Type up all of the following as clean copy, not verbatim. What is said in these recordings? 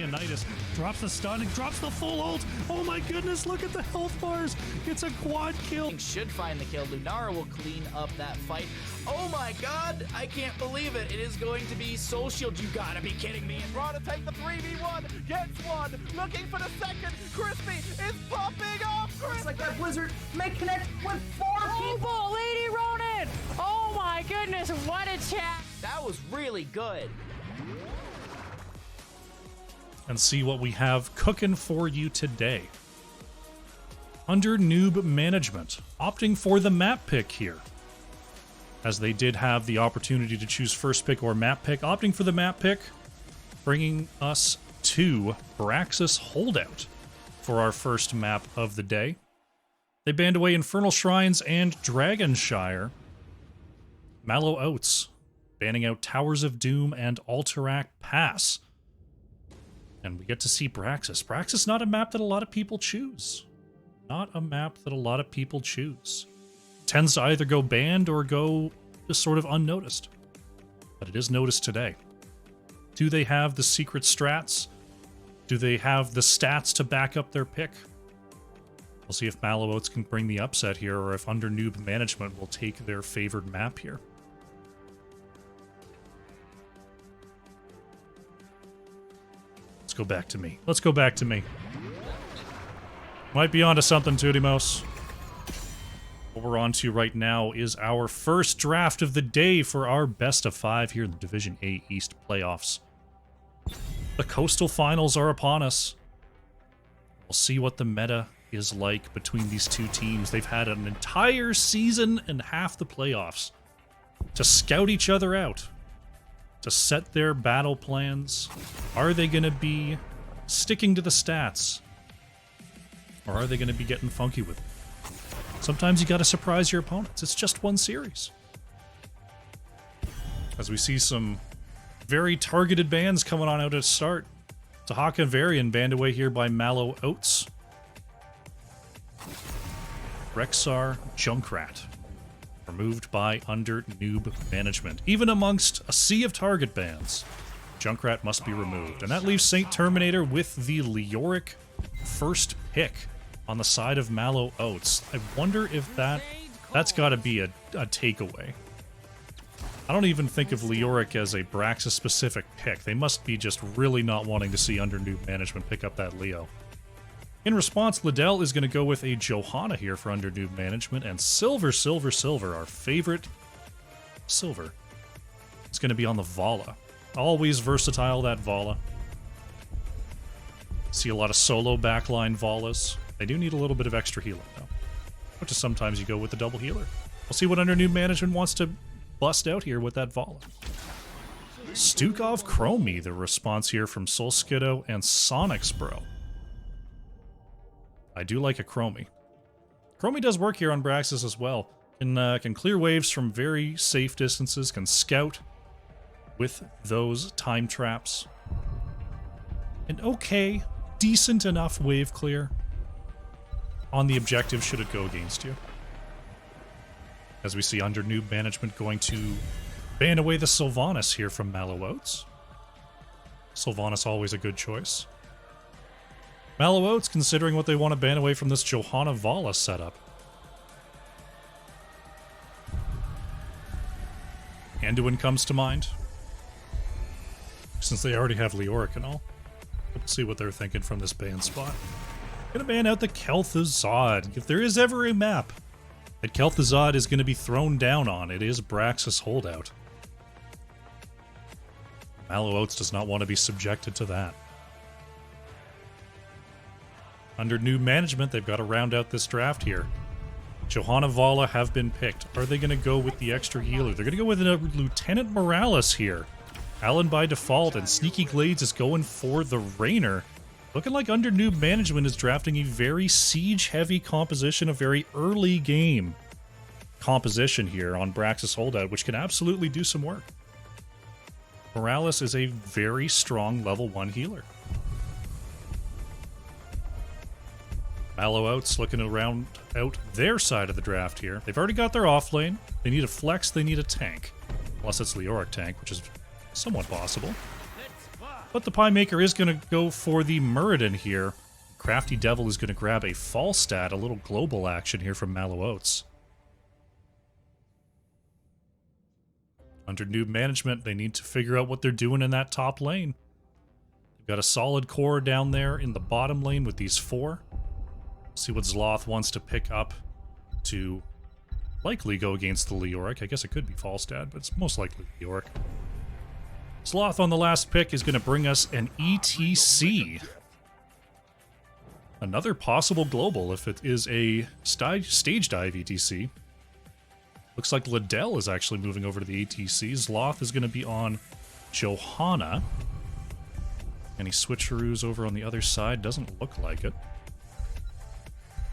Leonidas. Drops the stun and drops the full ult. Oh my goodness, look at the health bars. It's a quad kill. Should find the kill. Lunara will clean up that fight. Oh my god, I can't believe it. It is going to be Soul Shield. You gotta be kidding me. Raw to take the 3v1, gets one, looking for the second. Crispy is popping off. It's like that Blizzard may connect with 4 people. Lady Ronin! Oh my goodness, what a chat! That was really good. And see what we have cooking for you today. Under Newb management, opting for the map pick here, as they did have the opportunity to choose first pick or map pick, opting for the map pick, bringing us to Braxis Holdout for our first map of the day. They banned away Infernal Shrines and Dragonshire. Mallow Oats, banning out Towers of Doom and Alterac Pass. And we get to see Braxis. Braxis, not a map that a lot of people choose. Not a map that a lot of people choose. Tends to either go banned or go just sort of unnoticed. But it is noticed today. Do they have the secret strats? Do they have the stats to back up their pick? We'll see if Mallow Oats can bring the upset here, or if Under Newb management will take their favored map here. Let's go back to me. Let's go back to me. Might be onto something, Tudimos. What we're on to right now is our first draft of the day for our best of 5 here in the Division A East playoffs. The Coastal Finals are upon us. We'll see what the meta is like between these two teams. They've had an entire season and half the playoffs to scout each other out, to set their battle plans. Are they going to be sticking to the stats? Or are they going to be getting funky with it? Sometimes you got to surprise your opponents. It's just one series. As we see some very targeted bans coming on out at start. Tahaka and Varian banned away here by Mallow Oats. Rexar Junkrat removed by Under Newb management. Even amongst a sea of target bans, Junkrat must be removed. And that leaves Saint Terminator with the Leoric first pick on the side of Mallow Oats. I wonder if that's got to be a takeaway. I don't even think of Leoric as a Braxis-specific pick. They must be just really not wanting to see Under Newb management pick up that Leo. In response, Liddell is going to go with a Johanna here for Under Newb management, and Silver, our favorite Silver, is going to be on the Vala. Always versatile, that Vala. See a lot of solo backline Valas. They do need a little bit of extra healing, though, which is sometimes you go with the double healer. We'll see what Under Newb management wants to bust out here with that Vala. Stukov Chromie, the response here from Solskiddo and Sonics Bro. I do like a Chromie. Chromie does work here on Braxis as well. Can clear waves from very safe distances, can scout with those time traps. An okay, decent enough wave clear on the objective should it go against you. As we see Under Newb management going to ban away the Sylvanas here from Mallow Oats. Sylvanas always a good choice. Mallow Oats considering what they want to ban away from this Johanna Vala setup. Anduin comes to mind, since they already have Leoric and all. We'll see what they're thinking from this ban spot. Gonna ban out the Kel'Thuzad. If there is ever a map that Kel'Thuzad is going to be thrown down on, it is Braxis Holdout. Mallow Oats does not want to be subjected to that. Under Newb management, they've got to round out this draft here. Johanna Vala have been picked. Are they going to go with the extra healer? They're going to go with a Lieutenant Morales here. Alan by default, and Sneaky Glades is going for the Rainer. Looking like Under Newb management is drafting a very siege-heavy composition, a very early game composition here on Braxis Holdout, which can absolutely do some work. Morales is a very strong level 1 healer. Mallow Oats looking to round out their side of the draft here. They've already got their offlane. They need a flex, they need a tank. Unless it's Leoric tank, which is somewhat possible. But the Pie Maker is going to go for the Muradin here. Crafty Devil is going to grab a Falstad, a little global action here from Mallow Oats. Under Newb management, they need to figure out what they're doing in that top lane. They've got a solid core down there in the bottom lane with these 4. See what Zloth wants to pick up to likely go against the Leoric. I guess it could be Falstad, but it's most likely Leoric. Zloth on the last pick is going to bring us an ETC. Another possible global if it is a stage dive ETC. Looks like Liddell is actually moving over to the ETC. Zloth is going to be on Johanna. Any switcheroos over on the other side? Doesn't look like it.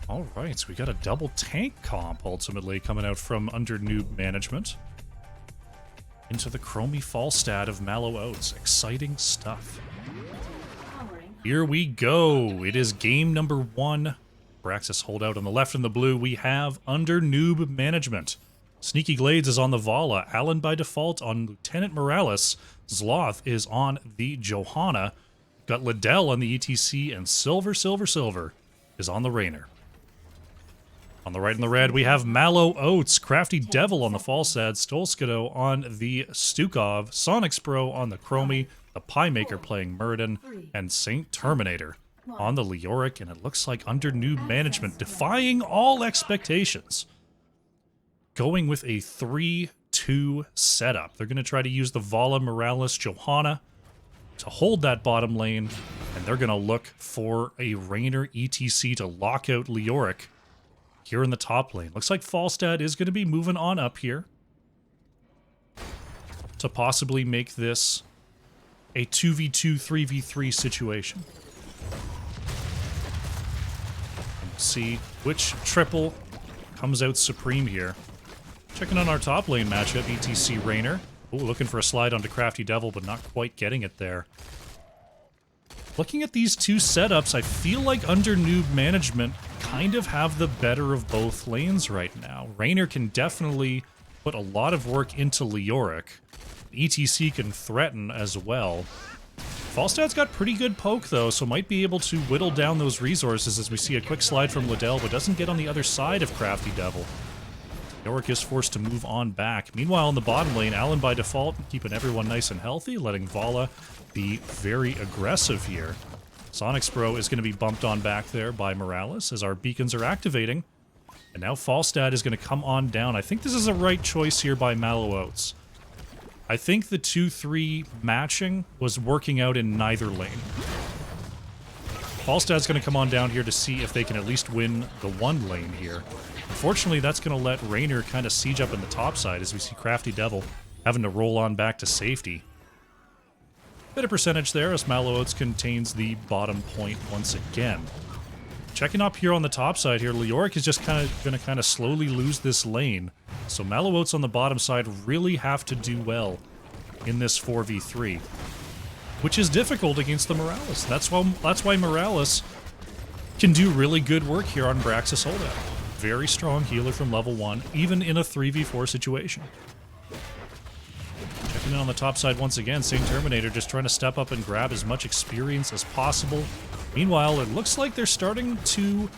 Alright, so we got a double tank comp ultimately coming out from under Newb management. Into the Chromie Falstad of Mallow Oats. Exciting stuff. Here we go. It is game number 1. Braxis holdout on the left in the blue. We have under Newb management. Sneaky Glades is on the Vala. Allen by default on Lieutenant Morales. Zloth is on the Johanna. Got Liddell on the ETC. And Silver is on the Rainer. On the right in the red, we have Mallow Oats, Crafty Devil on the Falstad, Stolskido on the Stukov, Sonic Spro on the Chromie, the Pie Maker playing Muradin, and Saint Terminator on the Leoric, and it looks like under Newb management, defying all expectations, going with a 3-2 setup. They're going to try to use the Vala Morales Johanna to hold that bottom lane, and they're going to look for a Rainer ETC to lock out Leoric here in the top lane. Looks like Falstad is going to be moving on up here to possibly make this a 2v2, 3v3 situation. And see which triple comes out supreme here. Checking on our top lane matchup, ETC Rainer. Ooh, looking for a slide onto Crafty Devil, but not quite getting it there. Looking at these two setups, I feel like under Newb management kind of have the better of both lanes right now. Rainer can definitely put a lot of work into Leoric. ETC can threaten as well. Falstad's got pretty good poke though, so might be able to whittle down those resources as we see a quick slide from Liddell, but doesn't get on the other side of Crafty Devil. Leoric is forced to move on back. Meanwhile, in the bottom lane, Allen by default, keeping everyone nice and healthy, letting Vala be very aggressive here. Sonic Spro is going to be bumped on back there by Morales as our beacons are activating. And now Falstad is going to come on down. I think this is a right choice here by Mallow Oats. I think the 2-3 matching was working out in neither lane. Falstad's going to come on down here to see if they can at least win the one lane here. Unfortunately, that's going to let Rainer kind of siege up in the top side as we see Crafty Devil having to roll on back to safety. Bit of percentage there as Mallow Oats contains the bottom point once again. Checking up here on the top side here, Leoric is just going to slowly lose this lane. So Mallow Oats on the bottom side really have to do well in this 4v3, which is difficult against the Morales. That's why Morales can do really good work here on Braxis holdout. Very strong healer from level 1, even in a 3v4 situation. Checking in on the top side once again, Saint Terminator just trying to step up and grab as much experience as possible. Meanwhile, it looks like they're starting to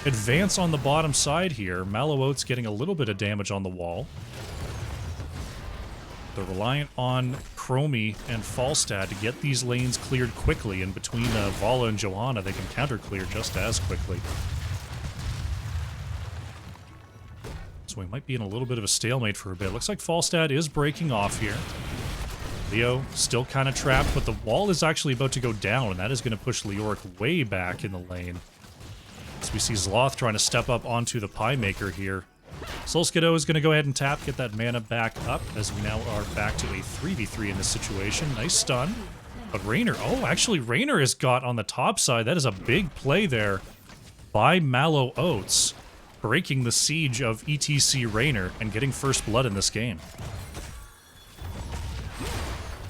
advance on the bottom side here. Mallow Oats getting a little bit of damage on the wall. They're reliant on Chromie and Falstad to get these lanes cleared quickly, and between Vala and Johanna, they can counter-clear just as quickly. So we might be in a little bit of a stalemate for a bit. Looks like Falstad is breaking off here. Leo still kind of trapped, but the wall is actually about to go down, and that is going to push Leoric way back in the lane. So we see Zloth trying to step up onto the Pie Maker here. Solskido is going to go ahead and tap, get that mana back up, as we now are back to a 3v3 in this situation. Nice stun. But Rainer, oh, actually Rainer is got on the top side. That is a big play there by Mallow Oats, breaking the siege of ETC Rainer and getting first blood in this game.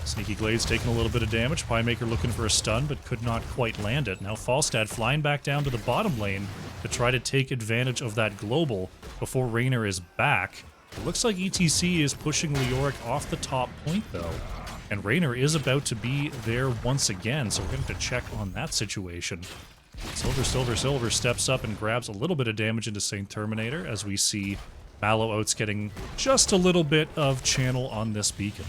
Sneaky Glades taking a little bit of damage. Pie Maker looking for a stun, but could not quite land it. Now Falstad flying back down to the bottom lane to try to take advantage of that global before Rainer is back. It looks like ETC is pushing Leoric off the top point, though. And Raynor is about to be there once again, so we're going to have to check on that situation. Silver steps up and grabs a little bit of damage into Saint Terminator as we see Mallow Oats getting just a little bit of channel on this beacon.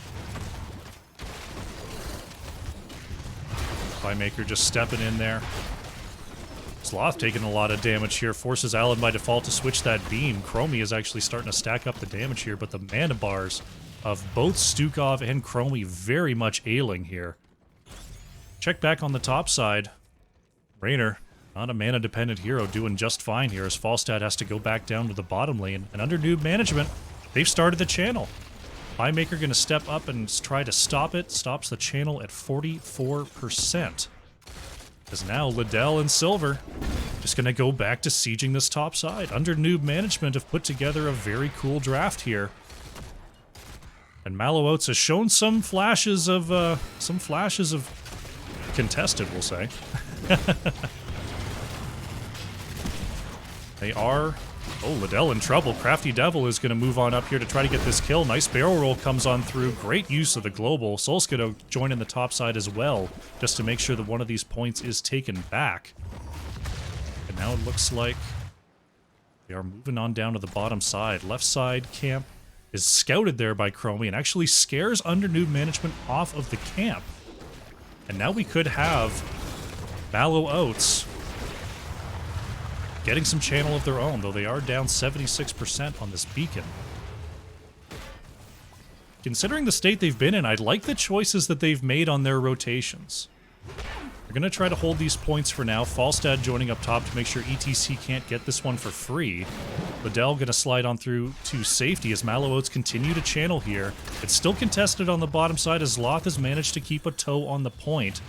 Playmaker just stepping in there. Sloth taking a lot of damage here, forces Alan by default to switch that beam. Chromie is actually starting to stack up the damage here, but the mana bars of both Stukov and Chromie very much ailing here. Check back on the top side. Raynor, not a mana-dependent hero, doing just fine here as Falstad has to go back down to the bottom lane. And under Newb management, they've started the channel. Playmaker going to step up and try to stop it. Stops the channel at 44%. Because now Liddell and Silver just going to go back to sieging this top side. Under Newb management have put together a very cool draft here. And Mallow Oats has shown some flashes of contested, we'll say. They are... Oh, Liddell in trouble. Crafty Devil is going to move on up here to try to get this kill. Nice barrel roll comes on through. Great use of the global. Soul's going to join in the top side as well, just to make sure that one of these points is taken back. And now it looks like they are moving on down to the bottom side. Left side camp is scouted there by Chromie and actually scares under Newb management off of the camp. And now we could have Mallow Oats getting some channel of their own, though they are down 76% on this beacon. Considering the state they've been in, I like the choices that they've made on their rotations. They're going to try to hold these points for now. Falstad joining up top to make sure ETC can't get this one for free. Liddell going to slide on through to safety as Mallow Oats continue to channel here. It's still contested on the bottom side as Loth has managed to keep a toe on the point.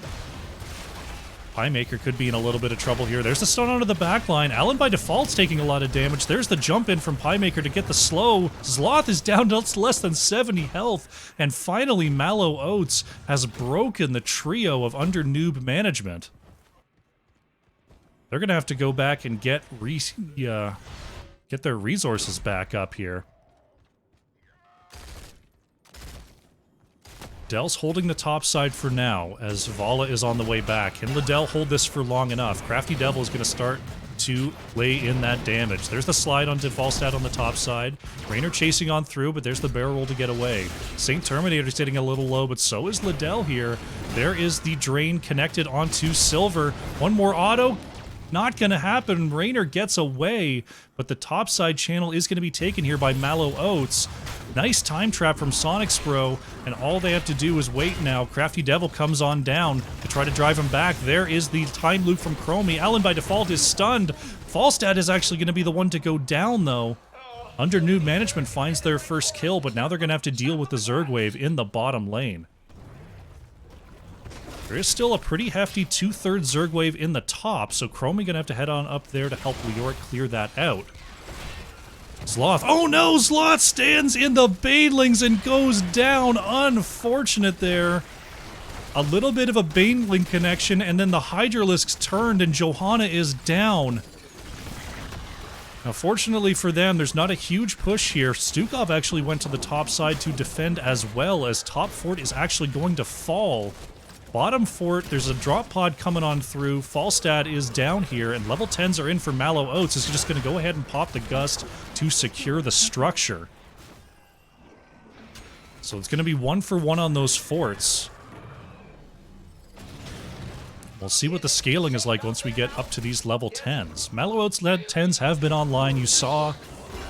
Playmaker could be in a little bit of trouble here. There's the stun onto the back line. Alan by default's taking a lot of damage. There's the jump in from Playmaker to get the slow. Sloth is down to less than 70 health. And finally, Mallow Oats has broken the trio of under Newb management. They're going to have to go back and get their resources back up here. Liddell's holding the top side for now, as Vala is on the way back. Can Liddell hold this for long enough? Crafty Devil is going to start to lay in that damage. There's the slide onto Falstad on the top side. Raynor chasing on through, but there's the barrel roll to get away. Saint Terminator's getting a little low, but so is Liddell here. There is the drain connected onto Silver. One more auto. Not going to happen. Raynor gets away, but the top side channel is going to be taken here by Mallow Oats. Nice time trap from Sonic Spro, and all they have to do is wait now. Crafty Devil comes on down to try to drive him back. There is the time loop from Chromie. Alan by default is stunned. Falstad is actually going to be the one to go down, though. Under Newb management finds their first kill, but now they're going to have to deal with the Zerg wave in the bottom lane. There is still a pretty hefty 2/3 Zerg wave in the top, so Chromie going to have to head on up there to help Leoric clear that out. Sloth. Oh no! Sloth stands in the Banelings and goes down. Unfortunate there. A little bit of a Baneling connection, and then the Hydralisk's turned and Johanna is down. Now, fortunately for them, there's not a huge push here. Stukov actually went to the top side to defend as well, as top fort is actually going to fall. Bottom fort, there's a drop pod coming on through. Falstad is down here, and level 10s are in for Mallow Oats. Is just going to go ahead and pop the gust to secure the structure. So it's going to be 1 for 1 on those forts. We'll see what the scaling is like once we get up to these level 10s. Mallow Oats led 10s have been online. You saw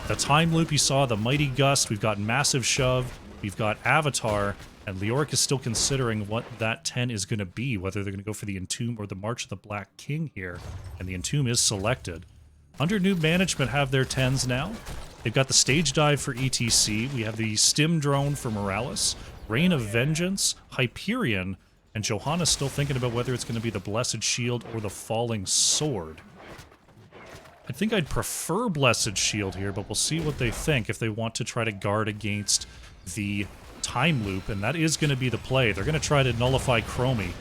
the time loop, you saw the mighty gust. We've got massive shove. We've got Avatar. And Leoric is still considering what that 10 is going to be, whether they're going to go for the Entomb or the March of the Black King here. And the Entomb is selected. Under Newb management have their 10s now. They've got the Stage Dive for ETC. We have the Stim Drone for Morales. Reign of Vengeance, Hyperion, and Johanna's still thinking about whether it's going to be the Blessed Shield or the Falling Sword. I think I'd prefer Blessed Shield here, but we'll see what they think if they want to try to guard against the time loop, and that is going to be the play. They're going to try to nullify Chromie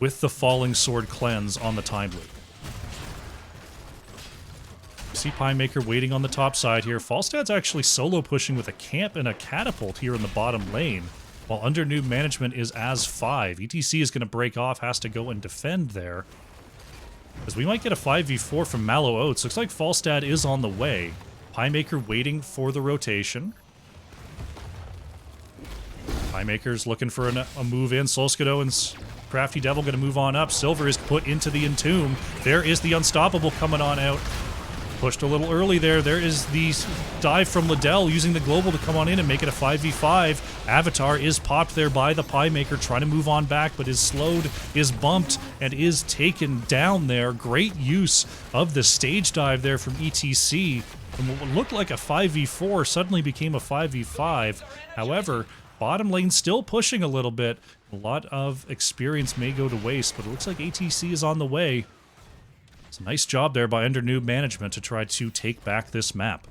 with the Falling Sword cleanse on the time loop. You see Playmaker waiting on the top side here. Falstad's actually solo pushing with a camp and a catapult here in the bottom lane. while under Newb management is as 5. ETC is going to break off, has to go and defend there. As we might get a 5v4 from Mallow Oats. Looks like Falstad is on the way. Piemaker waiting for the rotation. Piemaker's looking for a move in. Solskado and Crafty Devil going to move on up. Silver is put into the Entomb. There is the Unstoppable coming on out. Pushed a little early there. There is the dive from Liddell using the Global to come on in and make it a 5v5. Avatar is popped there by the Piemaker, trying to move on back, but is slowed, is bumped, and is taken down there. Great use of the stage dive there from ETC. And what looked like a 5v4 suddenly became a 5v5. However, bottom lane still pushing a little bit. A lot of experience may go to waste, but it looks like ATC is on the way. It's a nice job there by under Newb management to try to take back this map.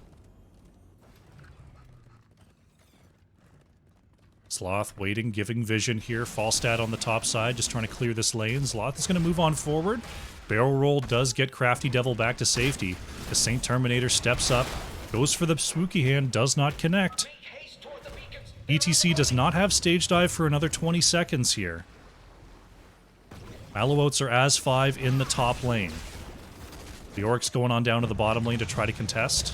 Sloth waiting, giving vision here. Falstad on the top side, just trying to clear this lane. Sloth is going to move on forward. Barrel roll does get Crafty Devil back to safety. The Saint Terminator steps up, goes for the spooky hand, does not connect. ETC does not have stage dive for another 20 seconds here. Mallow Oats are as 5 in the top lane. The Orc's going on down to the bottom lane to try to contest.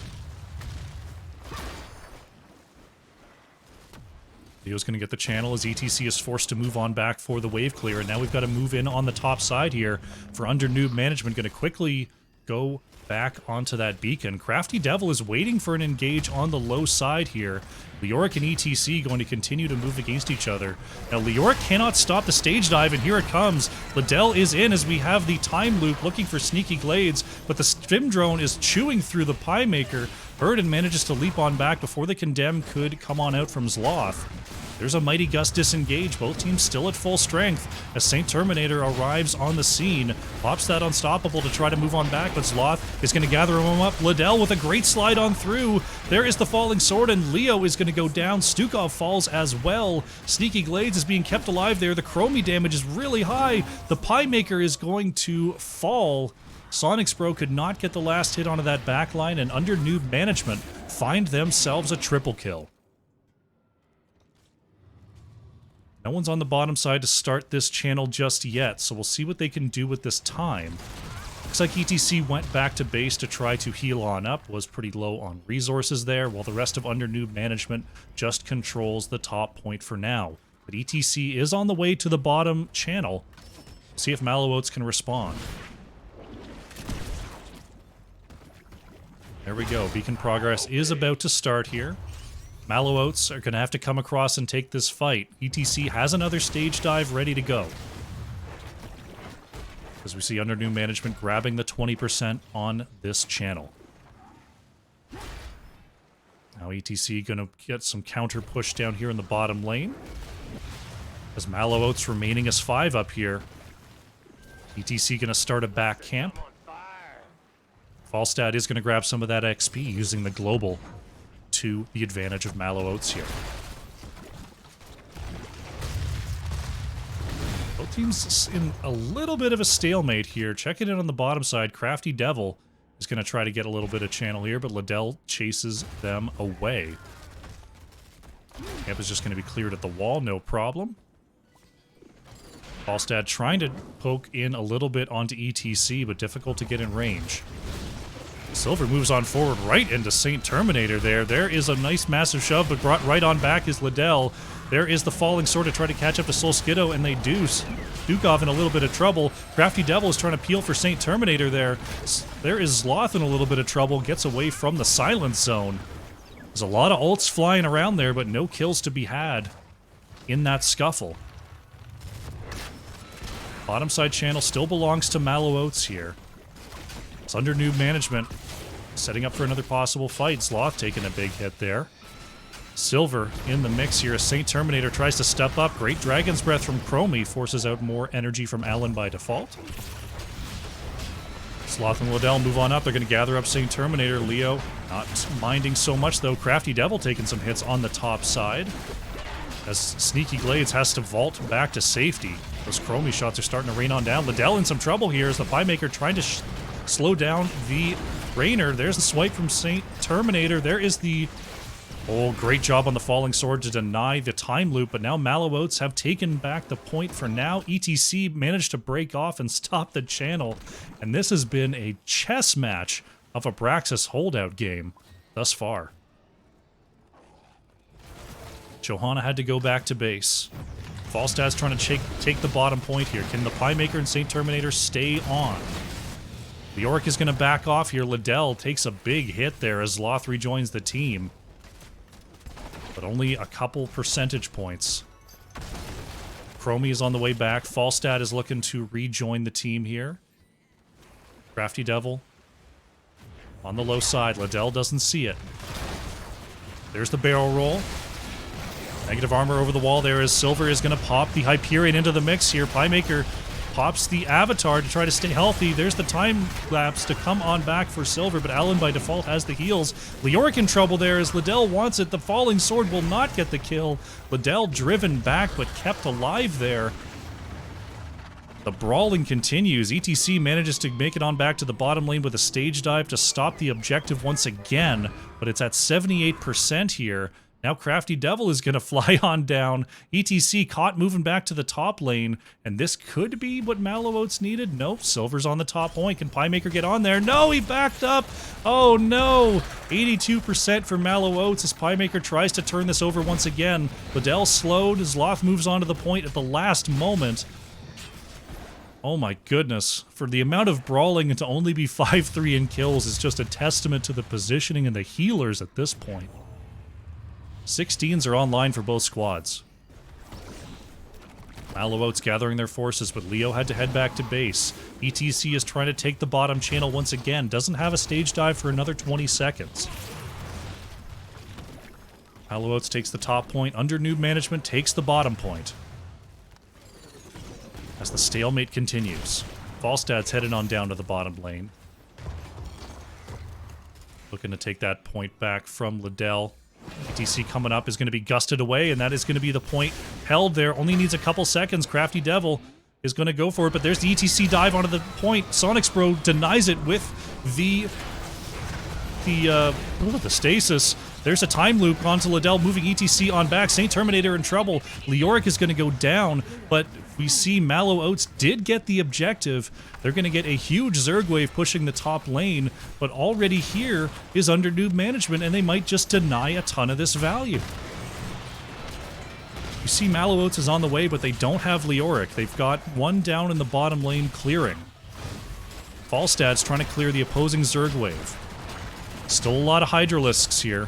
Leo's going to get the channel as ETC is forced to move on back for the wave clear. And now we've got to move in on the top side here for under Newb management. Going to quickly go back onto that beacon. Crafty Devil is waiting for an engage on the low side here. Leoric and ETC going to continue to move against each other. Now Leoric cannot stop the stage dive, and here it comes. Liddell is in as we have the time loop looking for Sneaky Glades, but the Stim Drone is chewing through the Piemaker. Burden manages to leap on back before the Condemn could come on out from Zloth. There's a Mighty Gust disengage, both teams still at full strength as Saint Terminator arrives on the scene. Pops that Unstoppable to try to move on back, but Zloth is going to gather him up. Liddell with a great slide on through. There is the Falling Sword, and Leo is going to go down. Stukov falls as well. Sneaky Glades is being kept alive there. The Chromie damage is really high. The Piemaker is going to fall. Sonic's Bro could not get the last hit onto that backline, and under Newb management find themselves a triple kill. No one's on the bottom side to start this channel just yet, so we'll see what they can do with this time. Looks like ETC went back to base to try to heal on up, was pretty low on resources there, while the rest of under Newb management just controls the top point for now. But ETC is on the way to the bottom channel. See if Mallow Oats can respond. There we go. Beacon progress is about to start here. Mallow Oats are going to have to come across and take this fight. ETC has another stage dive ready to go. As we see under Newb management grabbing the 20% on this channel. Now ETC going to get some counter push down here in the bottom lane. As Mallow Oats remaining as 5 up here. ETC going to start a back camp. Falstad is going to grab some of that XP using the global to the advantage of Mallow Oats here. Both teams in a little bit of a stalemate here. Checking in on the bottom side, Crafty Devil is going to try to get a little bit of channel here, but Liddell chases them away. Camp is just going to be cleared at the wall, no problem. Falstad trying to poke in a little bit onto ETC, but difficult to get in range. Silver moves on forward right into Saint Terminator there. There is a nice massive shove, but brought right on back is Liddell. There is the Falling Sword to try to catch up to Solskado, and they do. Dukov in a little bit of trouble. Crafty Devil is trying to peel for Saint Terminator there. There is Zloth in a little bit of trouble, gets away from the silence zone. There's a lot of ults flying around there, but no kills to be had in that scuffle. Bottom side channel still belongs to Mallow Oats here. It's under Newb management, setting up for another possible fight. Sloth taking a big hit there. Silver in the mix here as Saint Terminator tries to step up. Great Dragon's Breath from Chromie forces out more energy from Allen by default. Sloth and Liddell move on up. They're going to gather up Saint Terminator. Leo not minding so much, though. Crafty Devil taking some hits on the top side. As Sneaky Glades has to vault back to safety. Those Chromie shots are starting to rain on down. Liddell in some trouble here as the Piemaker trying to slow down the Rainer. There's the swipe from Saint Terminator. There is the Oh, great job on the falling sword to deny the time loop, but now Mallow Oats have taken back the point for now. ETC managed to break off and stop the channel, and this has been a chess match of a Braxis holdout game thus far. Johanna had to go back to base. Falstad's trying to take the bottom point here. Can the Piemaker and Saint Terminator stay on? Leoric is going to back off here. Liddell takes a big hit there as Loth rejoins the team. But only a couple percentage points. Chromie is on the way back. Falstad is looking to rejoin the team here. Crafty Devil on the low side. Liddell doesn't see it. There's the barrel roll. Negative armor over the wall there as Silver is going to pop the Hyperion into the mix here. Piemaker pops the Avatar to try to stay healthy. There's the time lapse to come on back for Silver, but Alan by default has the heals. Leoric in trouble there as Liddell wants it. The falling sword will not get the kill. Liddell driven back but kept alive there. The brawling continues. ETC manages to make it on back to the bottom lane with a stage dive to stop the objective once again, but it's at 78% here. Now Crafty Devil is going to fly on down. ETC caught moving back to the top lane, and this could be what Mallow Oats needed. Nope, Silver's on the top point. Can Piemaker get on there? No, he backed up. Oh no, 82% for Mallow Oats as Piemaker tries to turn this over once again. Liddell slowed as Loth moves onto the point at the last moment. Oh my goodness, for the amount of brawling and to only be 5-3 in kills is just a testament to the positioning and the healers at this point. 16s are online for both squads. Mallow Oats gathering their forces, but Leo had to head back to base. ETC is trying to take the bottom channel once again. Doesn't have a stage dive for another 20 seconds. Mallow Oats takes the top point. Under Newb management takes the bottom point. As the stalemate continues. Falstad's headed on down to the bottom lane. Looking to take that point back from Liddell. ETC coming up is going to be gusted away, and that is going to be the point held there. Only needs a couple seconds. Crafty Devil is going to go for it, but there's the ETC dive onto the point. Sonic's Bro denies it with the stasis. There's a time loop onto Liddell, moving ETC on back. Saint Terminator in trouble. Leoric is going to go down, but we see Mallow Oats did get the objective. They're going to get a huge Zerg wave pushing the top lane, but already here is under Newb management, and they might just deny a ton of this value. You see Mallow Oats is on the way, but they don't have Leoric. They've got one down in the bottom lane clearing. Falstad's trying to clear the opposing Zerg wave. Still a lot of Hydralisks here.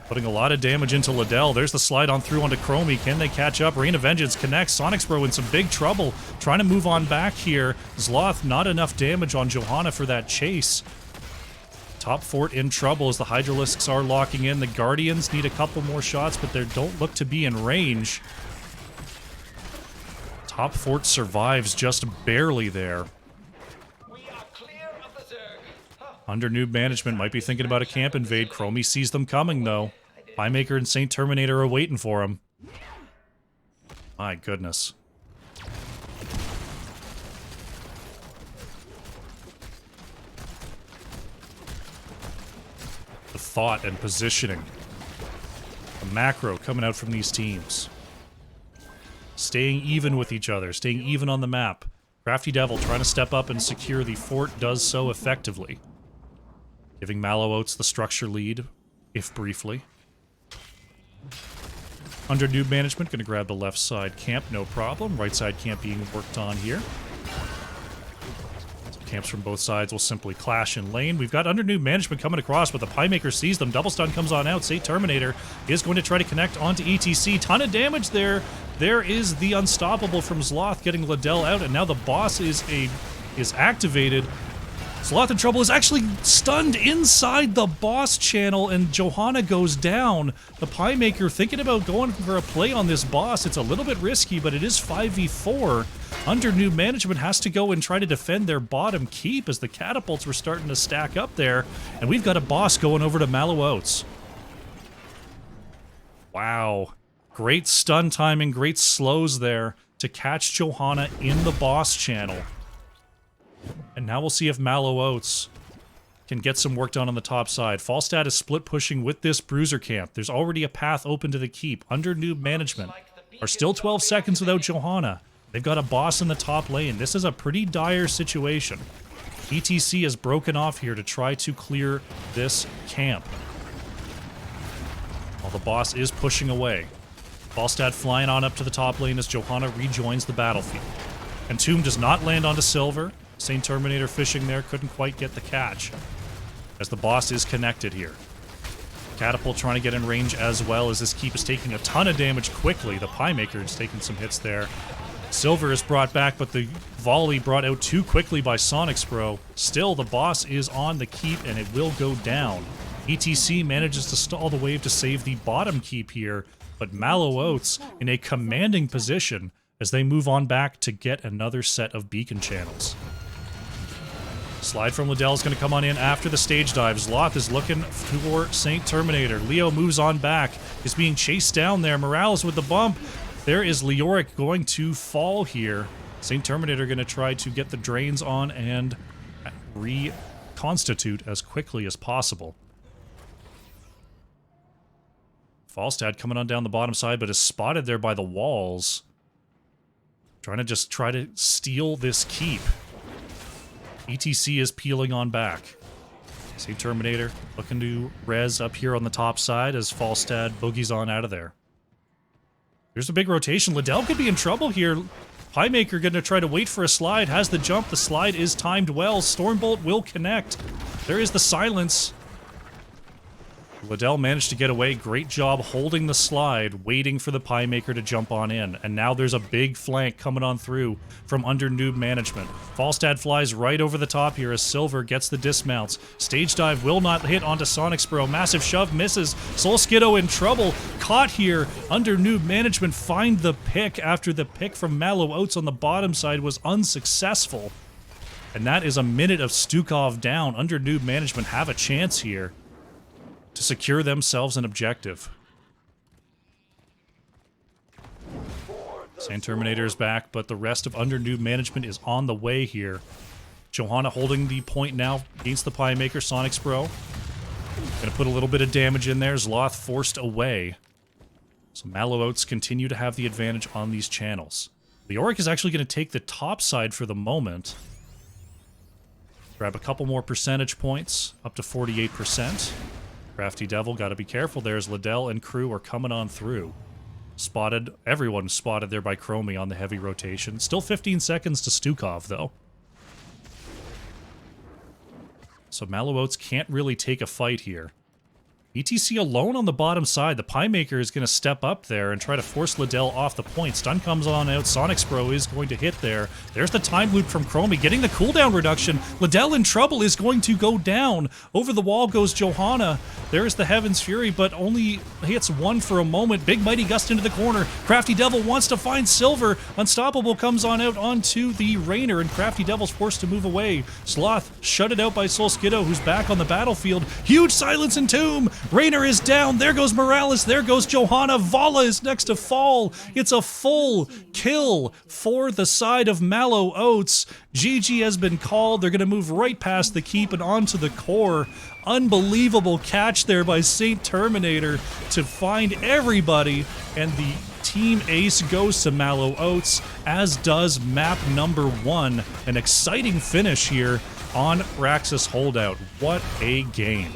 Putting a lot of damage into Liddell. There's the slide on through onto Chromie. Can they catch up? Rain of Vengeance connects. Sonic's Bro in some big trouble. Trying to move on back here. Zloth, not enough damage on Johanna for that chase. Top fort in trouble as the Hydralisks are locking in. The Guardians need a couple more shots, but they don't look to be in range. Top fort survives just barely there. Under Newb management, might be thinking about a camp invade. Chromie sees them coming, though. Piemaker and Saint Terminator are waiting for him. My goodness. The thought and positioning. The macro coming out from these teams. Staying even with each other, staying even on the map. Crafty Devil trying to step up and secure the fort does so effectively. Giving Mallow Oats the structure lead, if briefly. Under Newb management, going to grab the left side camp, no problem. Right side camp being worked on here. So camps from both sides will simply clash in lane. We've got under Newb management coming across, but the Piemaker sees them. Double stun comes on out. Saint Terminator is going to try to connect onto ETC. Ton of damage there. There is the Unstoppable from Zloth getting Liddell out, and now the boss is activated. Zloth in trouble is actually stunned inside the boss channel, and Johanna goes down. The Piemaker thinking about going for a play on this boss. It's a little bit risky, but it is 5v4. Under Newb management has to go and try to defend their bottom keep as the catapults were starting to stack up there, and we've got a boss going over to Mallow Oats. Wow. Great stun timing, great slows there to catch Johanna in the boss channel. And now we'll see if Mallow Oats can get some work done on the top side. Falstad is split pushing with this bruiser camp. There's already a path open to the keep. Under Newb management are still 12 seconds without Johanna. They've got a boss in the top lane. This is a pretty dire situation. ETC has broken off here to try to clear this camp. While the boss is pushing away. Falstad flying on up to the top lane as Johanna rejoins the battlefield. And Tomb does not land onto Silver. Saint Terminator fishing there, couldn't quite get the catch. As the boss is connected here. Catapult trying to get in range as well as this keep is taking a ton of damage quickly. The Pie Maker is taking some hits there. Silver is brought back, but the volley brought out too quickly by Sonic's Bro. Still, the boss is on the keep and it will go down. ETC manages to stall the wave to save the bottom keep here, but Mallow Oats in a commanding position as they move on back to get another set of beacon channels. Slide from Liddell is going to come on in after the stage dive. Zloth is looking for Saint Terminator. Leo moves on back. Is being chased down there. Morales with the bump. There is Leoric going to fall here. Saint Terminator going to try to get the drains on and reconstitute as quickly as possible. Falstad coming on down the bottom side, but is spotted there by the walls. Trying to steal this keep. ETC is peeling on back. Saint Terminator looking to res up here on the top side as Falstad boogies on out of there. There's a big rotation. Liddell could be in trouble here. Pie Maker going to try to wait for a slide. Has the jump. The slide is timed well. Stormbolt will connect. There is the silence. Liddell managed to get away. Great job holding the slide, waiting for the Pie Maker to jump on in. And now there's a big flank coming on through from under Newb management. Falstad flies right over the top here as Silver gets the dismounts. Stage dive will not hit onto Sonic's Bro. Massive shove misses. Soul Skiddo in trouble. Caught here. Under Newb management find the pick after the pick from Mallow Oats on the bottom side was unsuccessful. And that is a minute of Stukov down. Under Newb management have a chance here to secure themselves an objective. Saint Terminator is back, but the rest of Under Newb management is on the way here. Johanna holding the point now against the Pie Maker. Sonic's Bro gonna put a little bit of damage in there. Zloth forced away. So Mallow Oats continue to have the advantage on these channels. Leoric is actually going to take the top side for the moment. Grab a couple more percentage points, up to 48%. Crafty Devil, gotta be careful. There's Liddell and crew are coming on through. Spotted, everyone spotted there by Chromie on the heavy rotation. Still 15 seconds to Stukov, though. So Mallow Oats can't really take a fight here. ETC alone on the bottom side. The Pie Maker is going to step up there and try to force Liddell off the point. Stun comes on out. Sonic's Bro is going to hit there. There's the time loop from Chromie, getting the cooldown reduction. Liddell in trouble is going to go down. Over the wall goes Johanna. There's the Heaven's Fury, but only hits one for a moment. Big Mighty Gust into the corner. Crafty Devil wants to find Silver. Unstoppable comes on out onto the Rainer, and Crafty Devil's forced to move away. Sloth shut it out by Soul Skiddo, who's back on the battlefield. Huge silence in Tomb. Rainer is down. There goes Morales. There goes Johanna. Vala is next to fall. It's a full kill for the side of Mallow Oats. GG has been called. They're going to move right past the keep and onto the core. Unbelievable catch there by Saint Terminator to find everybody. And the team ace goes to Mallow Oats, as does map number 1. An exciting finish here on Raxus Holdout. What a game.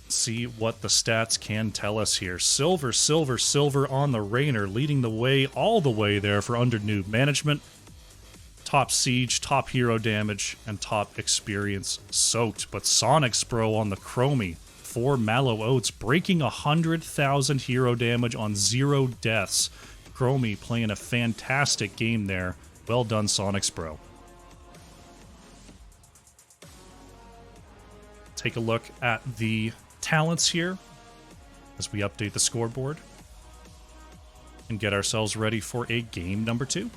See what the stats can tell us here. Silver, silver, silver on the Rainer, leading the way all the way there for Under Newb management. Top siege, top hero damage, and top experience soaked. But Sonic's Bro on the Chromie for Mallow Oats, breaking 100,000 hero damage on 0 deaths. Chromie playing a fantastic game there. Well done, Sonic's Bro. Take a look at the talents here as we update the scoreboard and get ourselves ready for a game number 2.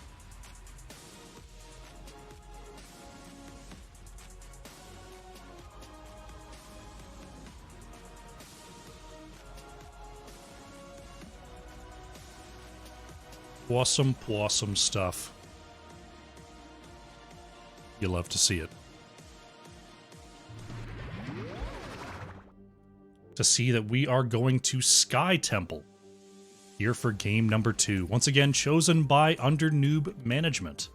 Awesome stuff. You love to see it. To see that we are going to Sky Temple here for game number 2. Once again, chosen by Under Newb Management.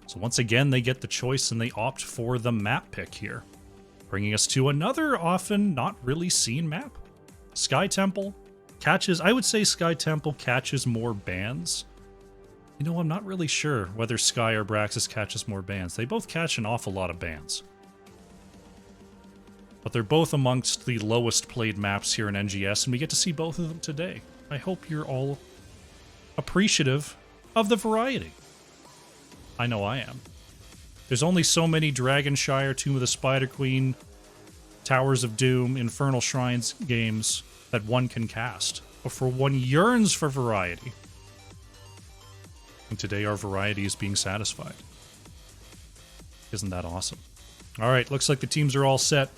So once again, they get the choice and they opt for the map pick here. Bringing us to another often not really seen map. Sky Temple catches, I would say Sky Temple catches more bans. You know, I'm not really sure whether Sky or Braxis catches more bans. They both catch an awful lot of bans. But they're both amongst the lowest played maps here in NGS, and we get to see both of them today. I hope you're all appreciative of the variety. I know I am. There's only so many Dragonshire, Tomb of the Spider Queen, Towers of Doom, Infernal Shrines games that one can cast before one yearns for variety. And today our variety is being satisfied. Isn't that awesome? Alright, looks like the teams are all set.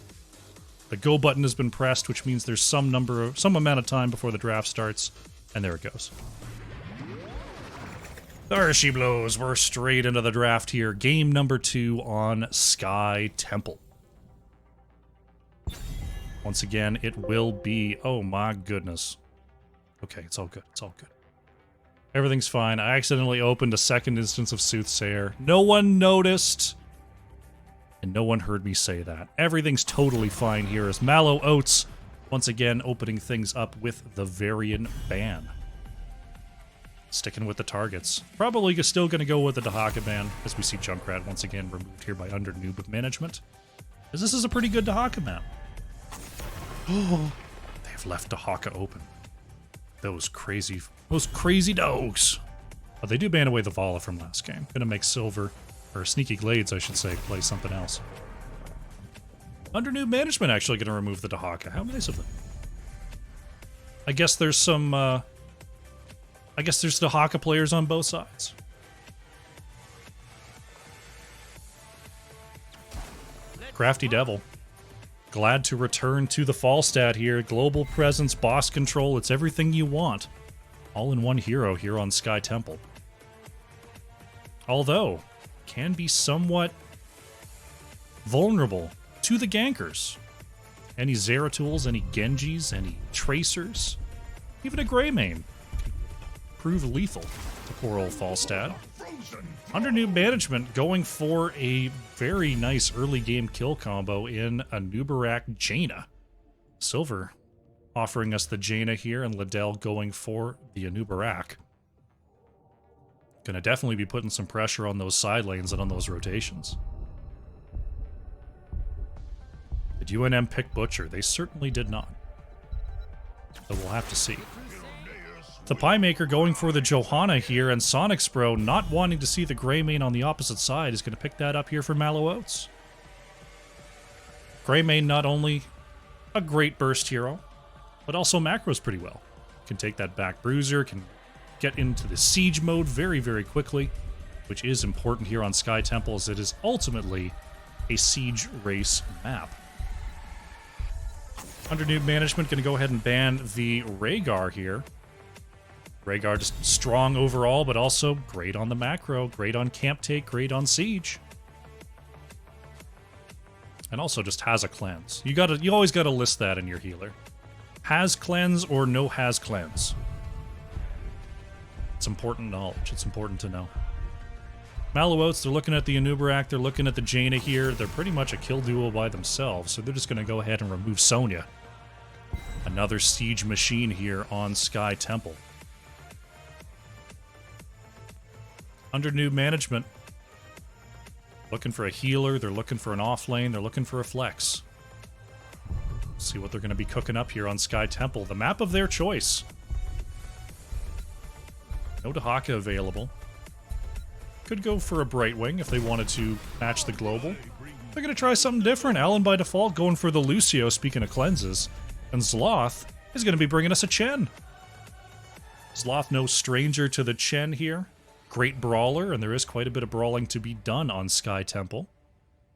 The go button has been pressed, which means there's some amount of time before the draft starts. And there it goes. There she blows. We're straight into the draft here. Game number 2 on Sky Temple. Once again, it will be... Oh my goodness. Okay, it's all good. It's all good. Everything's fine. I accidentally opened a second instance of Soothsayer. No one noticed. And no one heard me say that. Everything's totally fine here as Mallow Oats, once again, opening things up with the Varian ban. Sticking with the targets. Probably still going to go with the Dahaka ban, as we see Junkrat once again removed here by Under Newb Management. Because this is a pretty good Dahaka map. Oh, they've left Dahaka open. Those crazy dogs. But they do ban away the Vala from last game. Gonna make Silver, or Sneaky Glades, I should say, play something else. Under Newb Management actually gonna remove the Dahaka. How nice of them. I guess there's some, I guess there's Dahaka players on both sides. Crafty Devil. Glad to return to the Falstad here. Global presence, boss control, it's everything you want. All in one hero here on Sky Temple. Although, can be somewhat vulnerable to the gankers. Any Zeratools, any Genjis, any Tracers, even a Greymane prove lethal to poor old Falstad. Under Newb Management going for a very nice early game kill combo in a Nubarak Jaina. Silver offering us the Jaina here, and Liddell going for the Anubarak. Gonna definitely be putting some pressure on those side lanes and on those rotations. Did UNM pick Butcher? They certainly did not. So we'll have to see. The Pie Maker going for the Johanna here, and Sonic's Bro not wanting to see the Greymane on the opposite side is going to pick that up here for Mallow Oats. Greymane not only a great burst hero, but also macros pretty well. Can take that back bruiser, can get into the siege mode very, very quickly, which is important here on Sky Temple as it is ultimately a siege race map. Under Newb Management going to go ahead and ban the Rhaegar here. Rhaegar just strong overall, but also great on the macro, great on camp take, great on siege. And also just has a cleanse. You always gotta list that in your healer. Has cleanse or no has cleanse. It's important knowledge. It's important to know. Mallow Oats, they're looking at the Anubarak, they're looking at the Jaina here. They're pretty much a kill duo by themselves, so they're just gonna go ahead and remove Sonya. Another siege machine here on Sky Temple. Under Newb Management, looking for a healer, they're looking for an off lane, they're looking for a flex. See what they're going to be cooking up here on Sky Temple. The map of their choice. No Dahaka available. Could go for a Brightwing if they wanted to match the global. They're going to try something different. Alan by default going for the Lucio, speaking of cleanses. And Zloth is going to be bringing us a Chen. Zloth no stranger to the Chen here. Great brawler, and there is quite a bit of brawling to be done on Sky Temple.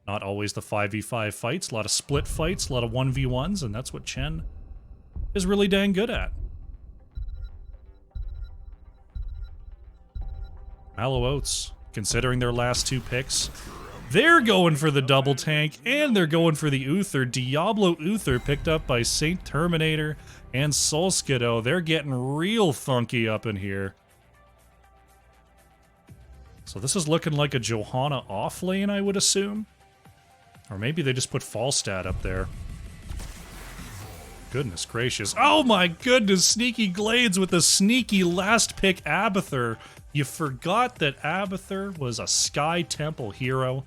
Not always the 5v5 fights, a lot of split fights, a lot of 1v1s, and that's what Chen is really dang good at. Mallow Oats, considering their last 2 picks, they're going for the double tank, and they're going for the Uther. Diablo Uther picked up by Saint Terminator and Soul Skiddo. They're getting real funky up in here. So this is looking like a Johanna off lane, I would assume. Or maybe they just put Falstad up there. Goodness gracious. Oh my goodness, Sneaky Glades with a sneaky last pick Abathur. You forgot that Abathur was a Sky Temple hero.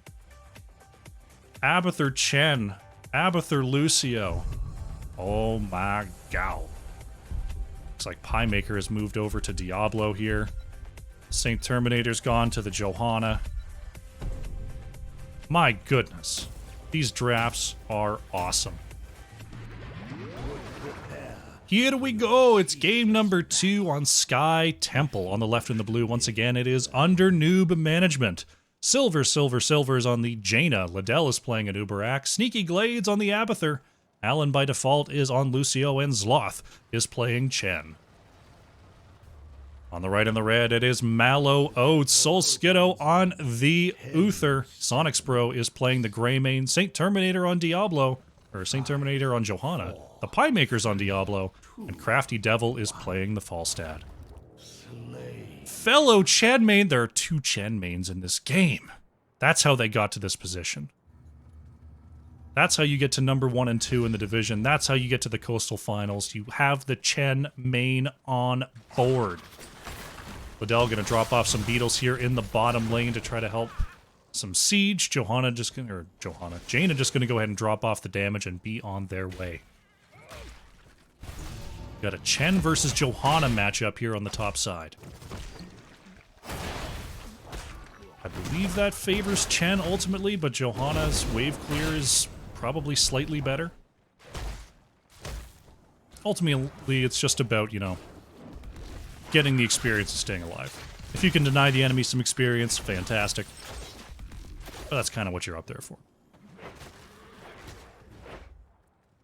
Abathur Chen. Abathur Lucio. Oh my god. Looks like Piemaker has moved over to Diablo here. Saint Terminator's gone to the Johanna. My goodness. These drafts are awesome. Here we go. It's game number 2 on Sky Temple. On the left in the blue, once again, it is under Newb management. Silver is on the Jaina. Liddell is playing an Uberak. Sneaky Glades on the Abathur. Alan by default is on Lucio, and Zloth is playing Chen. On the right in the red, it is Mallow Oats. Soul Skiddo on the Uther. Sonics Bro is playing the Greymane. Saint Terminator on Diablo. Or Saint Terminator on Johanna. The Piemaker's on Diablo. And Crafty Devil is playing the Falstad. Fellow Chen main. There are 2 Chen mains in this game. That's how they got to this position. That's how you get to number 1 and 2 in the division. That's how you get to the Coastal Finals. You have the Chen main on board. Liddell gonna drop off some beetles here in the bottom lane to try to help some siege. Jaina just gonna go ahead and drop off the damage and be on their way. Got a Chen versus Johanna matchup here on the top side. I believe that favors Chen ultimately, but Johanna's wave clear is probably slightly better. Ultimately, it's just about, you know, getting the experience and staying alive. If you can deny the enemy some experience, fantastic. But that's kind of what you're up there for.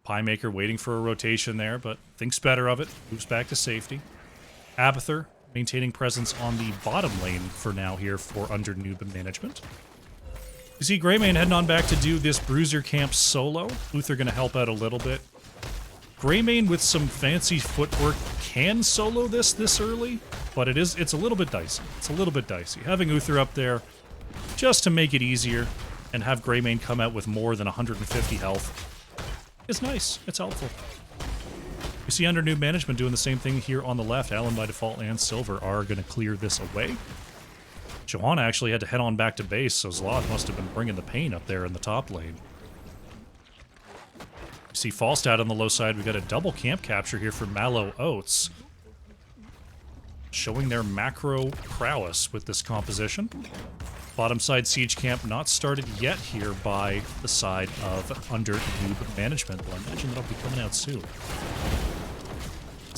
Piemaker waiting for a rotation there, but thinks better of it. Moves back to safety. Abathur maintaining presence on the bottom lane for now here for under Newb management. You see Greymane heading on back to do this Bruiser Camp solo. Uther going to help out a little bit. Greymane with some fancy footwork can solo this early, but it's a little bit dicey. It's a little bit dicey. Having Uther up there just to make it easier and have Greymane come out with more than 150 health is nice. It's helpful. You see under Newb management doing the same thing here on the left. Alan by default and Silver are going to clear this away. Johanna actually had to head on back to base, so Zloth must have been bringing the pain up there in the top lane. You see Falstad on the low side. We got a double camp capture here for Mallow Oats, showing their macro prowess with this composition. Bottom side siege camp not started yet here by the side of under Newb management. Well, I imagine that'll be coming out soon.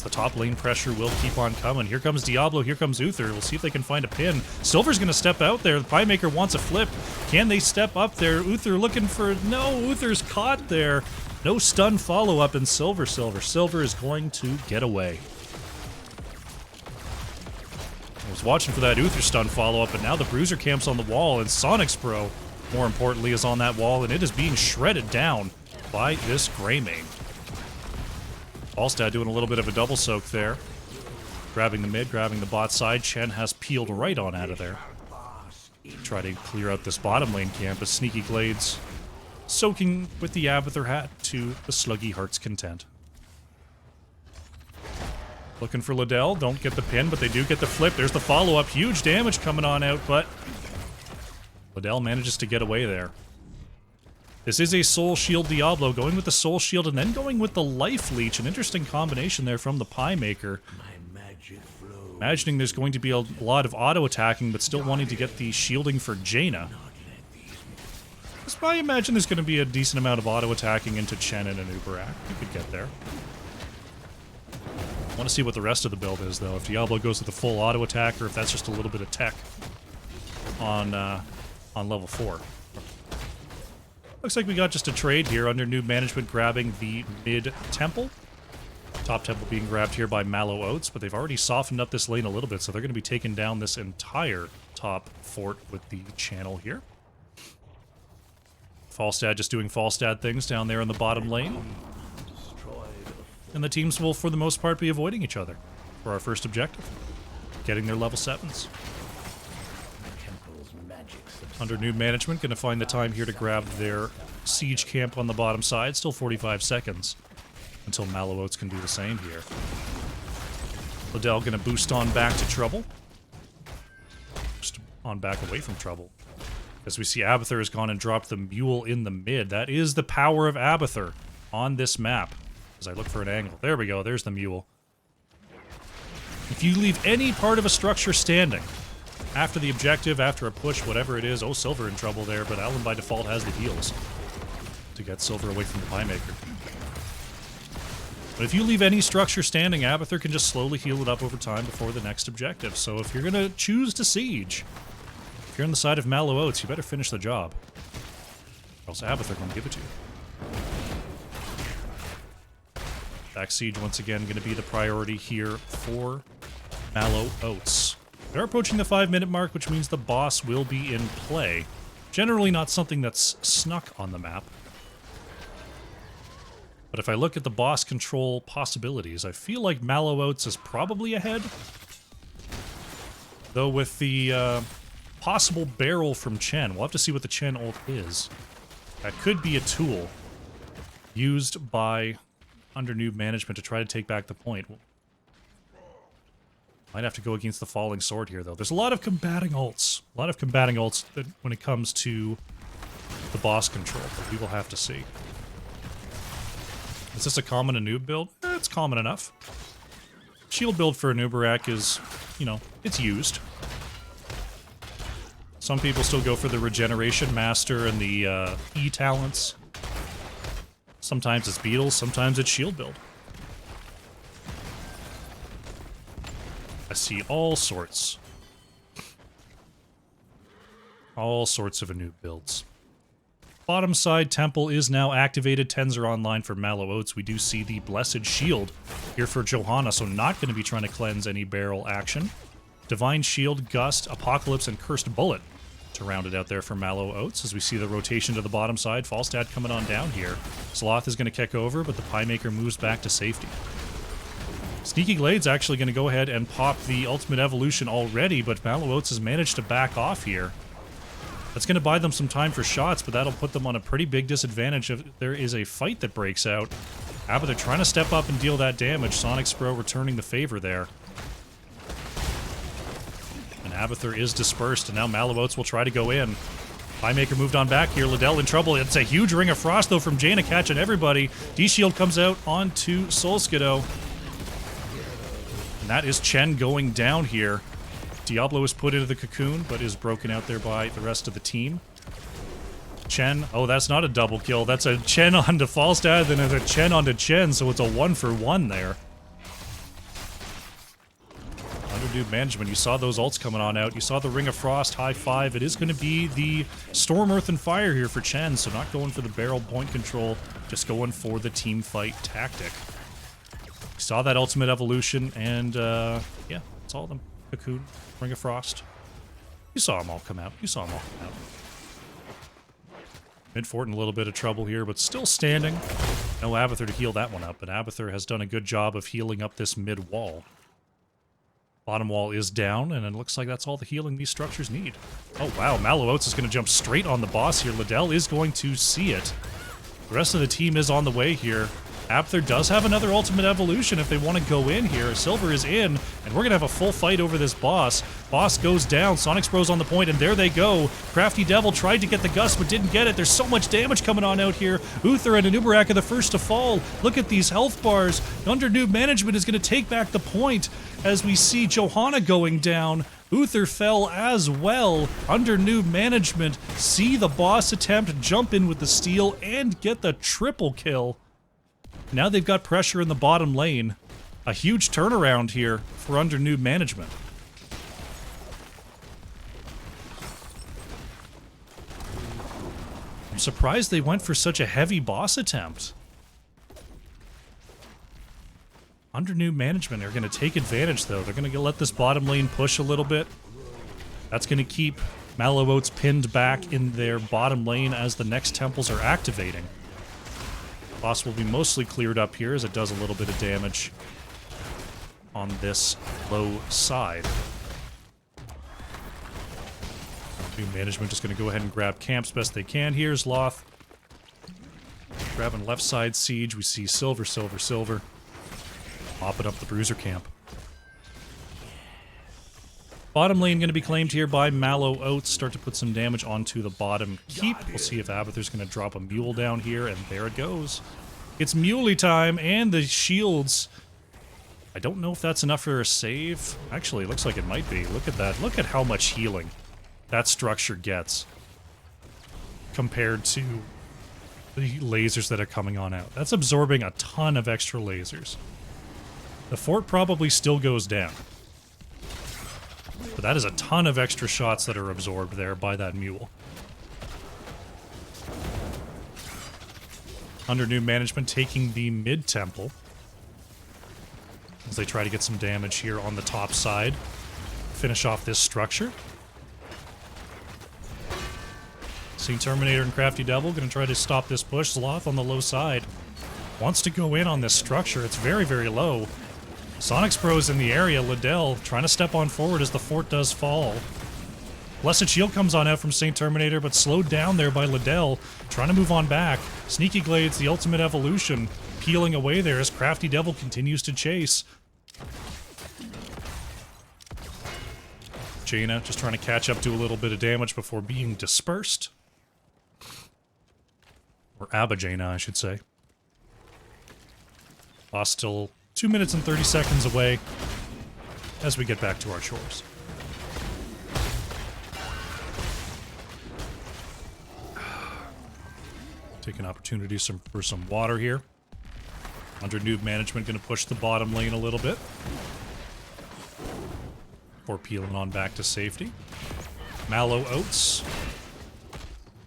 The top lane pressure will keep on coming. Here comes Diablo, here comes Uther. We'll see if they can find a pin. Silver's going to step out there. The Piemaker wants a flip. Can they step up there? Uther looking for... No, Uther's caught there. No stun follow-up, and Silver is going to get away. I was watching for that Uther stun follow-up, but now the Bruiser Camp's on the wall, and Sonics Bro, more importantly, is on that wall, and it is being shredded down by this Greymane. Falstad doing a little bit of a double soak there. Grabbing the mid, grabbing the bot side. Chen has peeled right on out of there. Try to clear out this bottom lane camp as Sneaky Glades soaking with the Abathur hat to the Sluggy Heart's content. Looking for Liddell. Don't get the pin, but they do get the flip. There's the follow-up. Huge damage coming on out, but Liddell manages to get away there. This is a Soul Shield Diablo, going with the Soul Shield and then going with the Life Leech. An interesting combination there from the Piemaker. Imagining there's going to be a lot of auto-attacking, but still wanting to get the shielding for Jaina. I imagine there's going to be a decent amount of auto-attacking into Chen and an Uberak. You could get there. I want to see what the rest of the build is, though. If Diablo goes with the full auto-attack, or if that's just a little bit of tech on level 4. Looks like we got just a trade here under Newb management grabbing the mid-temple. Top temple being grabbed here by Mallow Oats, but they've already softened up this lane a little bit, so they're going to be taking down this entire top fort with the channel here. Falstad just doing Falstad things down there in the bottom lane. And the teams will, for the most part, be avoiding each other for our first objective. Getting their level 7s. Under Newb management, going to find the time here to grab their siege camp on the bottom side. Still 45 seconds until Mallow Oats can do the same here. Liddell going to boost on back to trouble. Just on back away from trouble. As we see Abathur has gone and dropped the mule in the mid. That is the power of Abathur on this map. As I look for an angle. There we go, there's the mule. If you leave any part of a structure standing, after the objective, after a push, whatever it is, oh, Silver in trouble there, but Allen by default has the heals to get Silver away from the Piemaker. But if you leave any structure standing, Abathur can just slowly heal it up over time before the next objective. So if you're going to choose to siege, if you're on the side of Mallow Oats, you better finish the job. Or else Abathur won't give it to you. Back siege once again going to be the priority here for Mallow Oats. They're approaching the 5-minute mark, which means the boss will be in play. Generally not something that's snuck on the map. But if I look at the boss control possibilities, I feel like Mallow Oats is probably ahead. Though with the possible barrel from Chen, we'll have to see what the Chen ult is. That could be a tool used by under Newb management to try to take back the point. Might have to go against the falling sword here, though. There's a lot of combating ults. A lot of combating ults that, when it comes to the boss control, but we will have to see. Is this a common Newb build? It's common enough. Shield build for a Nubarak is, you know, it's used. Some people still go for the Regeneration Master and the E talents. Sometimes it's Beetles, sometimes it's shield build. I see all sorts. All sorts of Newb builds. Bottom side temple is now activated. 10s are online for Mallow Oats. We do see the Blessed Shield here for Johanna, so not going to be trying to cleanse any barrel action. Divine Shield, Gust, Apocalypse, and Cursed Bullet to round it out there for Mallow Oats. As we see the rotation to the bottom side, Falstad coming on down here. Sloth is going to kick over, but the Piemaker moves back to safety. Sneaky Glade's actually going to go ahead and pop the Ultimate Evolution already, but Mallow Oats has managed to back off here. That's going to buy them some time for shots, but that'll put them on a pretty big disadvantage if there is a fight that breaks out. Abathur trying to step up and deal that damage. Sonic Spro returning the favor there. And Abathur is dispersed, and now Mallow Oats will try to go in. Piemaker moved on back here. Liddell in trouble. It's a huge Ring of Frost, though, from Jaina catching everybody. D-Shield comes out onto Solskiddo. And that is Chen going down here. Diablo is put into the cocoon, but is broken out there by the rest of the team. Chen, oh, that's not a double kill. That's a Chen onto Falstad, then it's a Chen onto Chen, so it's a 1-for-1 there. Under Newb management, you saw those ults coming on out. You saw the Ring of Frost, high five. It is going to be the Storm, Earth, and Fire here for Chen, so not going for the barrel point control, just going for the team fight tactic. Saw that Ultimate Evolution, and yeah, it's all of them. Cocoon, Ring of Frost. You saw them all come out. You saw them all come out. Midfort in a little bit of trouble here, but still standing. No Abathur to heal that one up, but Abathur has done a good job of healing up this mid wall. Bottom wall is down, and it looks like that's all the healing these structures need. Oh wow, Mallow Oats is going to jump straight on the boss here. Liddell is going to see it. The rest of the team is on the way here. Abathur does have another Ultimate Evolution if they want to go in here. Silver is in, and we're going to have a full fight over this boss. Boss goes down. Sonic Spro's on the point, and there they go. Crafty Devil tried to get the Gust, but didn't get it. There's so much damage coming on out here. Uther and Anubarak are the first to fall. Look at these health bars. Under Newb management is going to take back the point as we see Johanna going down. Uther fell as well. Under Newb management, see the boss attempt, jump in with the steal, and get the triple kill. Now they've got pressure in the bottom lane. A huge turnaround here for Under Newb management. I'm surprised they went for such a heavy boss attempt. Under Newb management are going to take advantage, though. They're going to let this bottom lane push a little bit. That's going to keep Mallow Oats pinned back in their bottom lane as the next temples are activating. Boss will be mostly cleared up here as it does a little bit of damage on this low side. New management just going to go ahead and grab camps best they can. Here's Loth. Grabbing left side siege. We see silver, silver, silver. Mopping up the bruiser camp. Bottom lane going to be claimed here by Mallow Oats. Start to put some damage onto the bottom keep. We'll see if Abathur's going to drop a mule down here, and there it goes. It's muley time, and the shields. I don't know if that's enough for a save. Actually, it looks like it might be. Look at that. Look at how much healing that structure gets compared to the lasers that are coming on out. That's absorbing a ton of extra lasers. The fort probably still goes down. But that is a ton of extra shots that are absorbed there by that mule. Under new management taking the mid-temple as they try to get some damage here on the top side. Finish off this structure. See Terminator and Crafty Devil going to try to stop this push. Sloth on the low side wants to go in on this structure. It's very, very low. Sonic's Pro's in the area. Liddell trying to step on forward as the fort does fall. Blessed Shield comes on out from Saint Terminator, but slowed down there by Liddell. Trying to move on back. Sneaky Glades, the ultimate evolution, peeling away there as Crafty Devil continues to chase. Jaina just trying to catch up, do a little bit of damage before being dispersed. Or Abba Jaina, I should say. Boss still 2 minutes and 30 seconds away as we get back to our chores. Taking opportunities for some water here. Under Newb management, going to push the bottom lane a little bit before peeling on back to safety. Mallow Oats.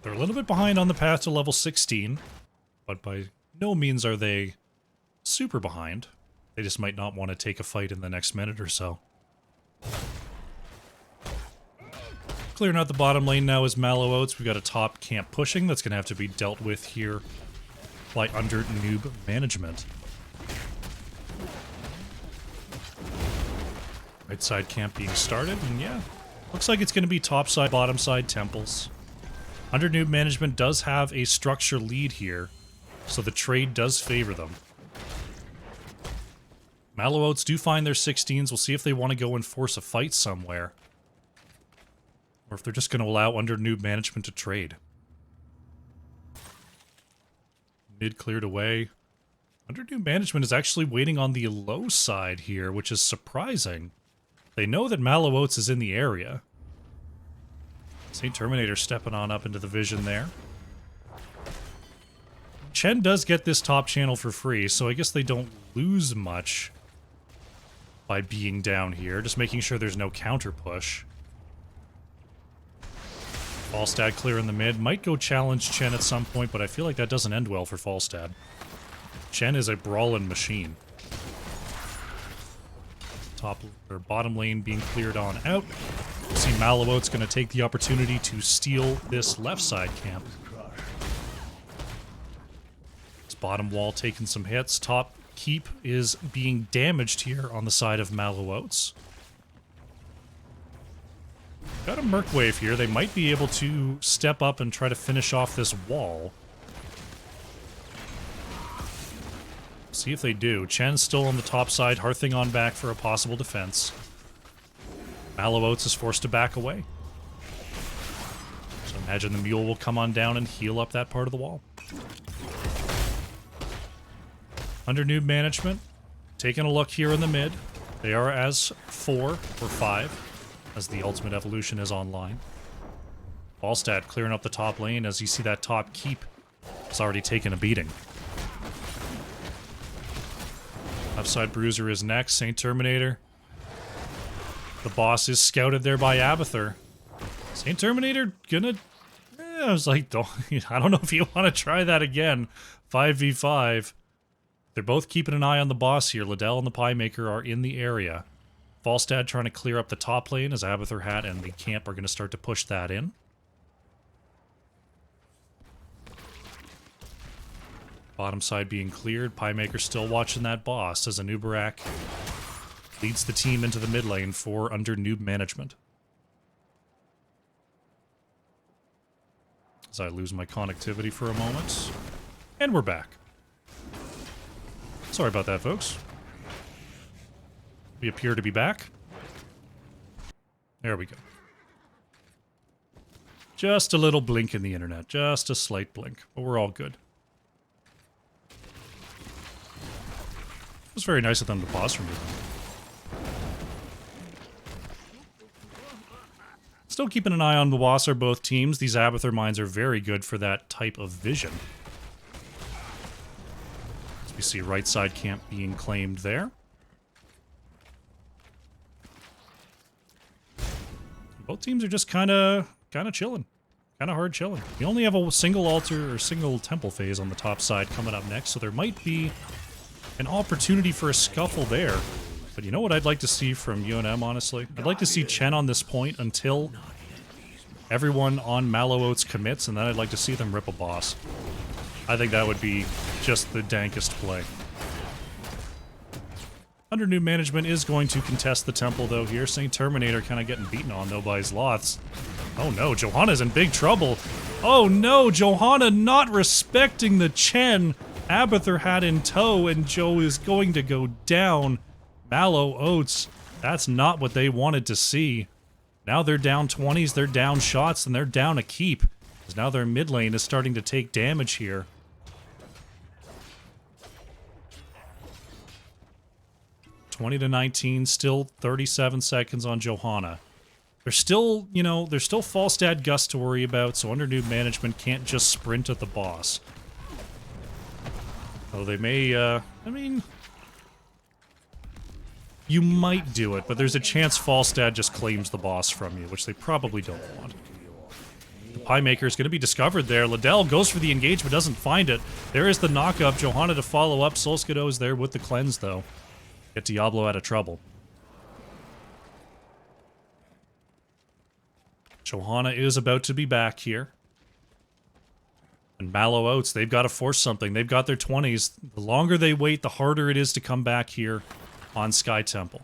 They're a little bit behind on the path to level 16, but by no means are they super behind. They just might not want to take a fight in the next minute or so. Clearing out the bottom lane now is Mallow Oats. We've got a top camp pushing that's going to have to be dealt with here by under Newb management. Right side camp being started, and yeah, looks like it's going to be top side, bottom side temples. Under Newb management does have a structure lead here, so the trade does favor them. Mallow Oats do find their 16s. We'll see if they want to go and force a fight somewhere, or if they're just going to allow under Newb management to trade. Mid cleared away. Under Newb management is actually waiting on the low side here, which is surprising. They know that Mallow Oats is in the area. Saint Terminator stepping on up into the vision there. Chen does get this top channel for free, so I guess they don't lose much by being down here. Just making sure there's no counter push. Falstad clear in the mid. Might go challenge Chen at some point, but I feel like that doesn't end well for Falstad. Chen is a brawling machine. Top or bottom lane being cleared on out. We'll see Mallow Oats going to take the opportunity to steal this left side camp. This bottom wall taking some hits. Top keep is being damaged here on the side of Mallow Oats. Got a Merc Wave here. They might be able to step up and try to finish off this wall. See if they do. Chen's still on the top side, Hearthing on back for a possible defense. Mallow Oats is forced to back away. So imagine the mule will come on down and heal up that part of the wall. Under Newb management, taking a look here in the mid. They are as 4 or 5, as the ultimate evolution is online. Falstad clearing up the top lane as you see that top keep. It's already taken a beating. Upside Bruiser is next. Saint Terminator. The boss is scouted there by Abathur. Saint Terminator gonna... I was like, I don't know if you want to try that again. 5v5. They're both keeping an eye on the boss here. Liddell and the Pie Maker are in the area. Falstad trying to clear up the top lane as Abathur Hat and the camp are going to start to push that in. Bottom side being cleared. Piemaker still watching that boss as Anubarak leads the team into the mid lane for under Newb management. As I lose my connectivity for a moment. And we're back. Sorry about that, folks. We appear to be back. There we go. Just a little blink in the internet. Just a slight blink. But we're all good. It was very nice of them to pause for me, though. Still keeping an eye on the Wasser, both teams. These Abathur mines are very good for that type of vision. As we see right side camp being claimed there. Both teams are just kind of chilling. Kind of hard chilling. We only have a single altar or single temple phase on the top side coming up next, so there might be an opportunity for a scuffle there. But you know what I'd like to see from UNM, honestly? I'd like to see Chen on this point until everyone on Mallow Oats commits, and then I'd like to see them rip a boss. I think that would be just the dankest play. Under Newb management is going to contest the temple, though, here. St. Terminator kind of getting beaten on, though, by his Loths. Oh, no, Johanna's in big trouble. Oh, no, Johanna not respecting the Chen. Abathur Hat in tow, and Joe is going to go down. Mallow Oats, that's not what they wanted to see. Now they're down 20s, they're down shots, and they're down a keep. Because now their mid lane is starting to take damage here. 20-19, still 37 seconds on Johanna. There's still, you know, there's still Falstad Gus to worry about, so under Newb management can't just sprint at the boss. Oh, they may, I mean, you might do it, but there's a chance Falstad just claims the boss from you, which they probably don't want. The Piemaker is going to be discovered there. Liddell goes for the engage, but doesn't find it. There is the knock-up. Johanna to follow up. Solskado is there with the cleanse, though. Get Diablo out of trouble. Johanna is about to be back here. And Mallow Oats, they've got to force something. They've got their 20s. The longer they wait, the harder it is to come back here on Sky Temple.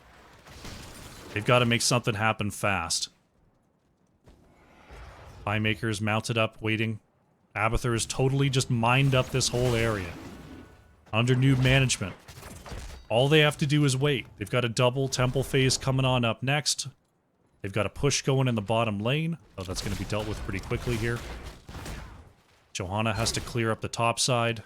They've got to make something happen fast. Piemaker's mounted up, waiting. Abathur is totally just mined up this whole area. Under Newb management. All they have to do is wait. They've got a double temple phase coming on up next. They've got a push going in the bottom lane. Oh, that's going to be dealt with pretty quickly here. Johanna has to clear up the top side.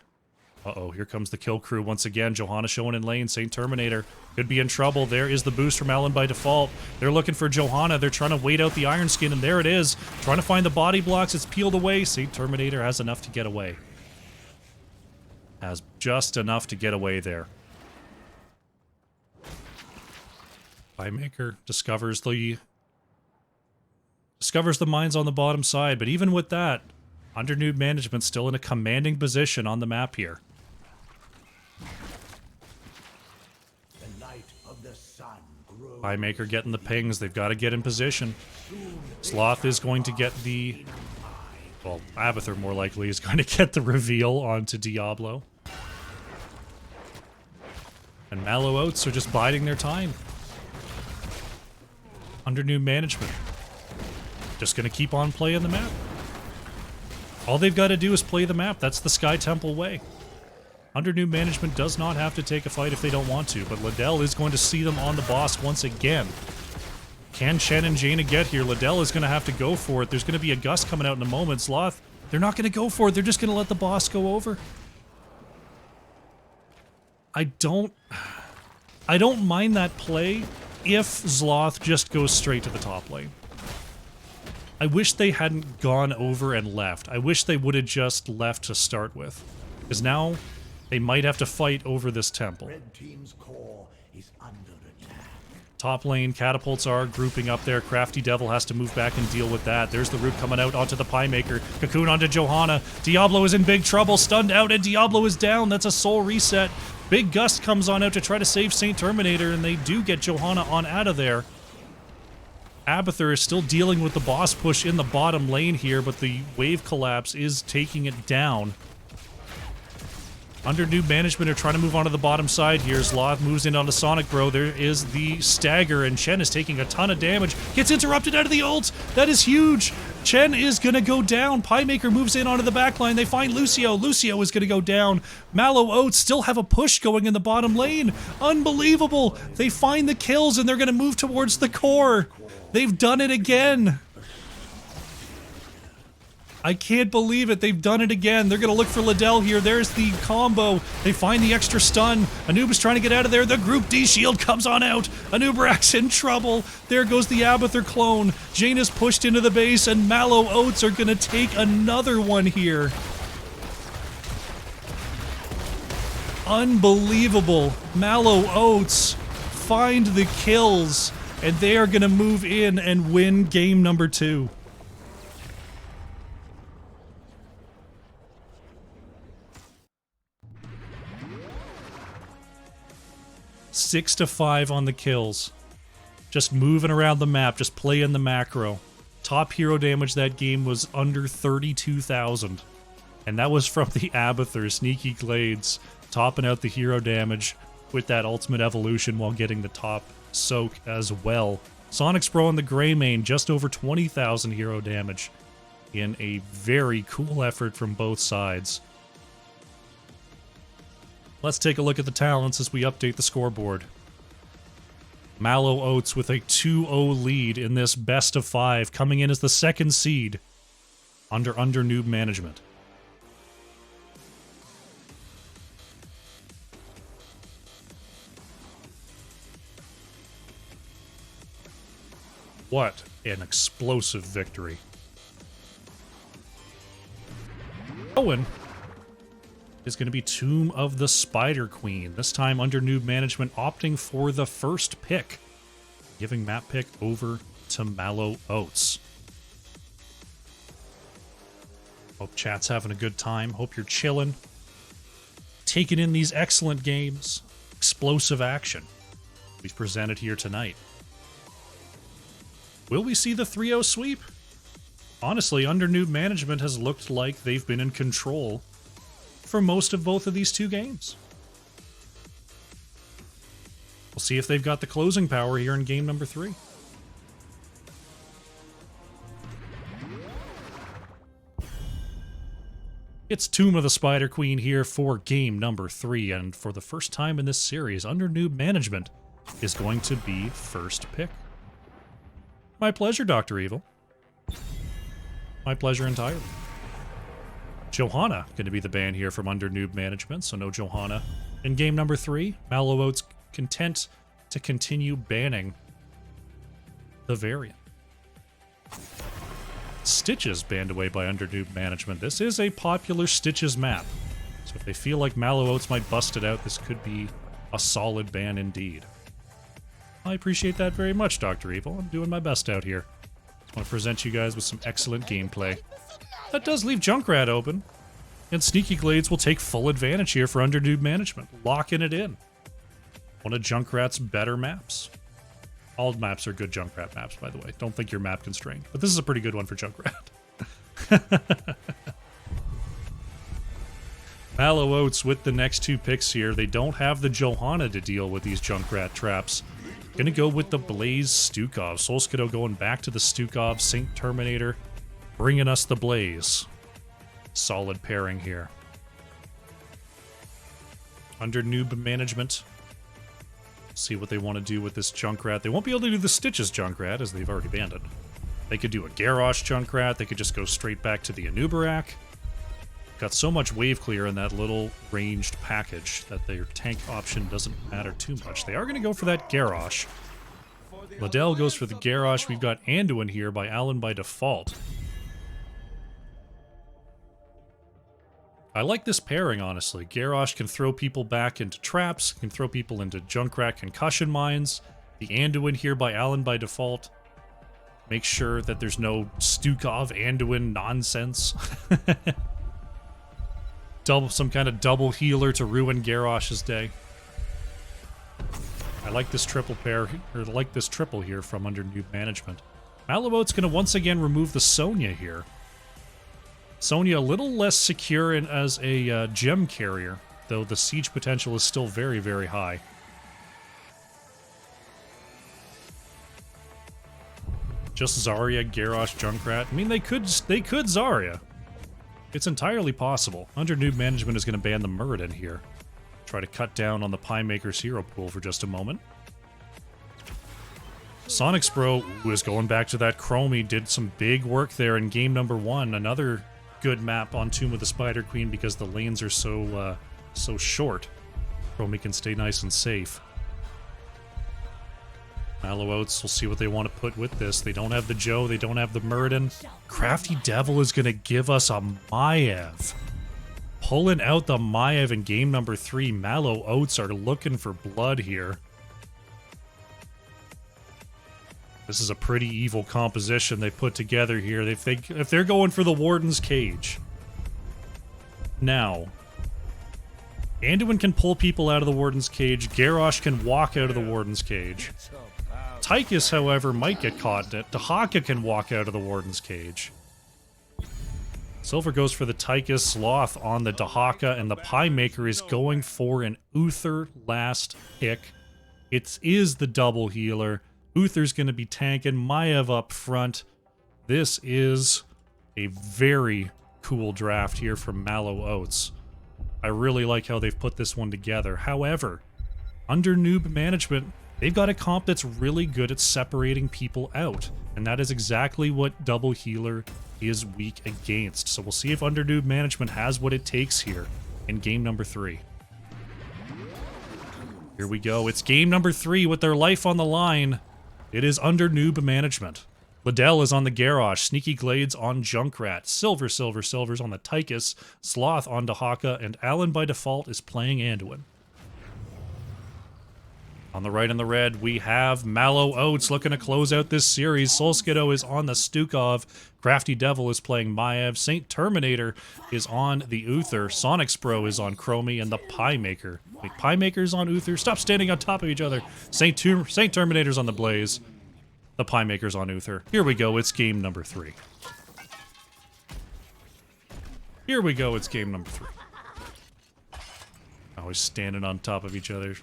Uh-oh, here comes the kill crew once again. Johanna showing in lane. St. Terminator could be in trouble. There is the boost from Alan by default. They're looking for Johanna. They're trying to wait out the Iron Skin, and there it is. Trying to find the body blocks. It's peeled away. St. Terminator has enough to get away. Has just enough to get away there. Piemaker discovers the mines on the bottom side, but even with that, under Newb management still in a commanding position on the map here. Piemaker getting the pings. They've got to get in position. Sloth is going to get the... Well, Abathur more likely is going to get the reveal onto Diablo. And Mallow Oats are just biding their time. Under Newb management. Just going to keep on playing the map. All they've got to do is play the map. That's the Sky Temple way. Under Newb management does not have to take a fight if they don't want to, but Liddell is going to see them on the boss once again. Can Chen and Jaina get here? Liddell is going to have to go for it. There's going to be a gust coming out in a moment. Sloth, they're not going to go for it. They're just going to let the boss go over. I don't mind that play if Zloth just goes straight to the top lane. I wish they hadn't gone over and left. I wish they would have just left to start with. Because now they might have to fight over this temple. Red team's core is under attack. Top lane, catapults are grouping up there. Crafty Devil has to move back and deal with that. There's the root coming out onto the Piemaker. Cocoon onto Johanna. Diablo is in big trouble, stunned out, and Diablo is down. That's a soul reset. Big Gust comes on out to try to save Saint Terminator, and they do get Johanna on out of there. Abathur is still dealing with the boss push in the bottom lane here, but the wave collapse is taking it down. Under Newb management are trying to move onto the bottom side here. Sloth moves in onto Sonic Bro. There is the stagger, and Chen is taking a ton of damage. Gets interrupted out of the ult. That is huge. Chen is going to go down. Piemaker moves in onto the backline. They find Lucio. Lucio is going to go down. Mallow Oats still have a push going in the bottom lane. Unbelievable. They find the kills, and they're going to move towards the core. They've done it again. I can't believe it. They've done it again. They're going to look for Liddell here. There's the combo. They find the extra stun. Anubis trying to get out of there. The Group D shield comes on out. Anubis in trouble. There goes the Abathur clone. Jane is pushed into the base, and Mallow Oats are going to take another one here. Unbelievable. Mallow Oats find the kills, and they are going to move in and win game number 2. Six to 5 on the kills. Just moving around the map, just playing the macro. Top hero damage that game was under 32,000. And that was from the Abathur, Sneaky Glades, topping out the hero damage with that ultimate evolution while getting the top soak as well. Sonic's Bro and the Greymane, just over 20,000 hero damage in a very cool effort from both sides. Let's take a look at the talents as we update the scoreboard. Mallow Oats with a 2-0 lead in this best of 5, coming in as the 2nd seed under Newb management. What an explosive victory. Owen is going to be Tomb of the Spider Queen, this time under Newb management, opting for the first pick, giving map pick over to Mallow Oats. Hope chat's having a good time. Hope you're chilling, taking in these excellent games, explosive action we've presented here tonight. Will we see the 3-0 sweep? Honestly, under Newb management has looked like they've been in control for most of both of these 2 games. We'll see if they've got the closing power here in game number 3. It's Tomb of the Spider Queen here for game number 3, and for the first time in this series, under Newb management is going to be first pick. My pleasure, Dr. Evil. My pleasure entirely. Johanna going to be the ban here from under Newb management, so no Johanna in game number 3. Mallow Oats content to continue banning the variant. Stitches banned away by under Newb management. This is a popular Stitches map, so if they feel like Mallow Oats might bust it out, this could be a solid ban indeed. I appreciate that very much, Dr. Evil. I'm doing my best out here. I want to present you guys with some excellent gameplay. That does leave Junkrat open, and Sneaky Glades will take full advantage here for under Newb management, locking it in. One of Junkrat's better maps. All maps are good Junkrat maps, by the way. Don't think you're map constrained, but this is a pretty good one for Junkrat. Mallow Oats with the next 2 picks here. They don't have the Johanna to deal with these Junkrat traps. Gonna go with the Blaze Stukov. Solskiddo going back to the Stukov. Saint Terminator bringing us the Blaze. Solid pairing here. Under Newb management, see what they want to do with this Junkrat. They won't be able to do the Stitches Junkrat, as they've already banned it. They could do a Garrosh Junkrat. They could just go straight back to the Anubarak. Got so much wave clear in that little ranged package that their tank option doesn't matter too much. They are going to go for that Garrosh. Liddell goes for the Garrosh. We've got Anduin here by Alan by default. I like this pairing, honestly. Garrosh can throw people back into traps, can throw people into Junkrat concussion mines. The Anduin here by Alan by default. Make sure that there's no Stukov Anduin nonsense. some kind of double healer to ruin Garrosh's day. I like this triple pair, or like this triple here from under Newb management. Mallow going to once again remove the Sonya here. Sonya a little less secure as a gem carrier, though the siege potential is still very, very high. Just Zarya, Garrosh, Junkrat. I mean, they could Zarya. It's entirely possible. Under Newb management is going to ban the Muradin here. Try to cut down on the Pie Maker's hero pool for just a moment. Sonic's Bro, who is going back to that Chromie, did some big work there in game number 1. Another good map on Tomb of the Spider Queen because the lanes are so short. Chromie can stay nice and safe. Mallow Oats, we'll see what they want to put with this. They don't have the Joe, they don't have the Muradin. Crafty Devil is going to give us a Maiev. Pulling out the Maiev in game number 3. Mallow Oats are looking for blood here. This is a pretty evil composition they put together here. If they're going for the Warden's Cage. Now, Anduin can pull people out of the Warden's Cage. Garrosh can walk out of the Warden's Cage. Tychus, however, might get caught in it. Dahaka can walk out of the Warden's Cage. Silver goes for the Tychus Sloth on the Dahaka, and the Pie Maker is going for an Uther last pick. It is the double healer. Uther's going to be tanking. Maiev up front. This is a very cool draft here from Mallow Oats. I really like how they've put this one together. However, under Newb management, they've got a comp that's really good at separating people out. And that is exactly what double healer is weak against. So we'll see if under Newb management has what it takes here in game number 3. Here we go. It's game number 3 with their life on the line. It is under Newb management. Liddell is on the Garrosh, Sneaky Glades on Junkrat, Silver's on the Tychus, Sloth on Dahaka, and Alan by default is playing Anduin. On the right and the red, we have Mallow Oats looking to close out this series. Solskiddo is on the Stukov. Crafty Devil is playing Maiev. Saint Terminator is on the Uther. Sonic's Bro is on Chromie. And the Pie Maker. Wait, Pie Maker's on Uther? Stop standing on top of each other. Saint Terminator's on the Blaze. The Pie Maker's on Uther. Here we go, it's game number 3. Here we go, it's game number 3. Always standing on top of each other.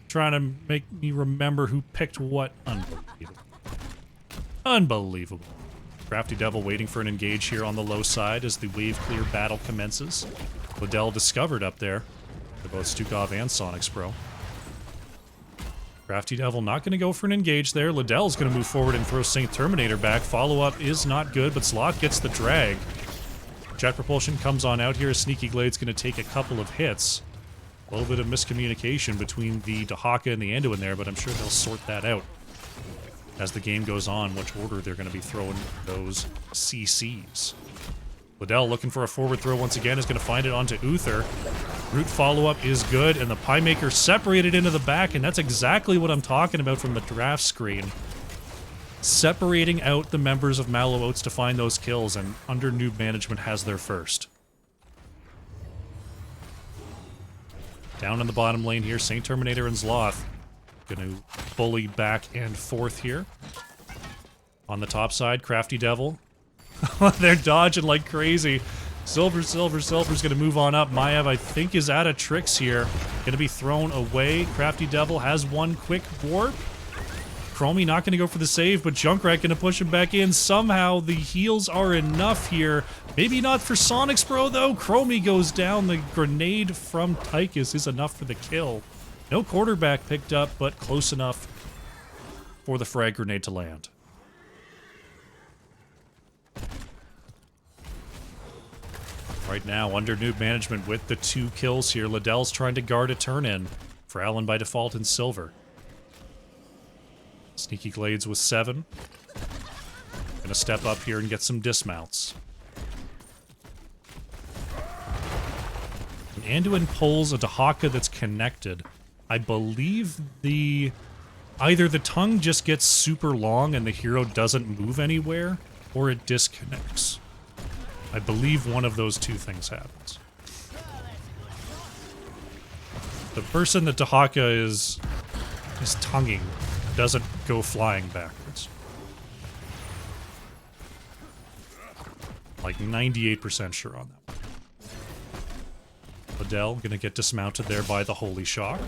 Trying to make me remember who picked what. Unbelievable. Unbelievable. Crafty Devil waiting for an engage here on the low side as the wave clear battle commences. Liddell discovered up there. They're both Stukov and Sonic's Bro. Crafty Devil not going to go for an engage there. Liddell's going to move forward and throw Saint Terminator back. Follow-up is not good, but Sloth gets the drag. Jet Propulsion comes on out here. Sneaky Glade's going to take a couple of hits. A little bit of miscommunication between the Dahaka and the Anduin there, but I'm sure they'll sort that out as the game goes on, which order they're going to be throwing those CCs. Liddell looking for a forward throw once again is going to find it onto Uther. Root follow-up is good, and the Pie Maker separated into the back, and that's exactly what I'm talking about from the draft screen. Separating out the members of Mallow Oats to find those kills, and under Newb management has their first. Down in the bottom lane here, Saint Terminator and Sloth. Gonna bully back and forth here. On the top side, Crafty Devil. They're dodging like crazy. Silver's gonna move on up. Maiev, I think, is out of tricks here. Gonna be thrown away. Crafty Devil has one quick warp. Chromie not gonna go for the save, but Junkrat gonna push him back in. Somehow the heals are enough here. Maybe not for Sonic's Bro, though. Chromie goes down. The grenade from Tychus is enough for the kill. No quarterback picked up, but close enough for the frag grenade to land. Right now, under Newb management with the 2 kills here, Liddell's trying to guard a turn-in for Alan by default in silver. Sneaky Glades with 7. Gonna step up here and get some dismounts. And Anduin pulls a Dahaka that's connected. I believe either the tongue just gets super long and the hero doesn't move anywhere, or it disconnects. I believe one of those two things happens. The person that Dahaka is tonguing doesn't go flying backwards. Like 98% sure on that one. Liddell gonna get dismounted there by the Holy Shock.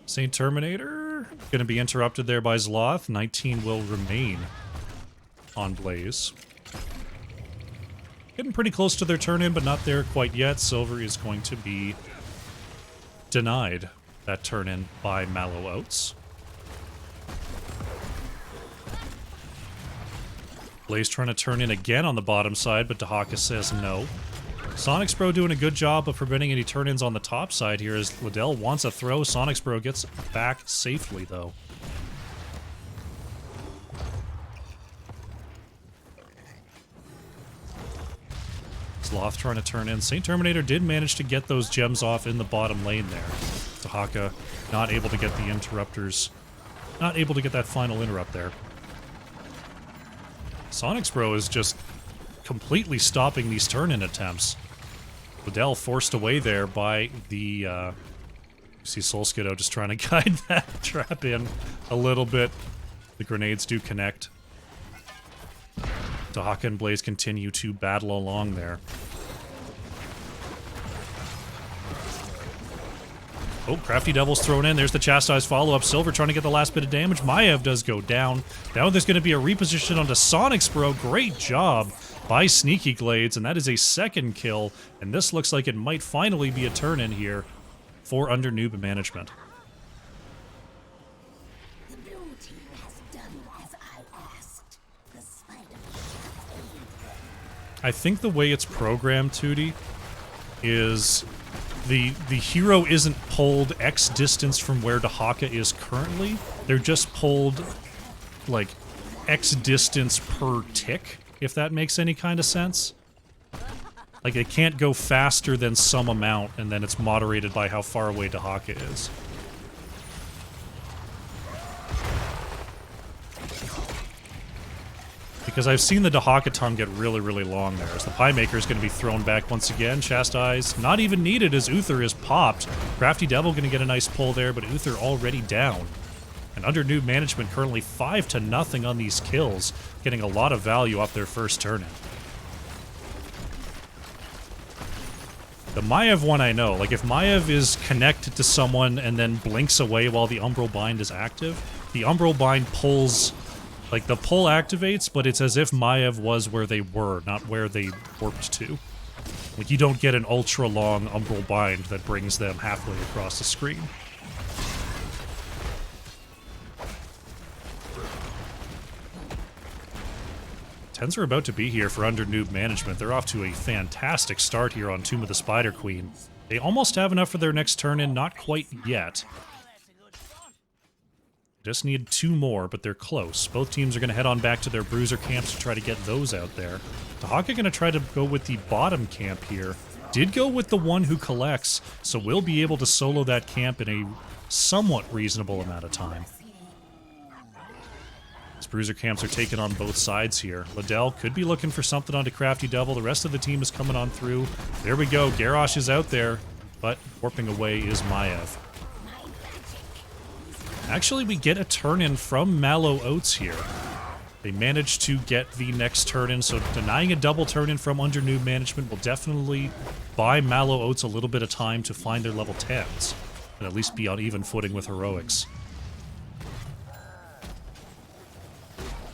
Saint Terminator gonna be interrupted there by Zloth. 19 will remain on Blaze. Getting pretty close to their turn in, but not there quite yet. Silver is going to be denied that turn in by Mallow Oats. Blaze trying to turn in again on the bottom side, but Dahaka says no. Sonic's Bro doing a good job of preventing any turn-ins on the top side here as Liddell wants a throw. Sonic's Bro gets back safely, though. Sloth trying to turn in. Saint Terminator did manage to get those gems off in the bottom lane there. Dahaka not able to get the interrupters. Not able to get that final interrupt there. Sonic's Bro is just completely stopping these turn-in attempts. Liddell forced away there by the, you see Soul Skiddo just trying to guide that trap in a little bit. The grenades do connect. Dahaka and Blaze continue to battle along there. Oh, Crafty Devil's thrown in. There's the Chastise follow-up. Silver trying to get the last bit of damage. Maiev does go down. Now there's going to be a reposition onto Sonic's Bro. Great job by Sneaky Glades, and that is a second kill. And this looks like it might finally be a turn-in here for under Newb management. The blue team has done as I asked. The spider I think the way it's programmed, Tootie, is the hero isn't pulled X distance from where Dahaka is currently. They're just pulled, like, X distance per tick, if that makes any kind of sense. Like, they can't go faster than some amount, and then it's moderated by how far away Dahaka is. Because I've seen the Dahaka tongue get really, really long there. As the Pie Maker is going to be thrown back once again. Chastise not even needed as Uther is popped. Crafty Devil going to get a nice pull there, but Uther already down. And under Newb management, currently 5-0 on these kills, getting a lot of value off their first turn-in. The Maiev one I know. Like, if Maiev is connected to someone and then blinks away while the Umbral Bind is active, the Umbral Bind pulls... Like, the pull activates, but it's as if Maiev was where they were, not where they warped to. Like, you don't get an ultra-long Umbral Bind that brings them halfway across the screen. Tens are about to be here for under Newb management. They're off to a fantastic start here on Tomb of the Spider Queen. They almost have enough for their next turn-in, not quite yet. Just need 2 more, but they're close. Both teams are going to head on back to their bruiser camps to try to get those out there. Dahaka going to try to go with the bottom camp here. Did go with the one who collects, so we'll be able to solo that camp in a somewhat reasonable amount of time. These bruiser camps are taken on both sides here. Liddell could be looking for something onto Crafty Devil. The rest of the team is coming on through. There we go. Garrosh is out there, but warping away is Maiev. Actually, we get a turn-in from Mallow Oats here. They managed to get the next turn-in, so denying a double turn-in from under Newb management will definitely buy Mallow Oats a little bit of time to find their level 10s, and at least be on even footing with heroics.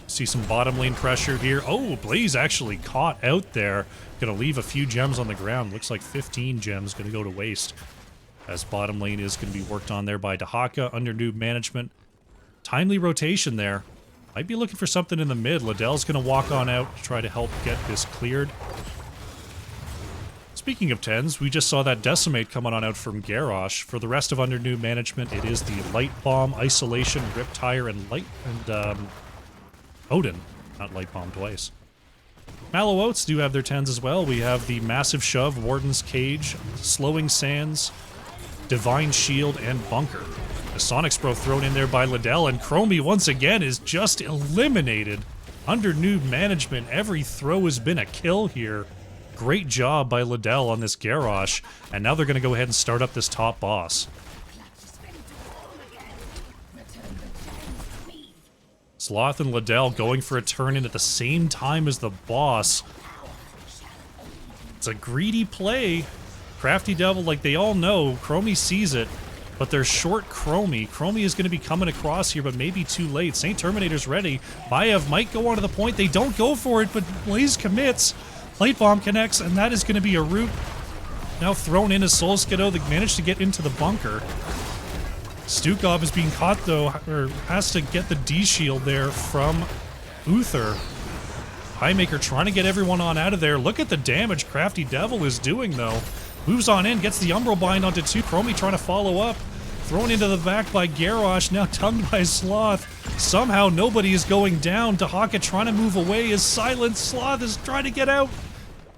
See some bottom lane pressure here. Oh, Blaze actually caught out there. Gonna leave a few gems on the ground. Looks like 15 gems gonna go to waste. As bottom lane is going to be worked on there by Dahaka under Newb management. Timely rotation there. Might be looking for something in the mid. Liddell's going to walk on out to try to help get this cleared. Speaking of 10s, we just saw that Decimate coming on out from Garrosh. For the rest of under Newb management, it is the Light Bomb, Isolation, Riptire, and Odin. Not Light Bomb twice. Mallow Oats do have their 10s as well. We have the Massive Shove, Warden's Cage, Slowing Sands, Divine Shield, and Bunker. The Sonic's Bro thrown in there by Liddell, and Chromie once again is just eliminated under Newb management. Every throw has been a kill here Great job by Liddell on this Garrosh, and now they're going to go ahead and start up this top boss. Sloth and Liddell going for a turn-in at the same time as the boss. It's a greedy play. Crafty Devil, like they all know, Chromie sees it, but they're short Chromie. Chromie is going to be coming across here, but maybe too late. Saint Terminator's ready. Maiev might go onto the point. They don't go for it, but Blaze commits. Plate Bomb connects, and that is going to be a root. Now thrown in as Soul Skiddo. They managed to get into the bunker. Stukov is being caught, though, or has to get the D-shield there from Uther. Highmaker trying to get everyone on out of there. Look at the damage Crafty Devil is doing, though. Moves on in, gets the Umbral Bind onto 2. Chromie trying to follow up. Thrown into the back by Garrosh, now tongued by Sloth. Somehow nobody is going down. Dahaka trying to move away is silent. Sloth is trying to get out.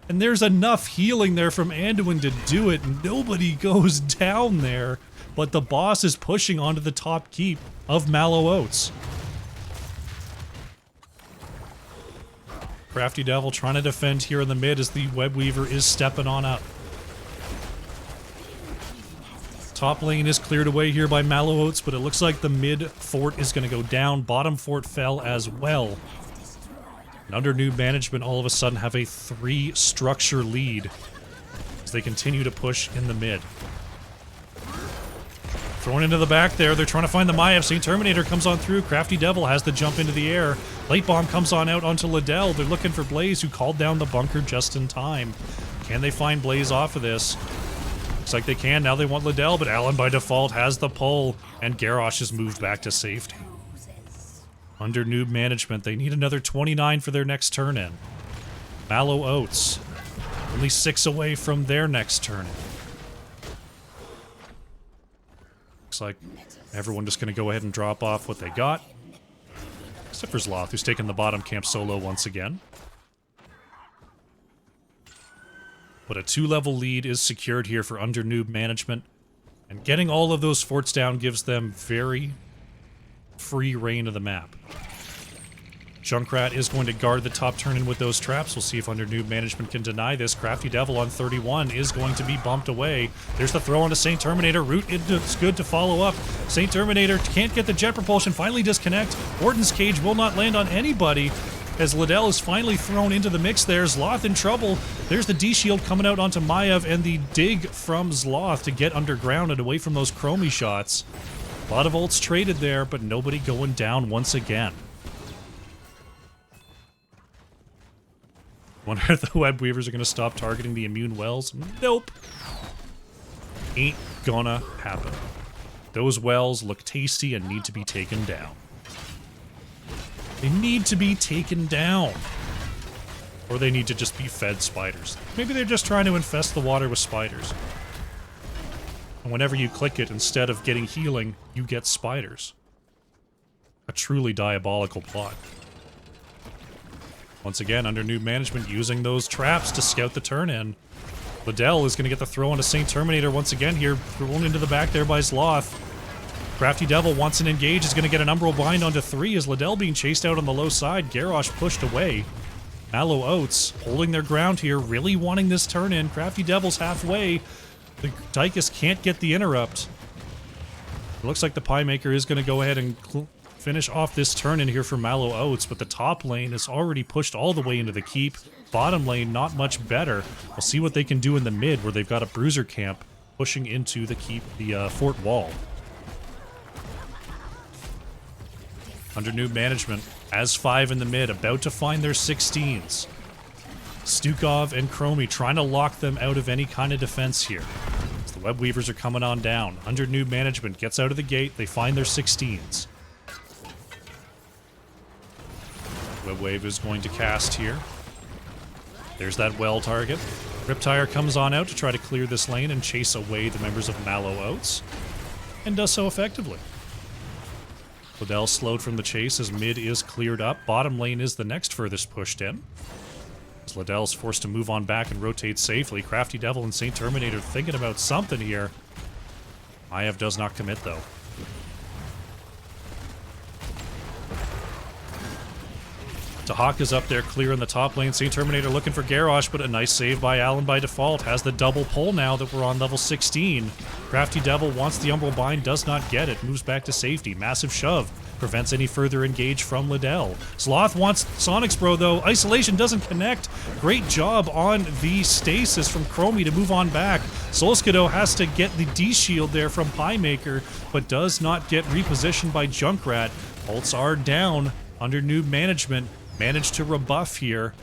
And there's enough healing there from Anduin to do it. Nobody goes down there. But the boss is pushing onto the top keep of Mallow Oats. Crafty Devil trying to defend here in the mid as the Web Weaver is stepping on up. Top lane is cleared away here by Mallow Oats, but it looks like the mid fort is going to go down. Bottom fort fell as well. And under Newb management, all of a sudden have a 3-structure lead as they continue to push in the mid. Thrown into the back there, they're trying to find the Maiev. Saint Terminator comes on through. Crafty Devil has the jump into the air. Plate Bomb comes on out onto Liddell. They're looking for Blaze, who called down the bunker just in time. Can they find Blaze off of this? Looks like they can. Now they want Liddell, but Alan by default has the pull, and Garrosh is moved back to safety. Under Newb management, they need another 29 for their next turn-in. Mallow Oats, only 6 away from their next turn-in. Looks like everyone just going to go ahead and drop off what they got. Except for Zloth, who's taking the bottom camp solo once again. But a 2-level lead is secured here for under Newb management. And getting all of those forts down gives them very free reign of the map. Junkrat is going to guard the top turn-in with those traps. We'll see if under Newb management can deny this. Crafty Devil on 31 is going to be bumped away. There's the throw onto Saint Terminator. Root is good to follow up. Saint Terminator can't get the jet propulsion. Finally disconnect. Warden's Cage will not land on anybody as Liddell is finally thrown into the mix there. Zloth in trouble. There's the D-shield coming out onto Maiev and the dig from Zloth to get underground and away from those Chromie shots. A lot of ults traded there, but nobody going down once again. Wonder if the Web Weavers are going to stop targeting the immune wells? Nope. Ain't gonna happen. Those wells look tasty and need to be taken down. They need to be taken down. Or they need to just be fed spiders. Maybe they're just trying to infest the water with spiders. And whenever you click it, instead of getting healing, you get spiders. A truly diabolical plot. Once again, under Newb management, using those traps to scout the turn-in. Liddell is going to get the throw onto Saint Terminator once again here, thrown into the back there by Zloth. Crafty Devil wants an engage, is going to get an Umbral Bind onto 3 as Liddell being chased out on the low side. Garrosh pushed away. Mallow Oats holding their ground here, really wanting this turn-in. Crafty Devil's halfway. The Tychus can't get the interrupt. It looks like the Pie Maker is going to go ahead and finish off this turn-in here for Mallow Oats, but the top lane is already pushed all the way into the keep. Bottom lane, not much better. We'll see what they can do in the mid, where they've got a bruiser camp pushing into the keep, the fort wall. Under Newb management, as 5 in the mid, about to find their 16s. Stukov and Chromie trying to lock them out of any kind of defense here. As the Web Weavers are coming on down. Under Newb management gets out of the gate, they find their 16s. Web Wave is going to cast here. There's that well target. Riptire comes on out to try to clear this lane and chase away the members of Mallow Oats. And does so effectively. Liddell slowed from the chase as mid is cleared up. Bottom lane is the next furthest pushed in. As Liddell's forced to move on back and rotate safely. Crafty Devil and Saint Terminator thinking about something here. Maiev does not commit though. Dahaka's up there clearing the top lane. St. Terminator looking for Garrosh, but a nice save by Allen by default. Has the double pull now that we're on level 16. Crafty Devil wants the Umbral Bind, does not get it. Moves back to safety. Massive shove. Prevents any further engage from Liddell. Sloth wants Sonic's Bro, though. Isolation doesn't connect. Great job on the stasis from Chromie to move on back. Solskiddo has to get the D-shield there from Piemaker, but does not get repositioned by Junkrat. Ults are down under Newb management. Managed to rebuff here.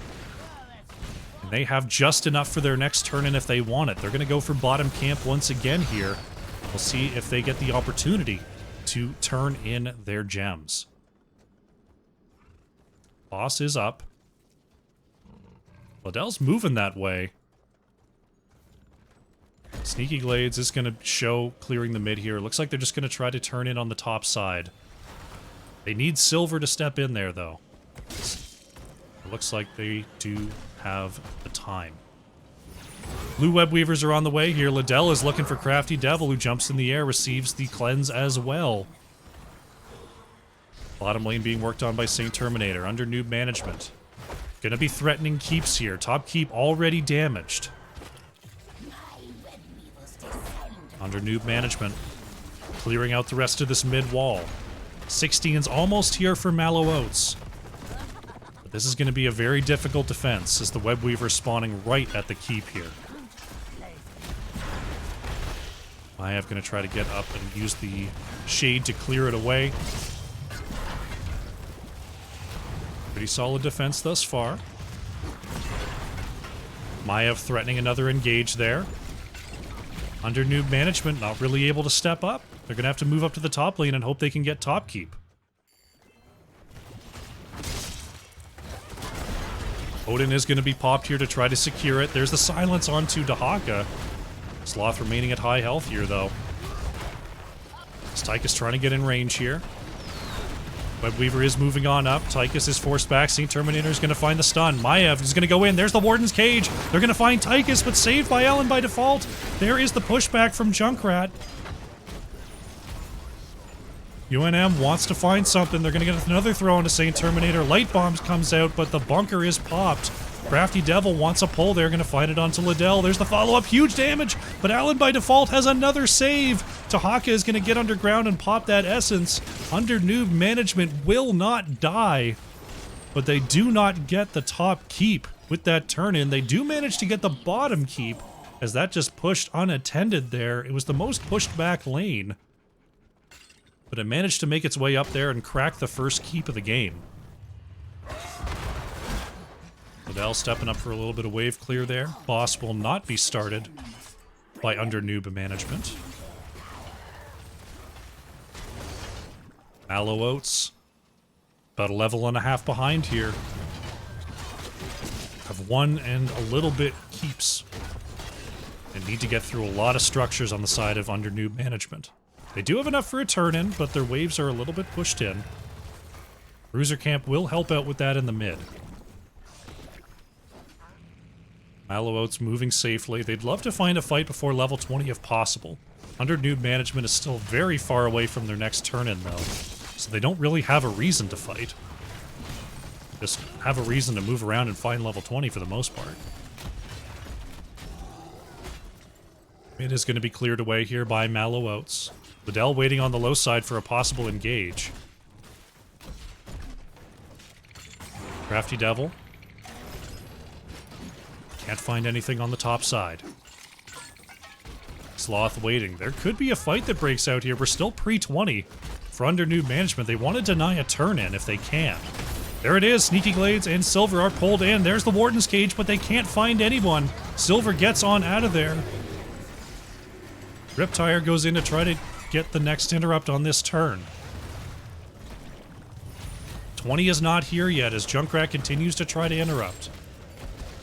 And they have just enough for their next turn in if they want it. They're going to go for bottom camp once again here. We'll see if they get the opportunity to turn in their gems. Boss is up. Liddell's moving that way. Sneaky Glades is going to show clearing the mid here. Looks like they're just going to try to turn in on the top side. They need Silver to step in there, though. It looks like they do have the time. Blue Web Weavers are on the way here. Liddell is looking for Crafty Devil, who jumps in the air, receives the cleanse as well. Bottom lane being worked on by St. Terminator under Newb management. Gonna be threatening keeps here. Top keep already damaged. Under Newb management. Clearing out the rest of this mid wall. 16's almost here for Mallow Oats. But this is going to be a very difficult defense as the Web Weaver is spawning right at the keep here. Maiev going to try to get up and use the shade to clear it away. Pretty solid defense thus far. Maiev threatening another engage there. Under Newb management, not really able to step up. They're going to have to move up to the top lane and hope they can get top keep. Odin is going to be popped here to try to secure it. There's the silence onto Dahaka. Sloth remaining at high health here, though. Tychus trying to get in range here. Web Weaver is moving on up. Tychus is forced back. St. Terminator is going to find the stun. Maiev is going to go in. There's the Warden's Cage. They're going to find Tychus, but saved by Allen by default. There is the pushback from Junkrat. UNM wants to find something. They're going to get another throw into St. Terminator. Light Bombs comes out, but the bunker is popped. Crafty Devil wants a pull. They're going to find it onto Liddell. There's the follow-up. Huge damage, but Allen by default has another save. Tahaka is going to get underground and pop that essence. Under Newb management will not die, but they do not get the top keep with that turn-in. They do manage to get the bottom keep, as that just pushed unattended there. It was the most pushed back lane, but it managed to make its way up there and crack the first keep of the game. Liddell stepping up for a little bit of wave clear there. Boss will not be started by under Newb management. Mallow Oats, about a level and a half behind here. Have one and a little bit keeps. And need to get through a lot of structures on the side of under Newb management. They do have enough for a turn-in, but their waves are a little bit pushed in. Bruiser Camp will help out with that in the mid. Mallow Oats moving safely. They'd love to find a fight before level 20 if possible. Under Newb management is still very far away from their next turn-in, though, so they don't really have a reason to fight. Just have a reason to move around and find level 20 for the most part. It is going to be cleared away here by Mallow Oats. Liddell waiting on the low side for a possible engage. Crafty Devil. Can't find anything on the top side. Sloth waiting. There could be a fight that breaks out here. We're still pre-20 for under Newb management. They want to deny a turn-in if they can. There it is. Sneaky Glades and Silver are pulled in. There's the Warden's Cage, but they can't find anyone. Silver gets on out of there. Riptire goes in to try to get the next interrupt on this turn. 20 is not here yet as Junkrat continues to try to interrupt.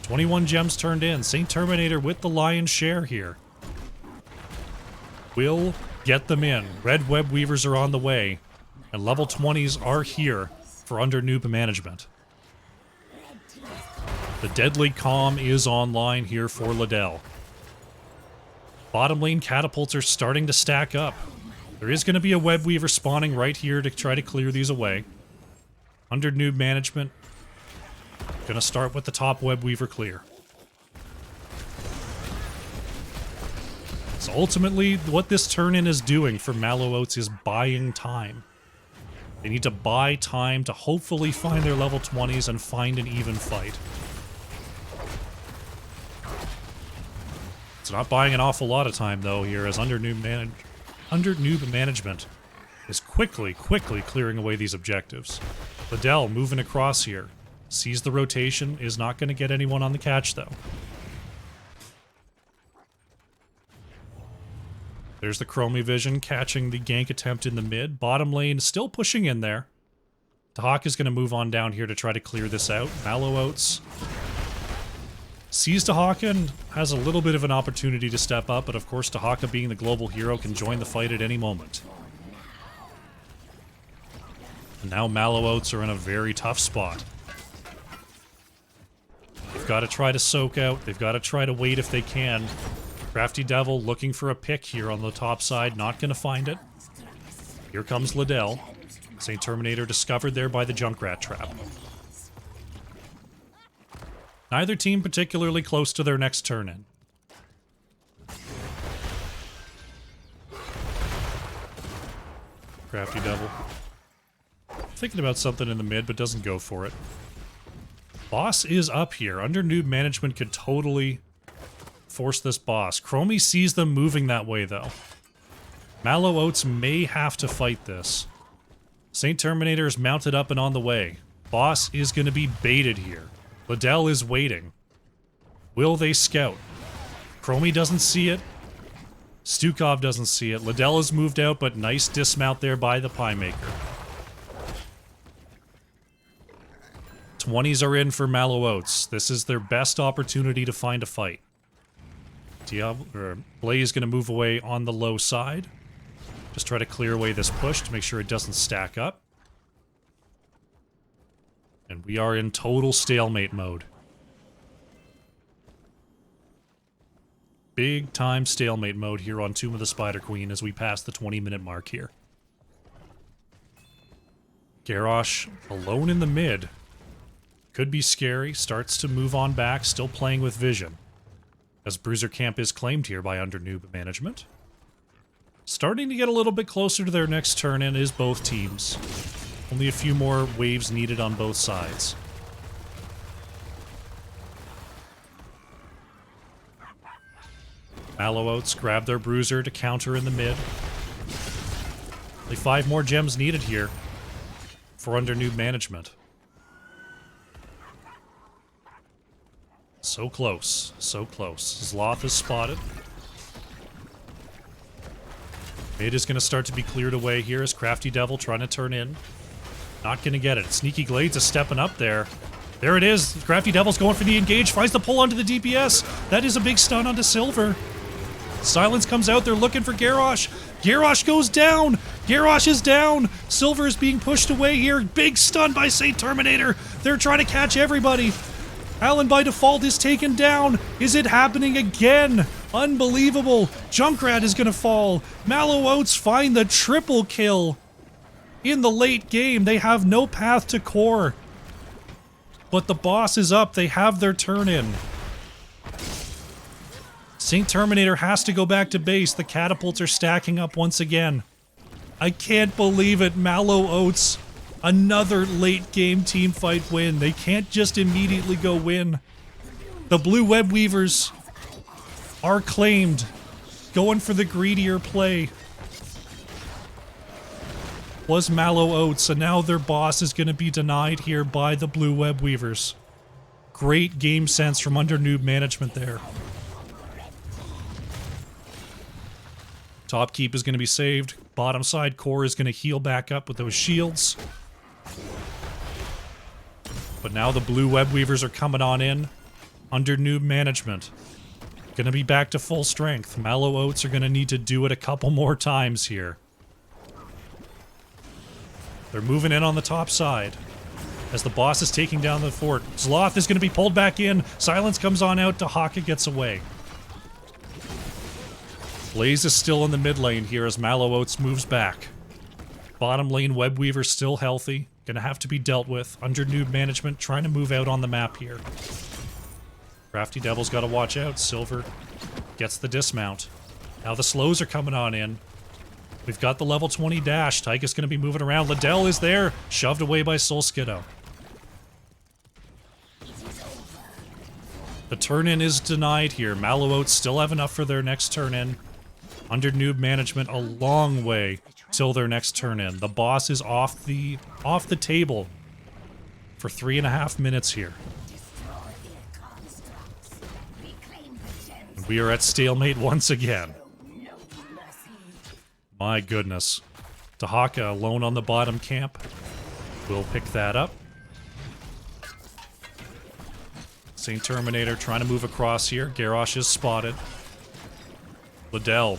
21 gems turned in. St. Terminator with the lion's share here. Will get them in. Red Web Weavers are on the way. And level 20s are here for under Newb management. The Deadly Calm is online here for Liddell. Bottom lane catapults are starting to stack up. There is going to be a Web Weaver spawning right here to try to clear these away. Under Newb management, Gonna start with the top web weaver clear. So ultimately, what this turn-in is doing for Mallow Oats is buying time. They need to buy time to hopefully find their level 20s and find an even fight. It's not buying an awful lot of time, though, here, as under Newb management is quickly clearing away these objectives. Liddell moving across here. Sees the rotation, is not going to get anyone on the catch, though. There's the Chromie Vision catching the gank attempt in the mid. Bottom lane still pushing in there. Tahak is going to move on down here to try to clear this out. Mallow Oats sees Tahaka and has a little bit of an opportunity to step up, but of course Tahaka, being the global hero, can join the fight at any moment. And now Mallow Oats are in a very tough spot. They've got to try to soak out. They've got to try to wait if they can. Crafty Devil looking for a pick here on the top side. Not going to find it. Here comes Liddell. St. Terminator discovered there by the Junkrat trap. Neither team particularly close to their next turn-in. Crafty Devil. Thinking about something in the mid, but doesn't go for it. Boss is up here. Under Newb management could totally force this boss. Chromie sees them moving that way, though. Mallow Oats may have to fight this. St. Terminator is mounted up and on the way. Boss is going to be baited here. Liddell is waiting. Will they scout? Chromie doesn't see it. Stukov doesn't see it. Liddell has moved out, but nice dismount there by the Pie Maker. 20s are in for Mallow Oats. This is their best opportunity to find a fight. Blay is going to move away on the low side. Just try to clear away this push to make sure it doesn't stack up. And we are in total stalemate mode. Big time stalemate mode here on Tomb of the Spider Queen as we pass the 20-minute mark here. Garrosh alone in the mid. Could be scary. Starts to move on back, still playing with vision. As Bruiser Camp is claimed here by under Newb management. Starting to get a little bit closer to their next turn-in is both teams. Only a few more waves needed on both sides. Mallow Oats grab their Bruiser to counter in the mid. Only 5 more gems needed here for under Newb management. So close, so close. Zloth is spotted. Mid is going to start to be cleared away here as Crafty Devil trying to turn in. Not going to get it. Sneaky Glades is stepping up there. There it is. Crafty Devil's going for the engage. Finds the pull onto the DPS. That is a big stun onto Silver. Silence comes out. They're looking for Garrosh. Garrosh goes down. Garrosh is down. Silver is being pushed away here. Big stun by St. Terminator. They're trying to catch everybody. Alan by default is taken down. Is it happening again? Unbelievable. Junkrat is going to fall. Mallow Oats find the triple kill. In the late game, they have no path to core. But the boss is up. They have their turn in. St. Terminator has to go back to base. The catapults are stacking up once again. I can't believe it. Mallow Oats, another late game team fight win. They can't just immediately go win. The Blue Web Weavers are claimed. Going for the greedier play was Mallow Oats, and now their boss is going to be denied here by the Blue Web Weavers. Great game sense from under Newb management there. Top keep is going to be saved. Bottom side core is going to heal back up with those shields. But now the Blue Web Weavers are coming on in under Newb management. Going to be back to full strength. Mallow Oats are going to need to do it a couple more times here. They're moving in on the top side as the boss is taking down the fort. Zloth is going to be pulled back in. Silence comes on out. Tahaka gets away. Blaze is still in the mid lane here as Mallow Oats moves back. Bottom lane Web Weaver still healthy. Gonna have to be dealt with. Under Newb management, trying to move out on the map here. Crafty Devil's got to watch out. Silver gets the dismount. Now the slows are coming on in. We've got the level 20 dash. Tyke's going to be moving around. Liddell is there, shoved away by Soul Skiddo. The turn-in is denied here. Mallow Oats still have enough for their next turn-in. Under Newb management, a long way till their next turn-in. The boss is off the table for 3.5 minutes here. And we are at stalemate once again. My goodness. Dahaka alone on the bottom camp. We'll pick that up. Saint Terminator trying to move across here. Garrosh is spotted. Liddell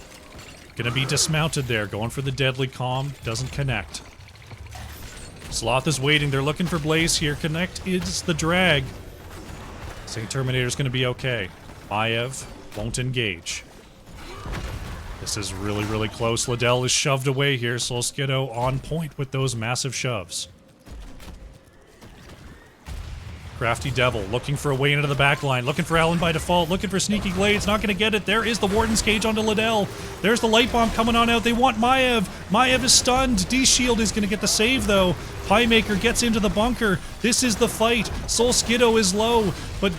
gonna be dismounted there, going for the deadly calm. Doesn't connect. Sloth is waiting. They're looking for Blaze here. Connect is the drag. Saint Terminator's gonna be okay. Maiev won't engage. This is really, really close. Liddell is shoved away here. Soul Skiddo on point with those massive shoves. Crafty Devil looking for a way into the back line. Looking for Allen by default. Looking for Sneaky Glades. Not going to get it. There is the Warden's Cage onto Liddell. There's the Light Bomb coming on out. They want Maiev. Maiev is stunned. D-Shield is going to get the save, though. Piemaker gets into the bunker. This is the fight. Soul Skiddo is low, but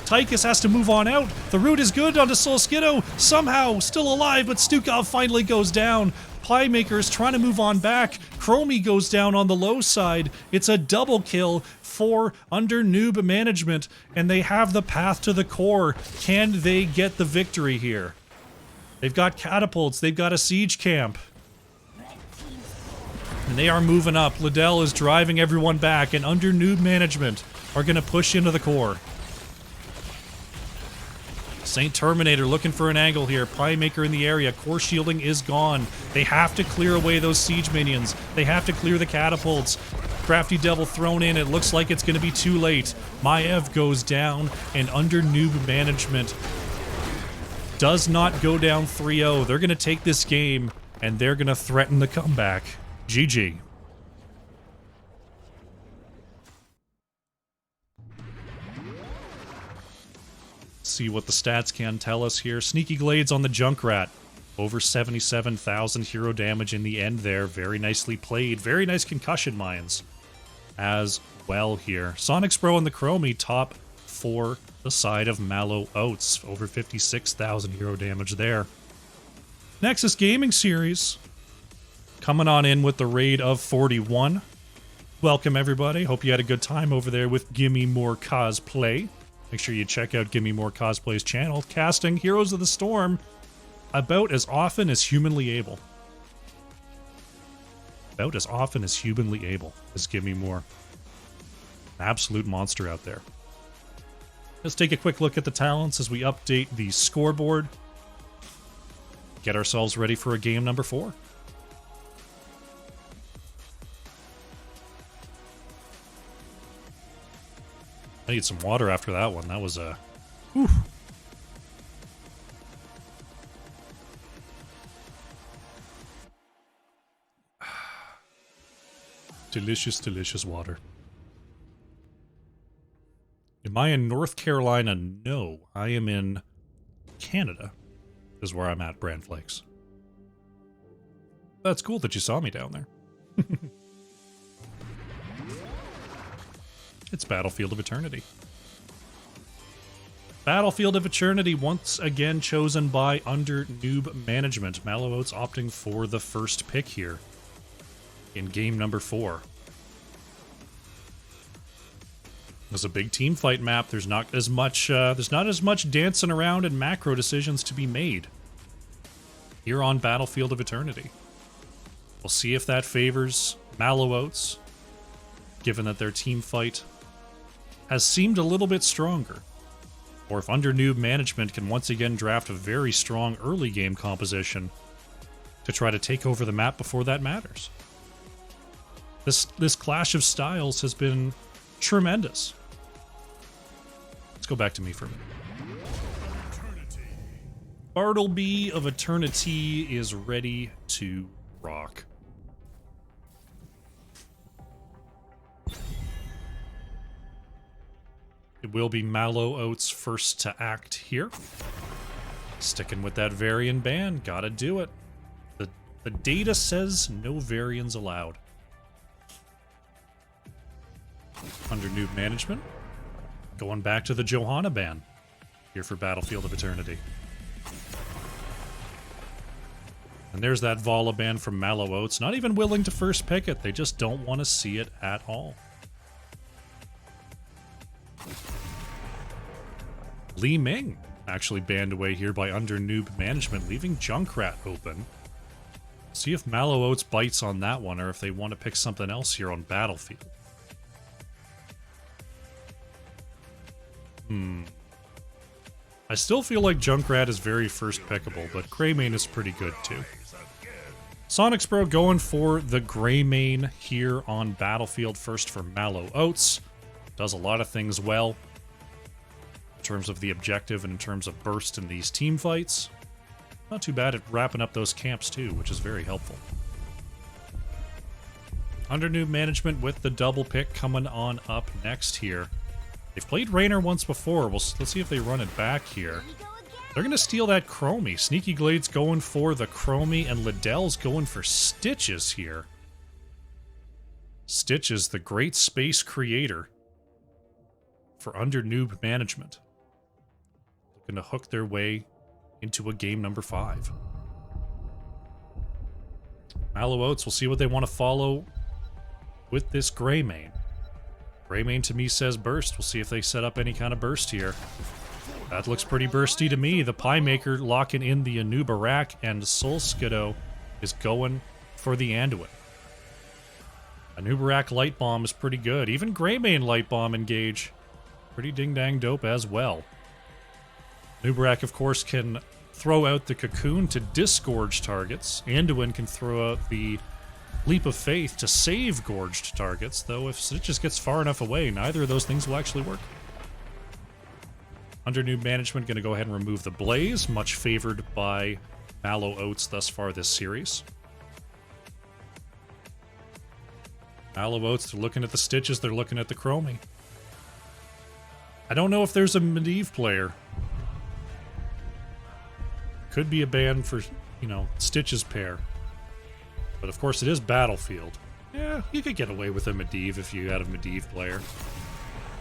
Tychus has to move on out. The root is good onto Soul Skiddo. Somehow still alive, but Stukov finally goes down. Piemaker is trying to move on back. Chromie goes down on the low side. It's a double kill for Under Newb management, and they have the path to the core. Can they get the victory here? They've got catapults. They've got a siege camp. And they are moving up. Liddell is driving everyone back, and Under Newb management are going to push into the core. Saint Terminator looking for an angle here. Piemaker in the area. Core shielding is gone. They have to clear away those siege minions. They have to clear the catapults. Crafty Devil thrown in. It looks like it's going to be too late. Maiev goes down, and Under Newb management does not go down 3-0. They're going to take this game, and they're going to threaten the comeback. GG. See what the stats can tell us here. Sneaky Glades on the Junkrat. Over 77,000 hero damage in the end there. Very nicely played. Very nice concussion mines as well here. Sonic's Bro and the Chromie top for the side of Mallow Oats. Over 56,000 hero damage there. Nexus Gaming Series coming on in with the raid of 41. Welcome everybody. Hope you had a good time over there with Gimme More Cosplay. Make sure you check out Gimme More Cosplay's channel, casting Heroes of the Storm about as often as humanly able. About as often as humanly able as Gimme More. An absolute monster out there. Let's take a quick look at the talents as we update the scoreboard. Get ourselves ready for a game number 4. I need some water after that one. That was a... Whew. Delicious, delicious water. Am I in North Carolina? No. I am in Canada, is where I'm at, Brand Flakes. That's cool that you saw me down there. It's Battlefield of Eternity. Battlefield of Eternity once again chosen by Under Newb management. Mallow Oats opting for the first pick here in game number 4. There's a big team fight map. There's not as much dancing around and macro decisions to be made here on Battlefield of Eternity. We'll see if that favors Mallow Oats, given that their team fight has seemed a little bit stronger, or if Under Newb management can once again draft a very strong early game composition to try to take over the map before that matters. This clash of styles has been tremendous. Let's go back to me for a minute. Bartleby of Eternity is ready to rock. It will be Mallow Oats first to act here. Sticking with that Varian ban, gotta do it. The data says no Varians allowed. Under Newb management, going back to the Johanna ban here for Battlefield of Eternity. And there's that Vala ban from Mallow Oats. Not even willing to first pick it. They just don't want to see it at all. Li Ming actually banned away here by Under Newb management, leaving Junkrat open. See if Mallow Oats bites on that one, or if they want to pick something else here on Battlefield. I still feel like Junkrat is very first pickable, but Greymane is pretty good too. Sonics Bro going for the Greymane here on Battlefield first for Mallow Oats. Does a lot of things well in terms of the objective and in terms of burst in these team fights. Not too bad at wrapping up those camps too, which is very helpful. Under Newb management with the double pick coming on up next here. They've played Raynor once before. Let's see if they run it back here. They're going to steal that Chromie. Sneaky Glade's going for the Chromie, and Liddell's going for Stitches here. Stitches, the great space creator for Under Newb management. Looking to hook their way into a game number 5. Mallow Oats, we'll see what they want to follow with this Greymane. Greymane to me says burst. We'll see if they set up any kind of burst here. That looks pretty bursty to me. The Pie Maker locking in the Anubarak, and Solskiddo is going for the Anduin. Anubarak Light Bomb is pretty good. Even Greymane Light Bomb engage. Pretty ding-dang dope as well. Anubarak, of course, can throw out the Cocoon to disgorge targets. Anduin can throw out the Leap of Faith to save gorged targets, though if Stitches gets far enough away, neither of those things will actually work. Under Newb management, going to go ahead and remove the Blaze, much favored by Mallow Oats thus far this series. Mallow Oats, they're looking at the Stitches, they're looking at the Chromie. I don't know if there's a Medivh player. Could be a ban for, you know, Stitches pair. But of course it is Battlefield. Yeah, you could get away with a Medivh if you had a Medivh player.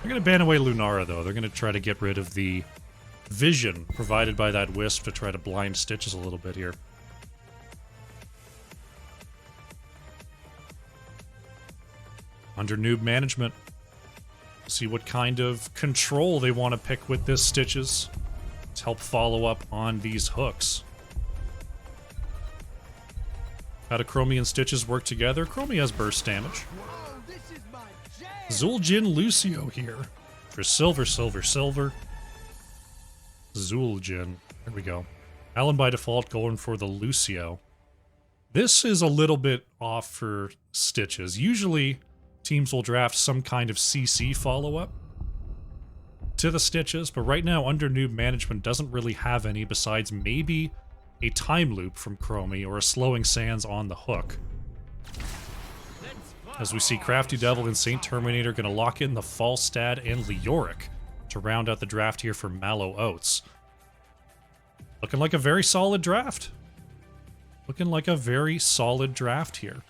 They're going to ban away Lunara, though. They're going to try to get rid of the vision provided by that Wisp to try to blind Stitches a little bit here. Under Newb management, see what kind of control they want to pick with this Stitches to help follow up on these hooks. How do Chromie and Stitches work together? Chromie has burst damage. Zul'jin Lucio here for silver. Zul'jin. There we go. Alan by default going for the Lucio. This is a little bit off for Stitches. Usually, teams will draft some kind of CC follow-up to the Stitches, but right now, Under Newb management doesn't really have any besides maybe a time loop from Chromie or a slowing sands on the hook. As we see Crafty Devil and Saint Terminator going to lock in the Falstad and Leoric to round out the draft here for Mallow Oats. Looking like a very solid draft. Looking like a very solid draft here.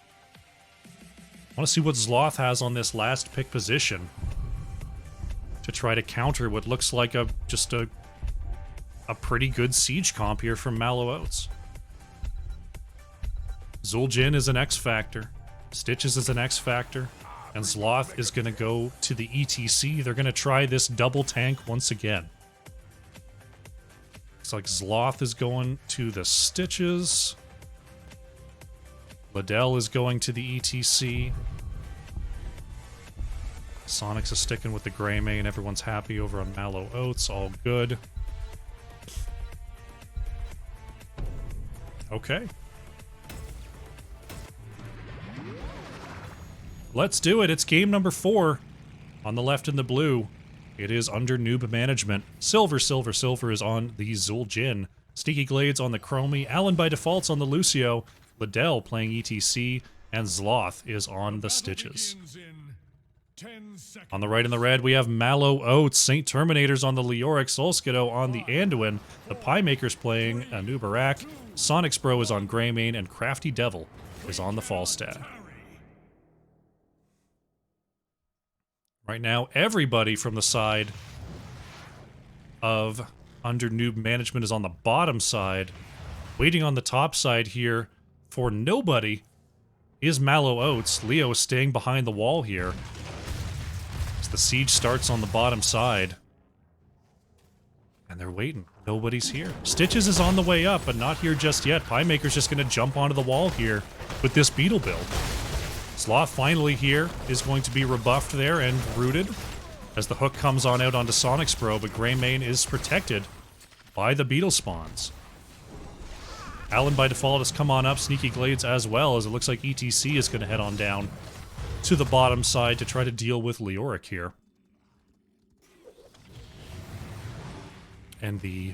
I want to see what Zloth has on this last pick position to try to counter what looks like just a pretty good siege comp here from Mallow Oats. Zul'jin is an X Factor. Stitches is an X Factor. And Zloth is going to go to the ETC. They're going to try this double tank once again. Looks like Zloth is going to the Stitches. Liddell is going to the ETC. Sonics is sticking with the Greymane. Everyone's happy over on Mallow Oats. All good. Okay. Let's do it. It's game number 4. On the left in the blue, it is Under Newb management. Silver is on the Zul'jin. Sneaky Glades on the Chromie. Alan by default's on the Lucio. Liddell playing ETC. And Zloth is on the Stitches. 10 seconds. On the right and the red, we have Mallow, Oats, Saint Terminators on the Leoric, Solskido on the Anduin, the Pie Makers playing a Newb, Sonic's Bro is on Greymane, and Crafty Devil is on the Falstad. Right now, everybody from the side of under Newb management is on the bottom side. Waiting on the top side here for nobody is Mallow Oats. Leo is staying behind the wall here as the siege starts on the bottom side. And they're waiting. Nobody's here. Stitches is on the way up, but not here just yet. Pie Maker's just going to jump onto the wall here with this Beetle build. Sloth finally here is going to be rebuffed there and rooted as the hook comes on out onto Sonic's Bro, but Greymane is protected by the Beetle spawns. Alan by default has come on up, Sneaky Glades as well, as it looks like ETC is going to head on down to the bottom side to try to deal with Leoric here. And the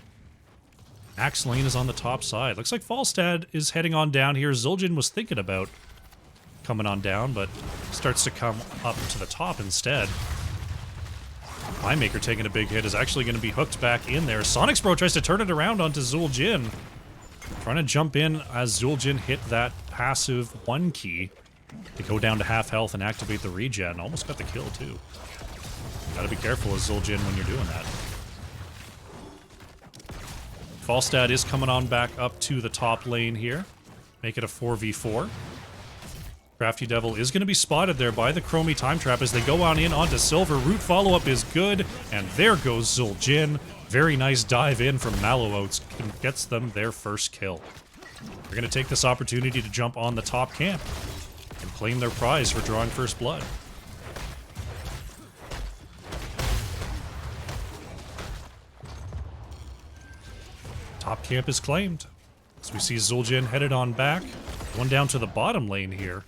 Axe lane is on the top side. Looks like Falstad is heading on down here. Zul'jin was thinking about coming on down, but starts to come up to the top instead. Pie Maker taking a big hit is actually going to be hooked back in there. Sonic's Bro tries to turn it around onto Zul'jin. Trying to jump in as Zul'jin hit that passive 1 key to go down to half health and activate the regen. Almost got the kill too. Gotta be careful as Zul'jin when you're doing that. Falstad is coming on back up to the top lane here. Make it a 4v4. Crafty Devil is going to be spotted there by the Chromie Time Trap as they go on in onto Silver. Root follow-up is good, and there goes Zul'jin. Very nice dive in from Mallow Oats and gets them their first kill. They're going to take this opportunity to jump on the top camp and claim their prize for drawing first blood. Top camp is claimed. As we see Zul'jin headed on back. One down to the bottom lane here.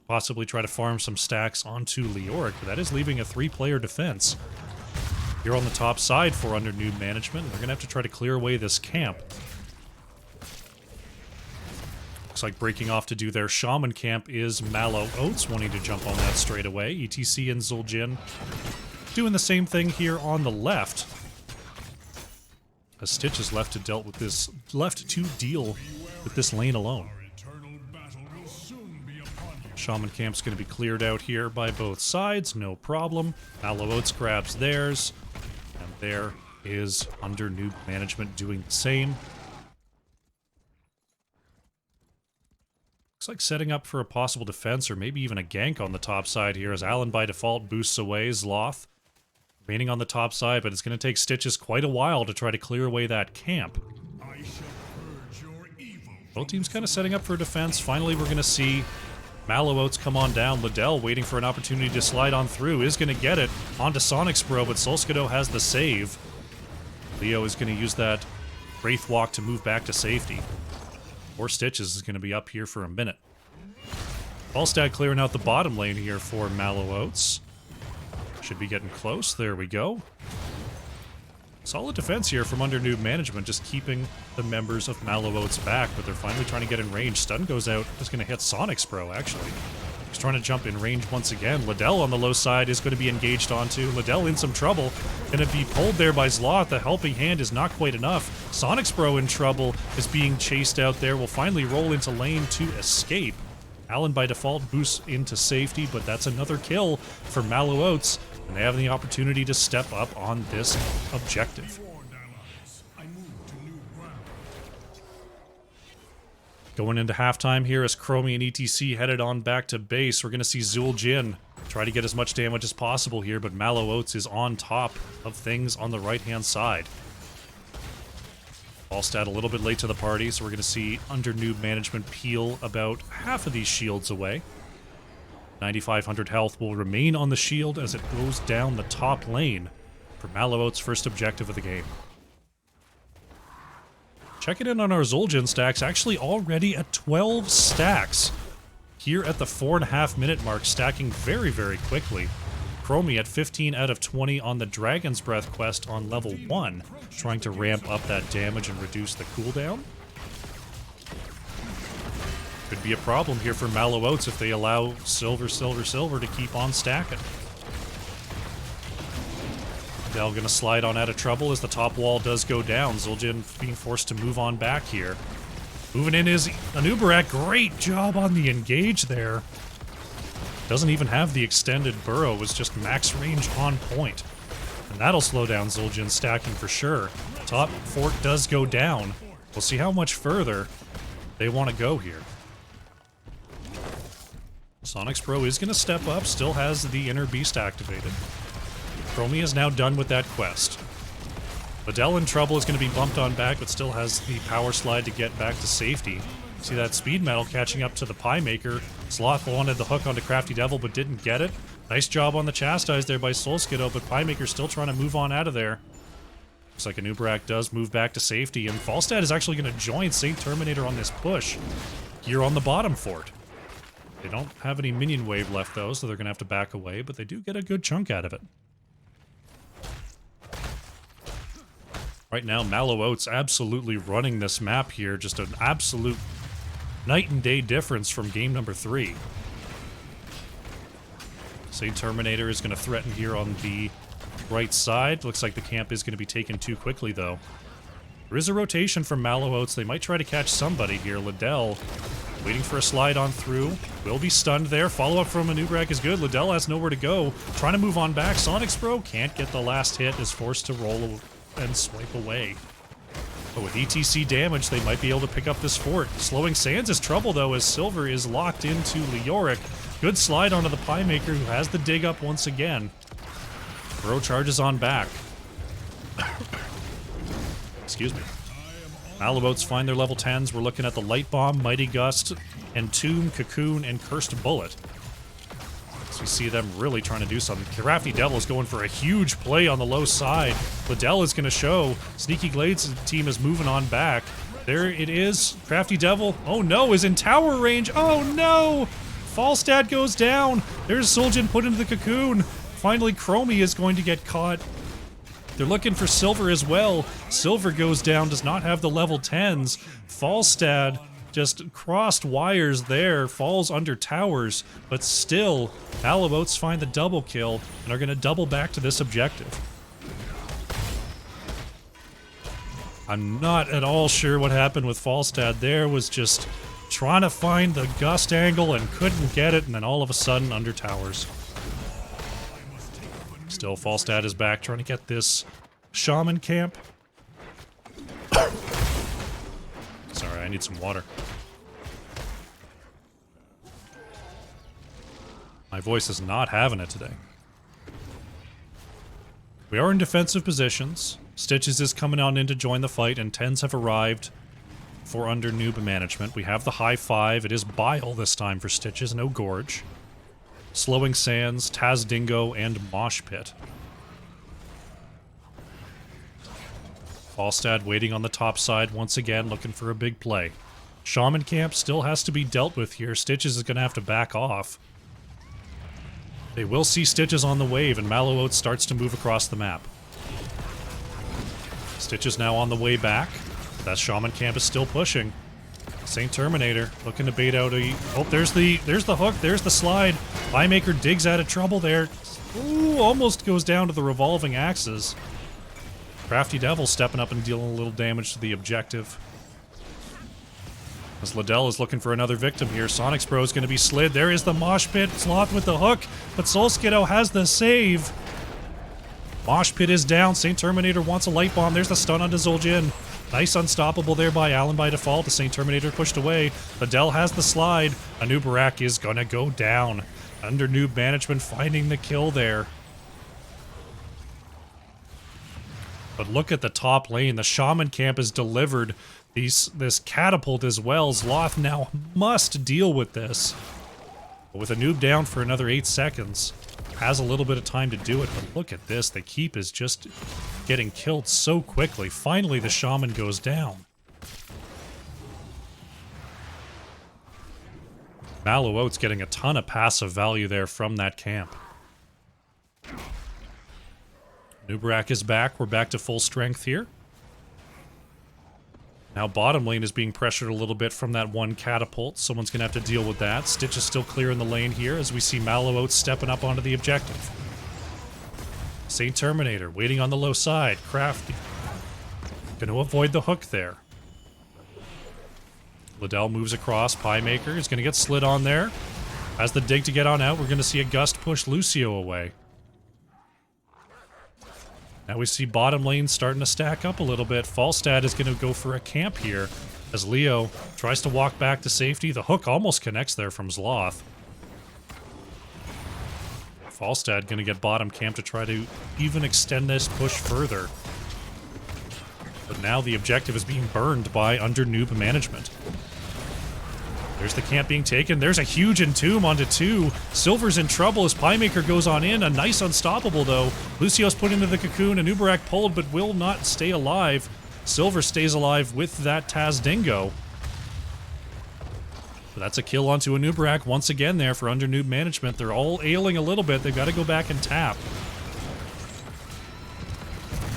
Possibly try to farm some stacks onto Leoric, but that is leaving a 3-player defense. Here on the top side for under Newb management. They're going to have to try to clear away this camp. Looks like breaking off to do their Shaman camp is Mallow Oats, wanting to jump on that straight away. ETC and Zul'jin doing the same thing here on the left. As Stitch is left to deal with this lane alone. Shaman camp's going to be cleared out here by both sides, no problem. Mallow Oats grabs theirs, and there is under Newb management doing the same. Looks like setting up for a possible defense or maybe even a gank on the top side here as Alan by default boosts away Zloth. Remaining on the top side, but it's going to take Stitches quite a while to try to clear away that camp. Both teams kind of setting up for defense. Finally, we're going to see Mallow Oats come on down. Liddell waiting for an opportunity to slide on through. Is going to get it onto Sonic's Bro, but Solskido has the save. Leo is going to use that Wraith Walk to move back to safety. Or Stitches is going to be up here for a minute. Falstad clearing out the bottom lane here for Mallow Oats. Should be getting close. There we go. Solid defense here from under Newb management, just keeping the members of Mallow Oats back, but they're finally trying to get in range. Stun goes out. It's going to hit Sonic's Bro, actually. He's trying to jump in range once again. Liddell on the low side is going to be engaged onto. Liddell in some trouble. Going to be pulled there by Zloth. The helping hand is not quite enough. Sonic's Bro in trouble, is being chased out there. Will finally roll into lane to escape. Alan by default boosts into safety, but that's another kill for Mallow Oats. And they have the opportunity to step up on this objective. Going into halftime here as Chromie and ETC headed on back to base. We're going to see Zul'jin try to get as much damage as possible here, but Mallow Oats is on top of things on the right-hand side. Falstad a little bit late to the party, so we're going to see under Newb management peel about half of these shields away. 9,500 health will remain on the shield as it goes down the top lane for Mallow Oats' first objective of the game. Checking in on our Zul'jin stacks, actually already at 12 stacks here at the 4.5 minute mark, stacking very, very quickly. Chromie at 15 out of 20 on the Dragon's Breath quest on level 1, trying to ramp up that damage and reduce the cooldown. Could be a problem here for Mallow Oats if they allow Silver to keep on stacking. Liddell gonna slide on out of trouble as the top wall does go down. Zul'jin being forced to move on back here. Moving in is Anubarak. Great job on the engage there. Doesn't even have the extended burrow, was just max range on point. And that'll slow down Zul'jin's stacking for sure. Top fort does go down. We'll see how much further they want to go here. Sonic's Pro is going to step up, still has the inner beast activated. Chromie is now done with that quest. Liddell in trouble, is going to be bumped on back, but still has the power slide to get back to safety. See that speed metal catching up to the Pie Maker. Sloth wanted the hook onto Crafty Devil, but didn't get it. Nice job on the chastise there by Soul Skiddo, but Pie Maker still trying to move on out of there. Looks like Anubarak does move back to safety, and Falstad is actually going to join Saint Terminator on this push here on the bottom fort. They don't have any minion wave left, though, so they're going to have to back away, but they do get a good chunk out of it. Right now, Mallow Oats absolutely running this map here. Just an absolute night and day difference from game number 3. Saint Terminator is going to threaten here on the right side. Looks like the camp is going to be taken too quickly, though. There is a rotation from Mallow Oats. They might try to catch somebody here. Liddell waiting for a slide on through. Will be stunned there. Follow-up from Anubarak is good. Liddell has nowhere to go. Trying to move on back. Sonic's Pro can't get the last hit. Is forced to roll and swipe away. But with ETC damage, they might be able to pick up this fort. Slowing Sands is trouble, though, as Silver is locked into Leoric. Good slide onto the Pie Maker, who has the dig up once again. Bro charges on back. Excuse me. Mallow Oats find their level 10s. We're looking at the Light Bomb, Mighty Gust, Entomb, Cocoon, and Cursed Bullet. So we see them really trying to do something. Crafty Devil is going for a huge play on the low side. Liddell is going to show. Sneaky Glades' team is moving on back. There it is. Crafty Devil, oh no, is in tower range. Oh no! Falstad goes down. There's Zul'jin put into the cocoon. Finally, Chromie is going to get caught. They're looking for Silver as well. Silver goes down, does not have the level 10s. Falstad just crossed wires there, falls under towers, but still, Mallow Oats find the double kill and are going to double back to this objective. I'm not at all sure what happened with Falstad there. Was just trying to find the gust angle and couldn't get it, and then all of a sudden under towers. Still, Falstad is back trying to get this shaman camp. Sorry, I need some water. My voice is not having it today. We are in defensive positions. Stitches is coming on in to join the fight, and 10s have arrived for under Newb management. We have the high 5. It is Bile this time for Stitches, no Gorge. Slowing Sands, Taz Dingo, and Mosh Pit. Falstad waiting on the top side once again, looking for a big play. Shaman camp still has to be dealt with here. Stitches is going to have to back off. They will see Stitches on the wave, and Mallow Oats starts to move across the map. Stitches now on the way back. That Shaman camp is still pushing. Saint Terminator looking to bait out a... Oh, there's the hook, there's the slide. Pie Maker digs out of trouble there. Ooh, almost goes down to the revolving axes. Crafty Devil stepping up and dealing a little damage to the objective. As Liddell is looking for another victim here, Sonic's Pro is going to be slid. There is the Mosh Pit, Sloth with the hook, but Soul Skiddo has the save. Mosh Pit is down. Saint Terminator wants a light bomb. There's the stun onto Zul'jin. Nice unstoppable there by Alan by default. The Saint Terminator pushed away. Liddell has the slide. Anubarak is going to go down. Under Newb management finding the kill there. But look at the top lane. The Shaman camp is delivered. This catapult as well. Sloth now must deal with this. But with a Newb down for another 8 seconds, has a little bit of time to do it. But look at this. The keep is just getting killed so quickly. Finally, the Shaman goes down. Mallow Oats getting a ton of passive value there from that camp. Anubarak is back. We're back to full strength here. Now bottom lane is being pressured a little bit from that one catapult. Someone's going to have to deal with that. Stitch is still clear in the lane here as we see Mallow Oats stepping up onto the objective. Saint Terminator waiting on the low side. Crafty. Gonna avoid the hook there. Liddell moves across. Piemaker is gonna get slid on there. Has the dig to get on out. We're gonna see a gust push Lucio away. Now we see bottom lane starting to stack up a little bit. Falstad is gonna go for a camp here as Leo tries to walk back to safety. The hook almost connects there from Zloth. Falstad gonna get bottom camp to try to even extend this push further. But now the objective is being burned by under Newb management. There's the camp being taken. There's a huge entomb onto 2. Silver's in trouble as Piemaker goes on in. A nice unstoppable though. Lucio's put into the cocoon. And Uberak pulled but will not stay alive. Silver stays alive with that Taz Dingo. But that's a kill onto a Uberak once again there for under Newb management. They're all ailing a little bit. They've got to go back and tap.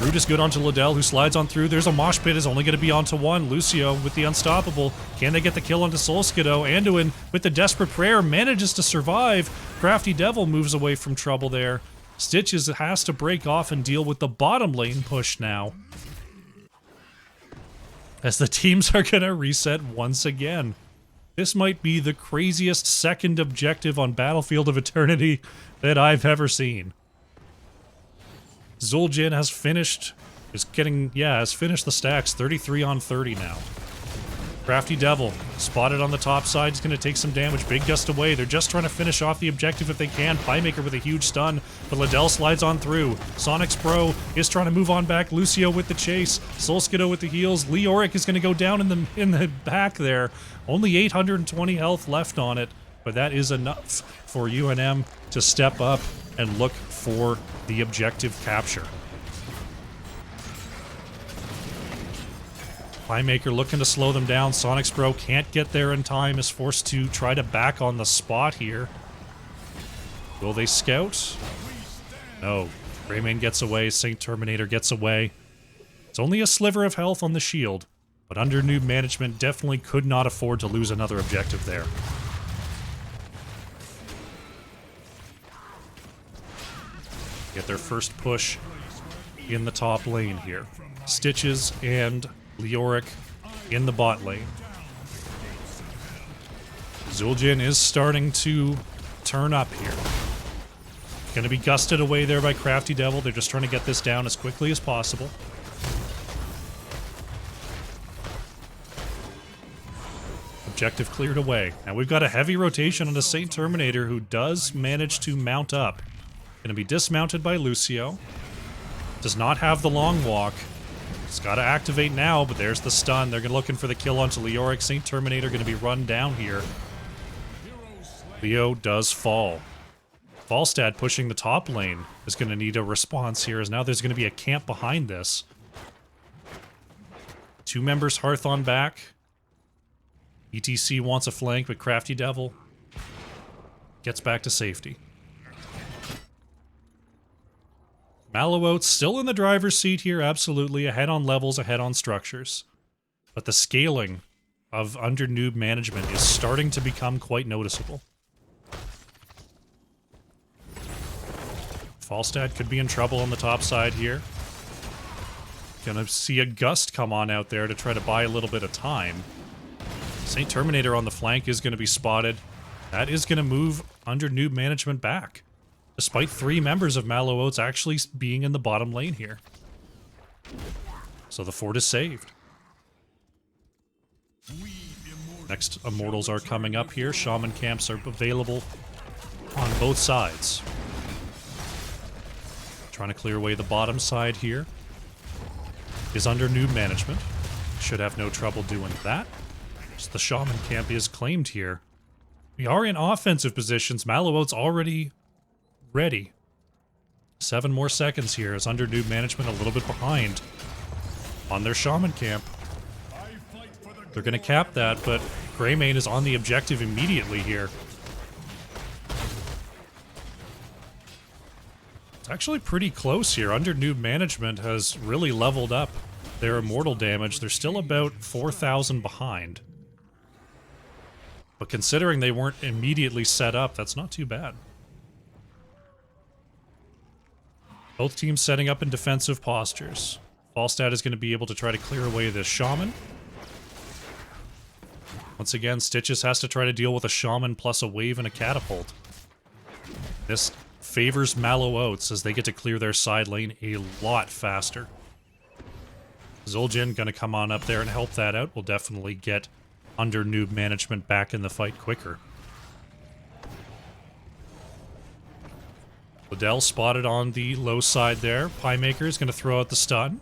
Root is good onto Liddell, who slides on through. There's a mosh pit, is only going to be onto 1. Lucio with the unstoppable. Can they get the kill onto Solskiddo? Anduin with the desperate prayer manages to survive. Crafty Devil moves away from trouble there. Stitches has to break off and deal with the bottom lane push now, as the teams are going to reset once again. This might be the craziest second objective on Battlefield of Eternity that I've ever seen. Zul'jin has finished the stacks, 33 on 30 now. Crafty Devil, spotted on the top side, is going to take some damage. Big gust away. They're just trying to finish off the objective if they can. Piemaker with a huge stun, but Liddell slides on through. Sonic's Pro is trying to move on back. Lucio with the chase. Solskiddo with the heals. Leoric is going to go down in the back there. Only 820 health left on it, but that is enough for UNM to step up and look for the objective capture. Piemaker looking to slow them down. Sonic's Bro can't get there in time, is forced to try to back on the spot here. Will they scout? No. Greymane gets away. Saint Terminator gets away. It's only a sliver of health on the shield, but under Newb management definitely could not afford to lose another objective there. Get their first push in the top lane here. Stitches and Leoric in the bot lane. Zul'jin is starting to turn up here. Gonna be gusted away there by Crafty Devil. They're just trying to get this down as quickly as possible. Objective cleared away. Now we've got a heavy rotation on the Saint Terminator, who does manage to mount up. Gonna be dismounted by Lucio. Does not have the long walk. It's got to activate now, but there's the stun. They're looking for the kill onto Leoric. Saint Terminator going to be run down here. Leo does fall. Falstad pushing the top lane is going to need a response here, as now there's going to be a camp behind this. 2 members Hearth on back. ETC wants a flank, but Crafty Devil gets back to safety. Mallow Oats still in the driver's seat here, absolutely. Ahead on levels, ahead on structures. But the scaling of under Newb management is starting to become quite noticeable. Falstad could be in trouble on the top side here. Gonna see a gust come on out there to try to buy a little bit of time. Saint Terminator on the flank is going to be spotted. That is going to move under Newb management back, despite 3 members of Mallow Oats actually being in the bottom lane here. So the fort is saved. Next Immortals are coming up here. Shaman camps are available on both sides. Trying to clear away the bottom side here is under Newb management. Should have no trouble doing that. Just the Shaman camp is claimed here. We are in offensive positions. Mallow Oats already ready. 7 more seconds here as under Newb management a little bit behind on their Shaman camp. They're going to cap that, but Greymane is on the objective immediately here. It's actually pretty close here. Under Newb management has really leveled up their immortal damage. They're still about 4,000 behind. But considering they weren't immediately set up, that's not too bad. Both teams setting up in defensive postures. Falstad is going to be able to try to clear away this Shaman. Once again, Stitches has to try to deal with a Shaman plus a Wave and a Catapult. This favors Mallow Oats as they get to clear their side lane a lot faster. Zul'jin going to come on up there and help that out. Will definitely get under Newb management back in the fight quicker. Liddell spotted on the low side there. Piemaker is going to throw out the stun.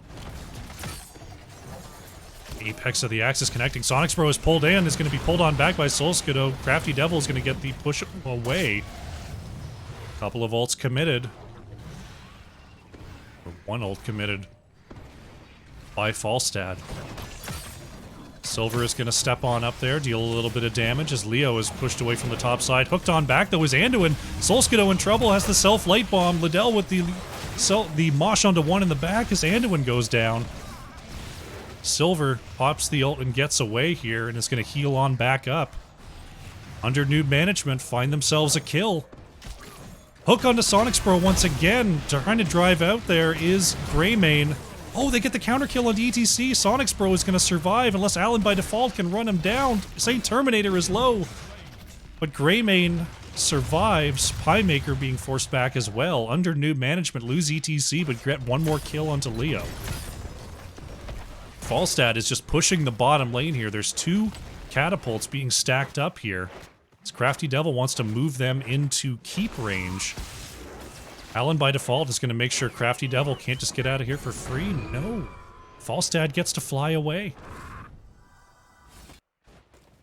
Apex of the Axis connecting. Sonic's Bro is pulled in. Is going to be pulled on back by Solskiddo. Crafty Devil is going to get the push away. Couple of ults committed. Or one ult committed by Falstad. Silver is going to step on up there, deal a little bit of damage as Leo is pushed away from the top side. Hooked on back, though, is Anduin. Solskiddo in trouble, has the self-light bomb. Liddell with the mosh onto one in the back as Anduin goes down. Silver pops the ult and gets away here and is going to heal on back up. Under Newb management, find themselves a kill. Hook onto Sonic's Bro once again. Trying to drive out there is Greymane. Oh, they get the counter kill on ETC. Sonic's Bro is going to survive unless Alan by default can run him down. Saint Terminator is low. But Greymane survives. Piemaker being forced back as well. Under Newb management, lose ETC, but get one more kill onto Leo. Falstad is just pushing the bottom lane here. There's two catapults being stacked up here. This Crafty Devil wants to move them into keep range. Alan by default is going to make sure Crafty Devil can't just get out of here for free. No. Falstad gets to fly away.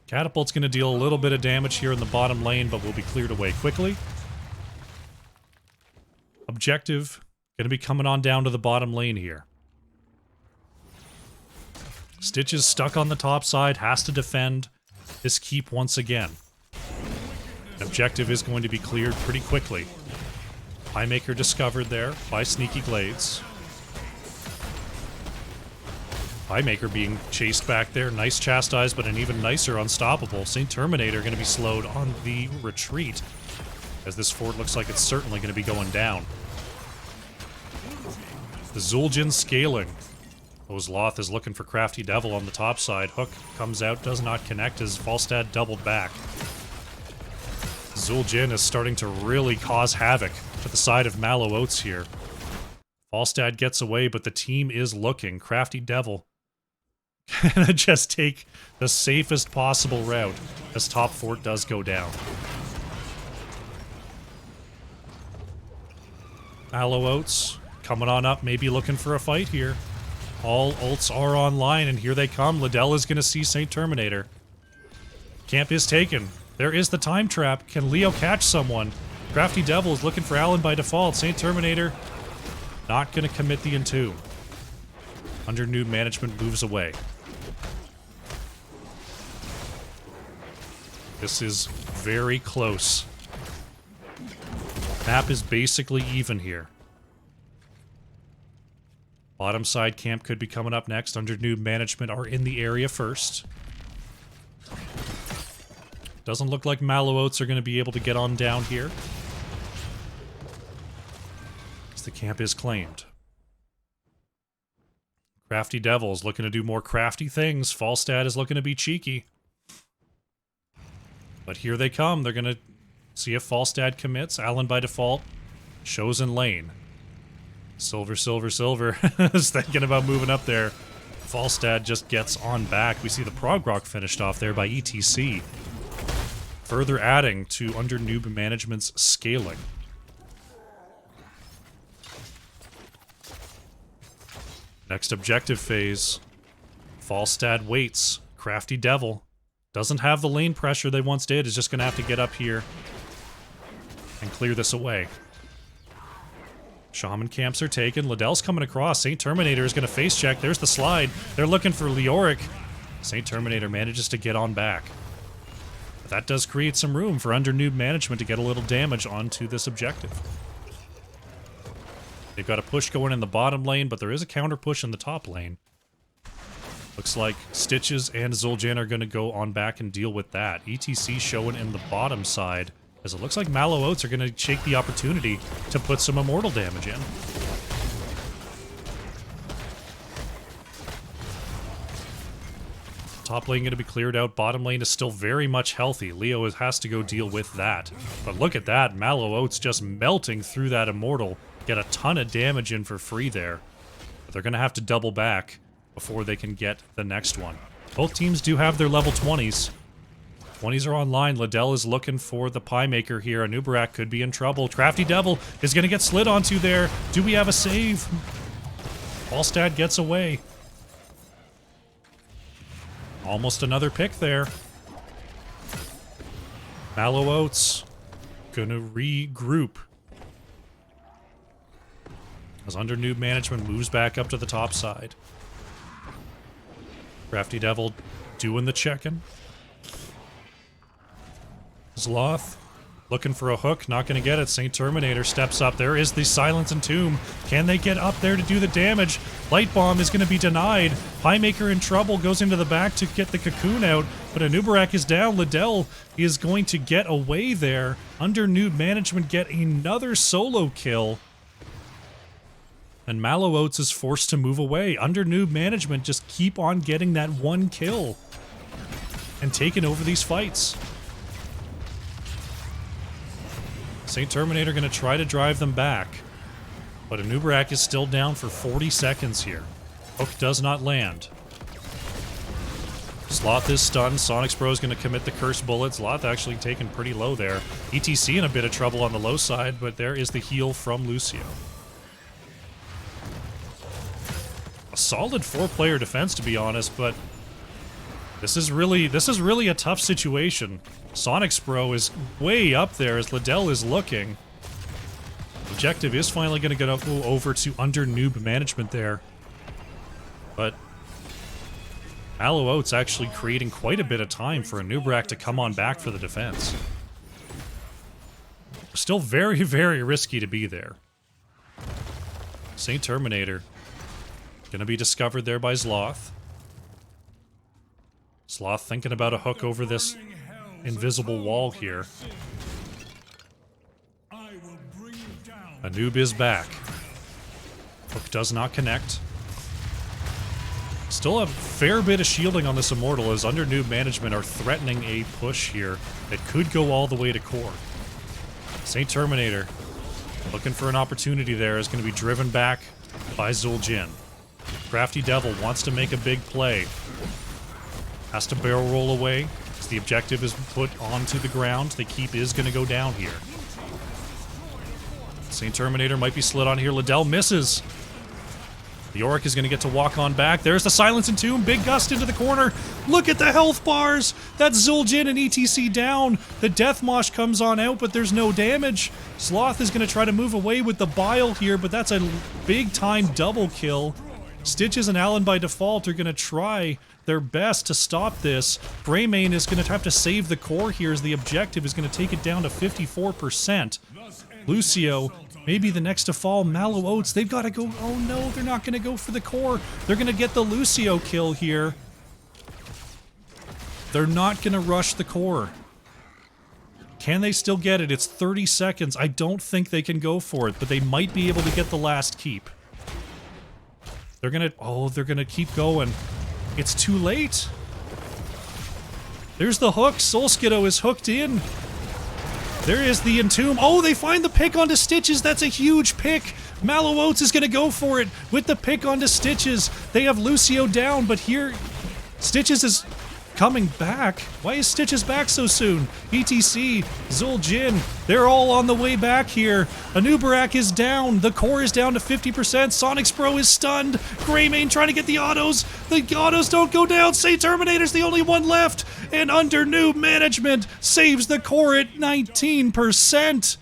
Catapult's going to deal a little bit of damage here in the bottom lane, but will be cleared away quickly. Objective going to be coming on down to the bottom lane here. Stitch is stuck on the top side, has to defend this keep once again. Objective is going to be cleared pretty quickly. Piemaker discovered there by Sneaky Glades. Piemaker being chased back there. Nice chastise, but an even nicer unstoppable. Saint Terminator going to be slowed on the retreat, as this fort looks like it's certainly going to be going down. The Zul'jin scaling. Ozloth is looking for Crafty Devil on the top side. Hook comes out, does not connect as Falstad doubled back. Zul'jin is starting to really cause havoc to the side of Mallow Oats here. Falstad gets away, but the team is looking. Crafty Devil gonna just take the safest possible route as top fort does go down. Mallow Oats coming on up, maybe looking for a fight here. All ults are online, and here they come. Liddell is going to see Saint Terminator. Camp is taken. There is the time trap. Can Leo catch someone? Crafty Devil is looking for Alan by default. Saint Terminator not going to commit the entomb. Under Newb management moves away. This is very close. Map is basically even here. Bottom side camp could be coming up next. Under Newb management are in the area first. Doesn't look like Mallow Oats are going to be able to get on down here, as the camp is claimed. Crafty Devil is looking to do more crafty things. Falstad is looking to be cheeky. But here they come. They're going to see if Falstad commits. Alan by default shows in lane. Silver, silver, silver. Is thinking about moving up there. Falstad just gets on back. We see the Prog Rock finished off there by ETC. Further adding to Under Newb management's scaling. Next objective phase. Falstad waits. Crafty Devil doesn't have the lane pressure they once did. Is just going to have to get up here and clear this away. Shaman camps are taken. Liddell's coming across. Saint Terminator is going to face check. There's the slide. They're looking for Leoric. Saint Terminator manages to get on back. But that does create some room for Under Newb management to get a little damage onto this objective. They've got a push going in the bottom lane, but there is a counter push in the top lane. Looks like Stitches and Zul'jin are going to go on back and deal with that. ETC showing in the bottom side, as it looks like Mallow Oats are going to take the opportunity to put some immortal damage in. Top lane going to be cleared out. Bottom lane is still very much healthy. Leo has to go deal with that. But look at that. Mallow Oats just melting through that Immortal. Get a ton of damage in for free there. But they're going to have to double back before they can get the next one. Both teams do have their level 20s. 20s are online. Liddell is looking for the Pie Maker here. Anubarak could be in trouble. Crafty Devil is going to get slid onto there. Do we have a save? Falstad gets away. Almost another pick there. Mallow Oats gonna regroup. As under Newb management moves back up to the top side. Crafty Devil doing the check-in. Zloth looking for a hook, not going to get it. Saint Terminator steps up. There is the Silence and Tomb. Can they get up there to do the damage? Light Bomb is going to be denied. Pie Maker in trouble, goes into the back to get the Cocoon out, but Anubarak is down. Liddell is going to get away there. Under Newb management get another solo kill. And Mallow Oats is forced to move away. Under Newb management just keep on getting that one kill and taking over these fights. Saint Terminator going to try to drive them back. But Anubarak is still down for 40 seconds here. Hook does not land. Sloth is stunned. Sonic's Bro is going to commit the Curse Bullet. Sloth actually taken pretty low there. ETC in a bit of trouble on the low side, but there is the heal from Lucio. A solid 4-player defense, to be honest, but this is really a tough situation. Sonic's Bro is way up there as Liddell is looking. Objective is finally going to get over to under Newb management there. But Mallow Oats actually creating quite a bit of time for Anubarak to come on back for the defense. Still very, very risky to be there. Saint Terminator going to be discovered there by Zloth. Sloth thinking about a hook over this invisible wall here. Newb is back. Hook does not connect. Still a fair bit of shielding on this Immortal as under Newb management are threatening a push here that could go all the way to core. Saint Terminator looking for an opportunity there is going to be driven back by Zul'jin. Crafty Devil wants to make a big play. Has to barrel roll away as the objective is put onto the ground. The keep is going to go down here. Saint Terminator might be slid on here. Liddell misses. The Yorick is going to get to walk on back. There's the Silence and Tomb. Big gust into the corner. Look at the health bars. That's Zul'jin and ETC down. The Death Mosh comes on out, but there's no damage. Sloth is going to try to move away with the Bile here, but that's a big-time double kill. Stitches and Allen by default are going to try their best to stop this. Greymane is going to have to save the core here as the objective is going to take it down to 54%. Lucio, maybe the next to fall. Mallow Oats, they've got to go. Oh no, they're not going to go for the core. They're going to get the Lucio kill here. They're not going to rush the core. Can they still get it? It's 30 seconds. I don't think they can go for it, but they might be able to get the last keep. They're going to... Oh, they're going to keep going. It's too late. There's the hook. Solskiddo is hooked in. There is the Entomb. Oh, they find the pick onto Stitches. That's a huge pick. Mallow Oats is going to go for it with the pick onto Stitches. They have Lucio down, but here Stitches is coming back. Why is Stitches back so soon? ETC, Zul'jin, they're all on the way back here. Anubarak is down. The core is down to 50%. Sonic's Bro is stunned. Greymane trying to get the autos. The autos don't go down. Saint Terminator's the only one left. And under Newb management saves the core at 19%.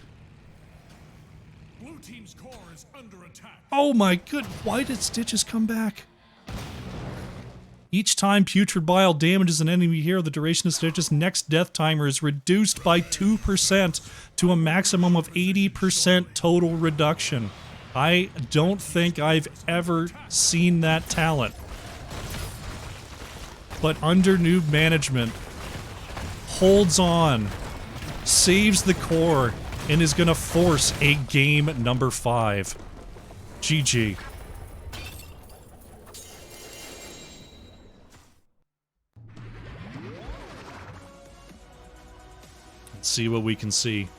Blue team's core is under attack. Oh my good. Why did Stitches come back? Each time Putrid Bile damages an enemy hero, the duration of Stitches' next death timer is reduced by 2% to a maximum of 80% total reduction. I don't think I've ever seen that talent. But under Newb management, holds on, saves the core, and is going to force a game number 5. GG. Let's see what we can see.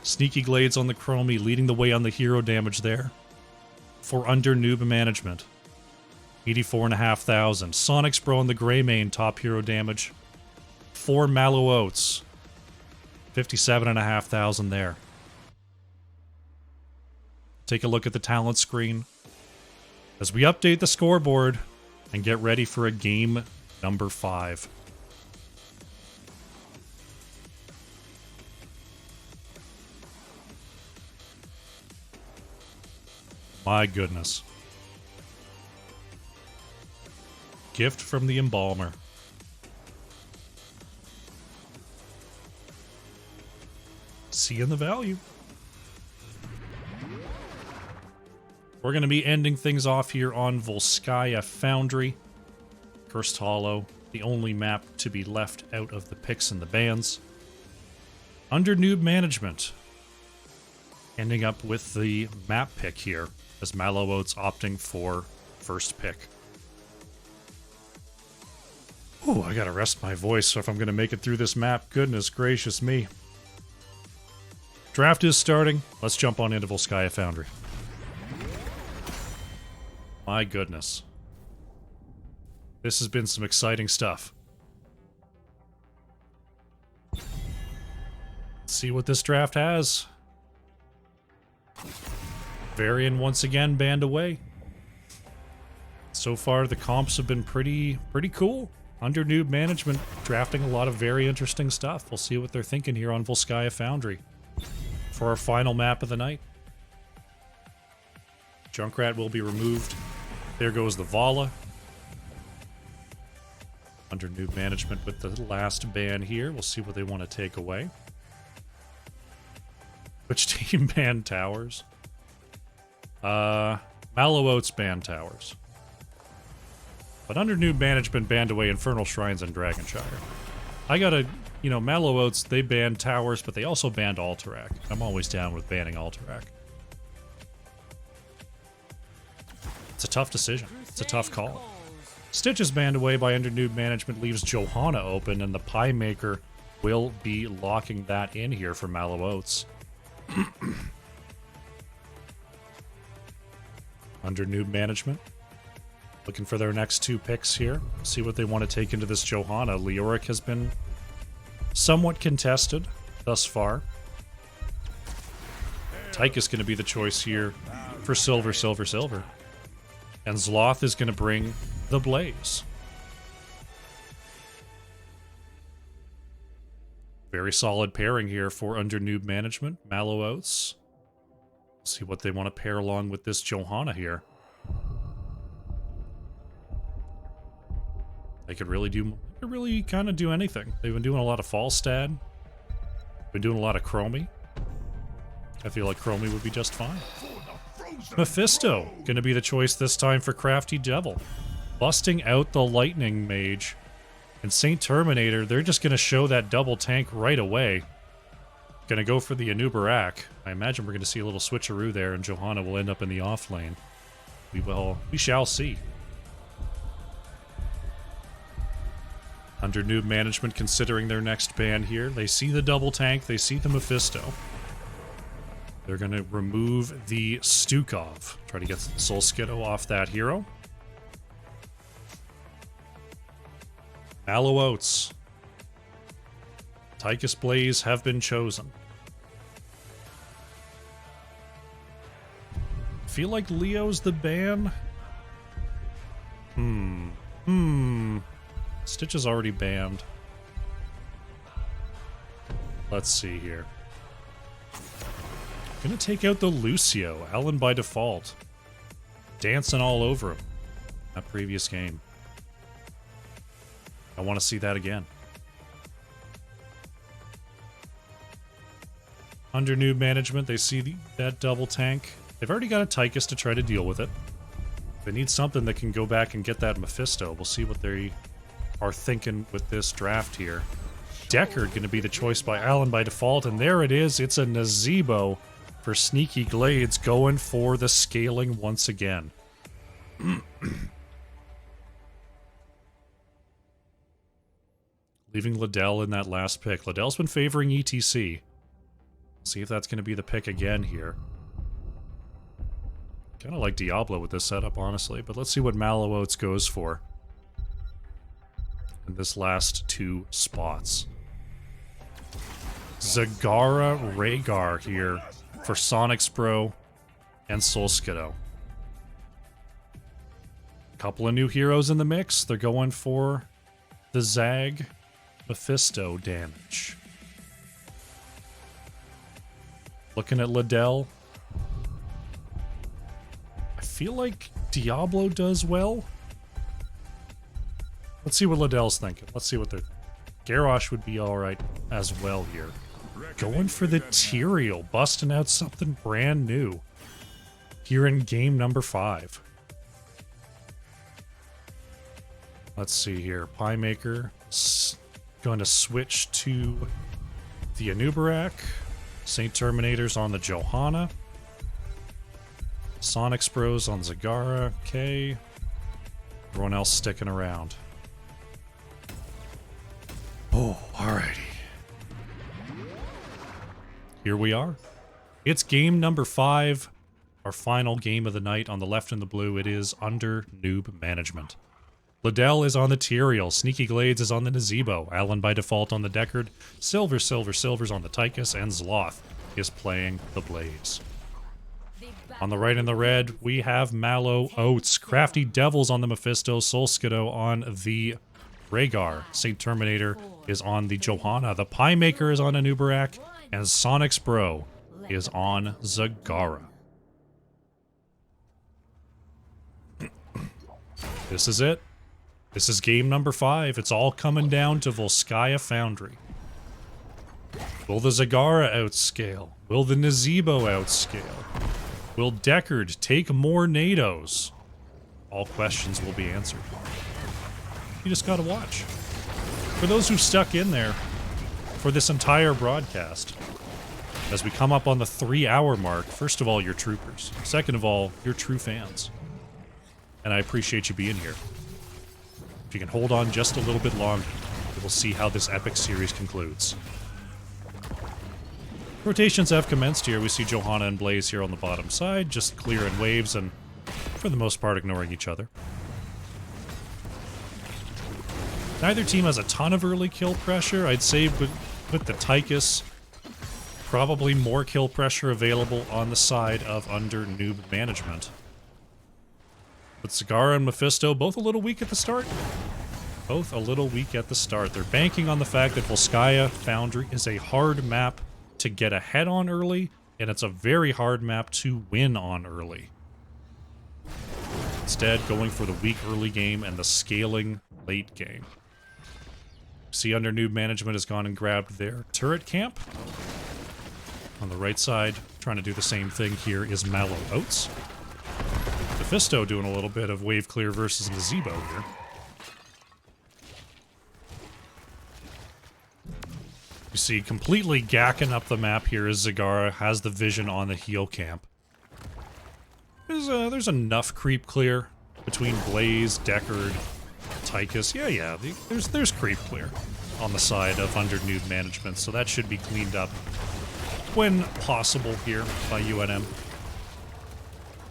Sneaky Glades on the Chromie, leading the way on the hero damage there. For under Newb management. 84,500. Sonic's Bro on the Greymane, top hero damage. For Mallow Oats. 57,500 there. Take a look at the talent screen as we update the scoreboard and get ready for a game number 5. My goodness. Gift from the Embalmer. Seeing the value. We're going to be ending things off here on Volskaya Foundry. Cursed Hollow, the only map to be left out of the picks and the bans. Under Newb management. Ending up with the map pick here, as Mallow Oats opting for first pick. Oh, I gotta rest my voice if I'm gonna make it through this map. Goodness gracious me. Draft is starting. Let's jump on into Volskaya Foundry. My goodness. This has been some exciting stuff. Let's see what this draft has. Varian once again banned away. So far, the comps have been pretty cool. Under Newb management, drafting a lot of very interesting stuff. We'll see what they're thinking here on Volskaya Foundry for our final map of the night. Junkrat will be removed. There goes the Vala. Under Newb management with the last ban here. We'll see what they want to take away. Which team banned towers? Mallow Oats banned towers. But under Newb management banned away Infernal Shrines and Dragonshire. I gotta, Mallow Oats, they banned towers, but they also banned Alterac. I'm always down with banning Alterac. It's a tough decision. It's a tough call. Stitch is banned away by under Newb management, leaves Johanna open, and the Pie Maker will be locking that in here for Mallow Oats. Under Newb management. Looking for their next 2 picks here. See what they want to take into this Johanna. Leoric has been somewhat contested thus far. Tyke is going to be the choice here for silver. And Zloth is going to bring the Blaze. Very solid pairing here for under Newb management. Mallow Oats. See what they want to pair along with this Johanna here. They could really kind of do anything. They've been doing a lot of Falstad. Been doing a lot of Chromie. I feel like Chromie would be just fine. Mephisto, gonna be the choice this time for Crafty Devil. Busting out the Lightning Mage. And Saint Terminator, they're just gonna show that double tank right away. Gonna go for the Anubarak. I imagine we're gonna see a little switcheroo there, and Johanna will end up in the off lane. We shall see. Under Newb management, considering their next ban here, they see the double tank, they see the Mephisto. They're going to remove the Stukov. Try to get Soul Skiddo off that hero. Mallow Oats. Tychus Blaze have been chosen. Feel like Leo's the ban? Stitch is already banned. Let's see here. Gonna take out the Lucio. Alan by default. Dancing all over him. That previous game. I want to see that again. Under Newb management, they see that double tank. They've already got a Tychus to try to deal with it. They need something that can go back and get that Mephisto. We'll see what they are thinking with this draft here. Deckard going to be the choice by Alan by default, and there it is. It's a Nazebo for Sneaky Glades going for the scaling once again. Leaving Liddell in that last pick. Liddell's been favoring ETC. See if that's going to be the pick again here. Kind of like Diablo with this setup, honestly. But let's see what Mallow Oats goes for in this last two spots. Zagara Rhaegar here for Sonics Bro and Solskiddo. Couple of new heroes in the mix. They're going for the Zag Mephisto damage. Looking at Liddell. I feel like Diablo does well. Let's see what Liddell's thinking. Let's see what they're... Garrosh would be alright as well here. Going for the Tyrael, busting out something brand new here in game number 5. Let's see here. Pie Maker going to switch to the Anubarak. Saint Terminator's on the Johanna. Sonics Bros on Zagara. Okay. Everyone else sticking around. Oh, alrighty. Here we are. It's game number 5. Our final game of the night. On the left in the blue, it is under Newb management. Liddell is on the Tyrael. Sneaky Glades is on the Nazebo. Allen by default on the Deckard. Silver's on the Tychus. And Zloth is playing the Blaze. On the right in the red, we have Mallow Oats. Crafty Devils on the Mephisto. Solskiddo on the Rhaegar. Saint Terminator is on the Johanna. The Pie Maker is on Anubarak. And Sonics Bro is on Zagara. This is it. This is game number 5. It's all coming down to Volskaya Foundry. Will the Zagara outscale? Will the Nazebo outscale? Will Deckard take more NATOs? All questions will be answered. You just gotta watch. For those who've stuck in there for this entire broadcast, as we come up on the 3-hour mark, first of all, you're troopers. Second of all, you're true fans. And I appreciate you being here. If you can hold on just a little bit longer, we'll see how this epic series concludes. Rotations have commenced here. We see Johanna and Blaze here on the bottom side, just clearing waves and, for the most part, ignoring each other. Neither team has a ton of early kill pressure. I'd say with the Tychus, probably more kill pressure available on the side of under Newb management. But Zagara and Mephisto, both a little weak at the start. Both a little weak at the start. They're banking on the fact that Volskaya Foundry is a hard map to get ahead on early, and it's a very hard map to win on early. Instead, going for the weak early game and the scaling late game. See, under Newb management has gone and grabbed their turret camp. On the right side, trying to do the same thing here is Mallow Oats. Mephisto doing a little bit of wave clear versus Nazebo here. You see, completely gacking up the map here is Zagara, has the vision on the heel camp. There's enough creep clear between Blaze, Deckard, Tychus. Yeah, there's creep clear on the side of under Newb management, so that should be cleaned up when possible here by UNM.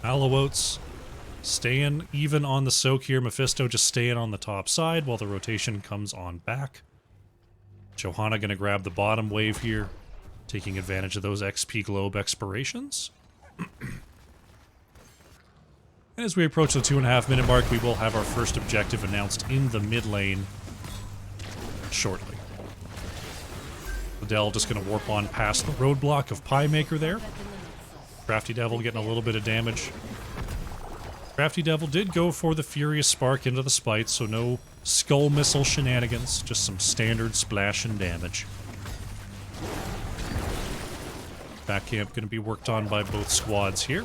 Mallow Oats staying even on the soak here. Mephisto just staying on the top side while the rotation comes on back. Johanna gonna grab the bottom wave here, taking advantage of those XP globe expirations. And as we approach the 2.5 minute mark, we will have our first objective announced in the mid lane shortly. Liddell just gonna warp on past the roadblock of Pie Maker there. Crafty Devil getting a little bit of damage. Crafty Devil did go for the Furious Spark into the Spite, so no Skull Missile shenanigans, just some standard splash and damage. Back camp going to be worked on by both squads here.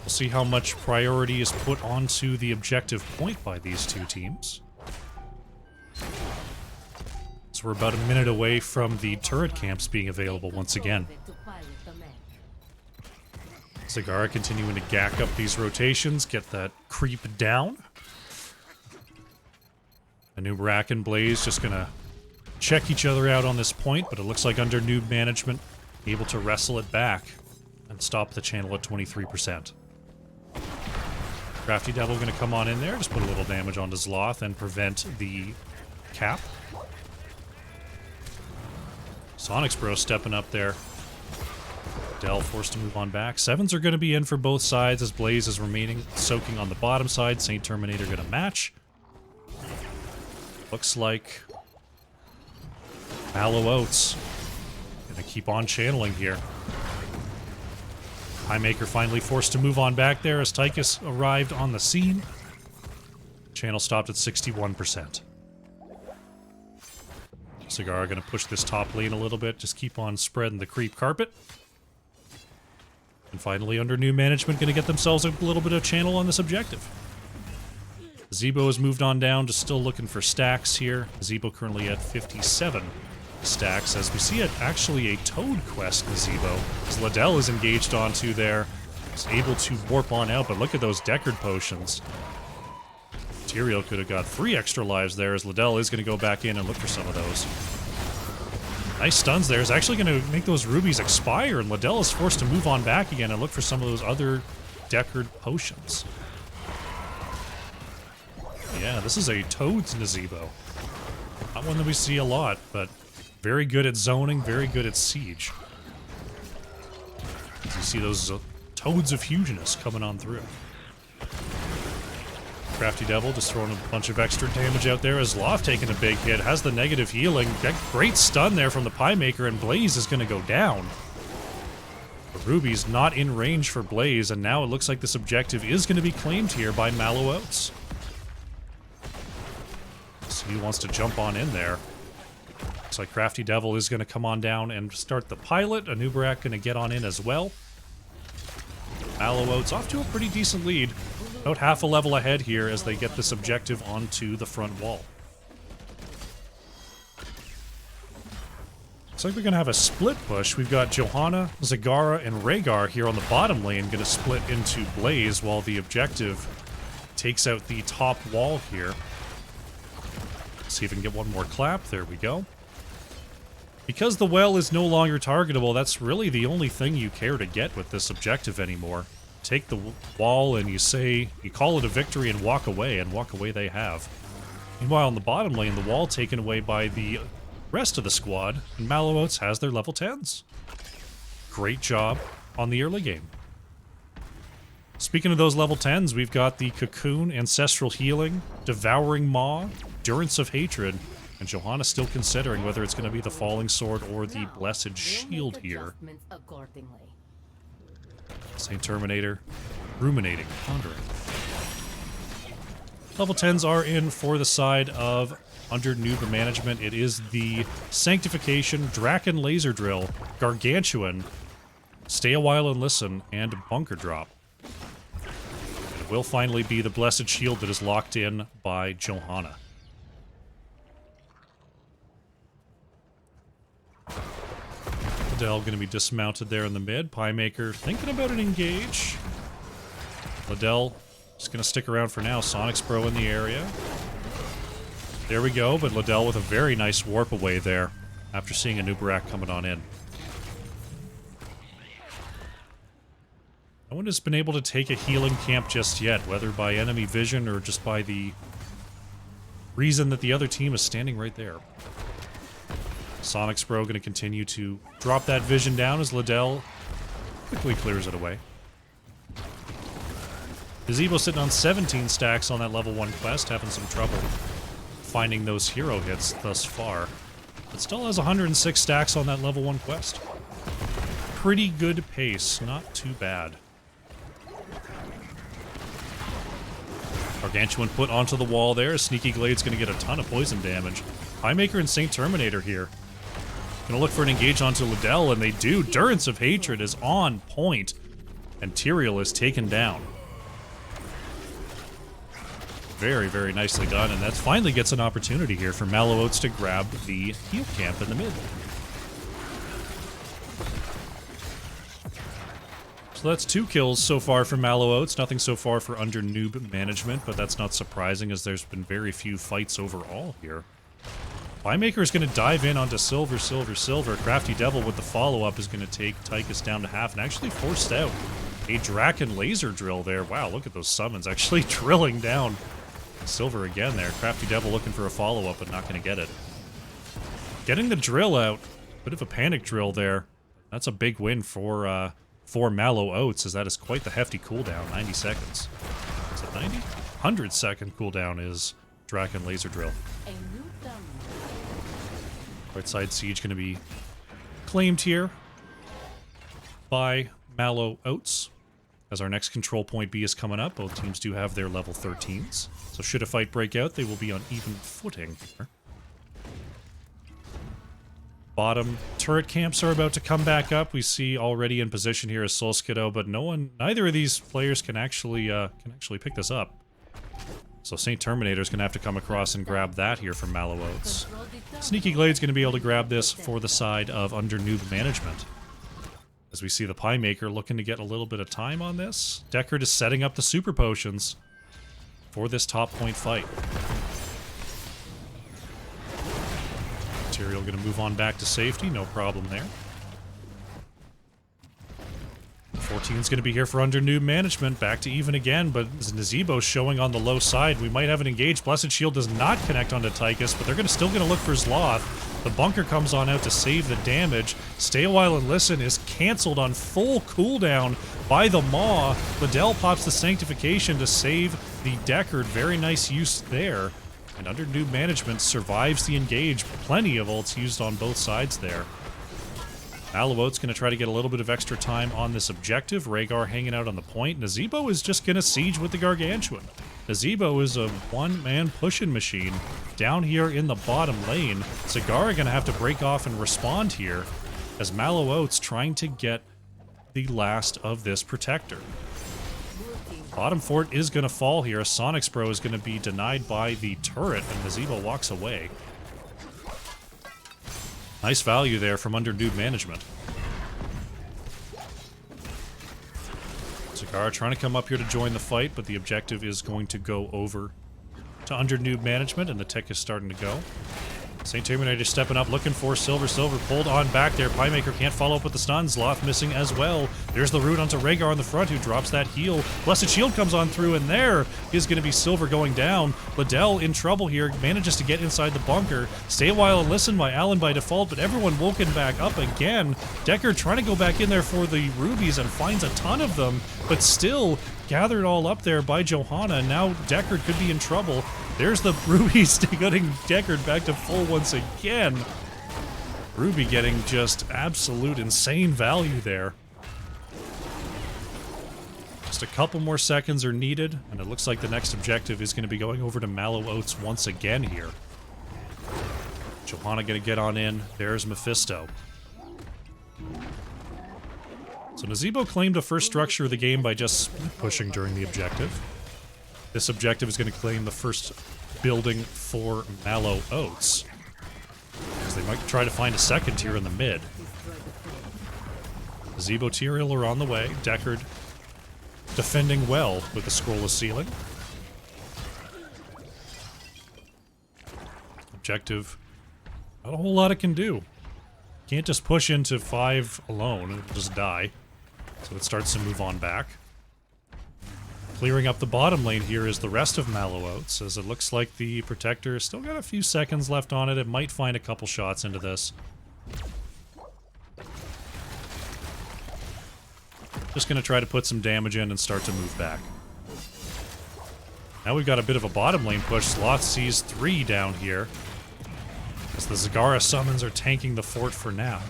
We'll see how much priority is put onto the objective point by these two teams. So we're about a minute away from the turret camps being available once again. Zagara continuing to gack up these rotations, get that creep down. Anubarak and Blaze just gonna check each other out on this point, but it looks like under Newb management, able to wrestle it back and stop the channel at 23%. Crafty Devil going to come on in there, just put a little damage onto Zloth and prevent the cap. Sonic's Bro stepping up there. Dell forced to move on back. Sevens are going to be in for both sides as Blaze is remaining soaking on the bottom side. Saint Terminator going to match. Looks like Mallow Oats going to keep on channeling here. Highmaker finally forced to move on back there as Tychus arrived on the scene. Channel stopped at 61%. Cigar going to push this top lane a little bit, just keep on spreading the creep carpet. And finally, under new management, going to get themselves a little bit of channel on this objective. Zebo has moved on down, just still looking for stacks here. Zebo currently at 57 stacks, as we see it actually a Toad quest in Zebo. As Liddell is engaged onto there, is able to warp on out, but look at those Deckard potions. Tyrael could have got 3 extra lives there, as Liddell is going to go back in and look for some of those. Nice stuns there. Is actually going to make those rubies expire, and Liddell is forced to move on back again and look for some of those other Deckard potions. Yeah, this is a Toad's Nazebo. Not one that we see a lot, but very good at zoning, very good at siege. As you see those Toads of Fusionist coming on through. Crafty Devil just throwing a bunch of extra damage out there as Loft taking a big hit, has the negative healing. That great stun there from the Pie Maker, and Blaze is going to go down. The Ruby's not in range for Blaze, and now it looks like this objective is going to be claimed here by Mallow Oats. So he wants to jump on in there. Looks like Crafty Devil is going to come on down and start the pilot. Anubarak going to get on in as well. Mallow Oats off to a pretty decent lead. About half a level ahead here as they get this objective onto the front wall. Looks like we're going to have a split push. We've got Johanna, Zagara, and Rhaegar here on the bottom lane going to split into Blaze while the objective takes out the top wall here. See if we can get one more clap. There we go. Because the well is no longer targetable, that's really the only thing you care to get with this objective anymore. Take the wall and you call it a victory and walk away they have. Meanwhile, on the bottom lane, the wall taken away by the rest of the squad, and Mallow Oats has their level 10s. Great job on the early game. Speaking of those level 10s, we've got the Cocoon, Ancestral Healing, Devouring Maw, Endurance of Hatred, and Johanna still considering whether it's going to be the Falling Sword or the Blessed Shield here. Saint Terminator, ruminating, pondering. Level 10s are in for the side of under Newb management. It is the Sanctification, Draken Laser Drill, Gargantuan, Stay a While and Listen, and Bunker Drop. It will finally be the Blessed Shield that is locked in by Johanna. Liddell going to be dismounted there in the mid. Pie Maker thinking about an engage. Liddell just going to stick around for now. Sonic's Bro in the area. There we go, but Liddell with a very nice warp away there after seeing Anubarak coming on in. No one has been able to take a healing camp just yet, whether by enemy vision or just by the reason that the other team is standing right there. Sonic's Bro going to continue to drop that vision down as Liddell quickly clears it away. Gazebo sitting on 17 stacks on that level 1 quest, having some trouble finding those hero hits thus far. But still has 106 stacks on that level 1 quest. Pretty good pace, not too bad. Gargantuan put onto the wall there. Sneaky Glade's going to get a ton of poison damage. Pie Maker and Saint Terminator here. Gonna look for an engage onto Liddell, and they do. Endurance of Hatred is on point, and Tyrael is taken down. Very, very nicely done, and that finally gets an opportunity here for Mallow Oats to grab the heal camp in the mid. So that's 2 kills so far for Mallow Oats. Nothing so far for under Newb management, but that's not surprising as there's been very few fights overall here. Playmaker is going to dive in onto Silver. Crafty Devil with the follow-up is going to take Tychus down to half and actually forced out a Draken laser drill there. Wow, look at those summons actually drilling down Silver again there. Crafty Devil looking for a follow-up, but not going to get it. Getting the drill out. Bit of a panic drill there. That's a big win for Mallow Oats, as that is quite the hefty cooldown. 90 seconds. Is it 90? 100-second cooldown is Draken laser drill. Right side siege going to be claimed here by Mallow Oats, as our next control point B is coming up. Both teams do have their level 13s, so should a fight break out, they will be on even footing here. Bottom turret camps are about to come back up. We see already in position here is Solskiddo, but neither of these players can actually pick this up. So Saint Terminator is going to have to come across and grab that here from Mallow Oats. Sneaky Glade's going to be able to grab this for the side of under Newb management. As we see the Pie Maker looking to get a little bit of time on this. Deckard is setting up the super potions for this top point fight. Material going to move on back to safety, no problem there. 14's going to be here for under Newb management, back to even again, but Nazebo's showing on the low side. We might have an engaged. Blessed Shield does not connect onto Tychus, but they're still going to look for Zloth. The bunker comes on out to save the damage. Stay a while and listen is cancelled on full cooldown by the Maw. Liddell pops the Sanctification to save the Deckard. Very nice use there. And under Newb management survives the engage. Plenty of ults used on both sides there. Mallow Oats going to try to get a little bit of extra time on this objective. Rhaegar hanging out on the point. Nazebo is just going to siege with the Gargantuan. Nazebo is a one-man pushing machine down here in the bottom lane. Zagara going to have to break off and respond here as Mallow Oats trying to get the last of this protector. Bottom fort is going to fall here. A Sonics Pro is going to be denied by the turret, and Nazebo walks away. Nice value there from under Newb management. Zagara trying to come up here to join the fight, but the objective is going to go over to under Newb management, and the tech is starting to go. Saint Terminator stepping up, looking for Silver. Silver pulled on back there. Piemaker can't follow up with the stuns. Zloth missing as well. There's the root onto Rhaegar on the front, who drops that heal. Blessed Shield comes on through, and there is going to be Silver going down. Liddell in trouble here, manages to get inside the bunker. Stay a while and listen by Allen by default, but everyone woken back up again. Deckard trying to go back in there for the rubies and finds a ton of them, but still gathered all up there by Johanna. Now Deckard could be in trouble. There's the rubies getting Deckard back to full once again. Ruby getting just absolute insane value there. Just a couple more seconds are needed, and it looks like the next objective is going to be going over to Mallow Oats once again here. Johanna going to get on in. There's Mephisto. So Nazebo claimed a first structure of the game by just split pushing during the objective. This objective is going to claim the first building for Mallow Oats, because they might try to find a second tier in the mid. Nazebo Tyrael are on the way. Deckard defending well with the Scroll of Sealing. Objective, not a whole lot it can do. Can't just push into 5 alone and just die. So it starts to move on back. Clearing up the bottom lane here is the rest of Mallow Oats, as it looks like the Protector has still got a few seconds left on it. It might find a couple shots into this. Just going to try to put some damage in and start to move back. Now we've got a bit of a bottom lane push. Zloth sees 3 down here, as the Zagara summons are tanking the fort for now.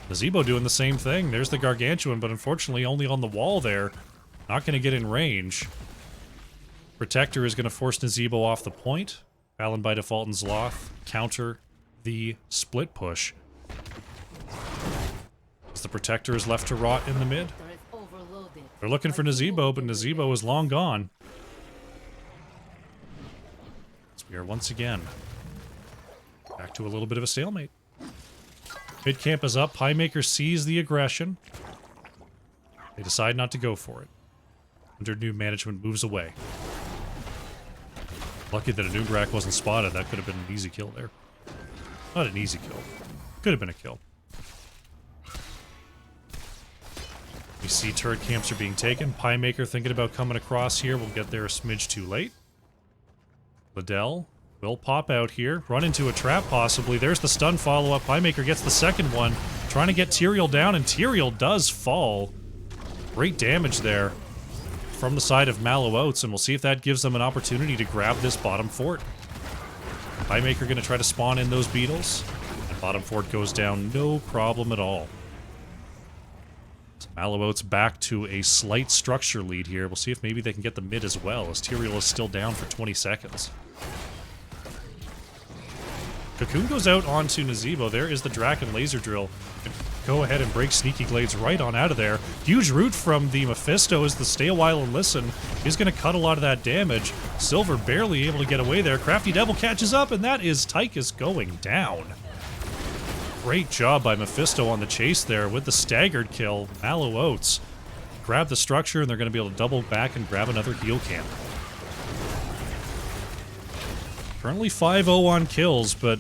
Nazebo doing the same thing. There's the Gargantuan, but unfortunately only on the wall there. Not going to get in range. Protector is going to force Nazebo off the point. Allen by default and Zloth counter the split push. As the Protector is left to rot in the mid. They're looking for Nazebo, but Nazebo is long gone. So we are once again back to a little bit of a stalemate. Mid camp is up. Piemaker sees the aggression. They decide not to go for it. Under Newb management moves away. Lucky that a Newb rack wasn't spotted. That could have been an easy kill there. Not an easy kill. Could have been a kill. We see turret camps are being taken. Pie Maker thinking about coming across here. We'll get there a smidge too late. Liddell will pop out here. Run into a trap, possibly. There's the stun follow-up. Pie Maker gets the second one. Trying to get Tyrael down, and Tyrael does fall. Great damage there from the side of Mallow Oats, and we'll see if that gives them an opportunity to grab this bottom fort. Pie Maker going to try to spawn in those beetles. And bottom fort goes down, no problem at all. So Mallow Oats back to a slight structure lead here. We'll see if maybe they can get the mid as well, as Tyrael is still down for 20 seconds. Cocoon goes out onto Nazebo. There is the Draken Laser Drill. Go ahead and break Sneaky Glades right on out of there. Huge root from the Mephisto as the stay a while and listen. He's going to cut a lot of that damage. Silver barely able to get away there. Crafty Devil catches up, and that is Tychus going down. Great job by Mephisto on the chase there with the staggered kill. Mallow Oats grab the structure, and they're going to be able to double back and grab another heal camp. Currently 5-0 on kills, but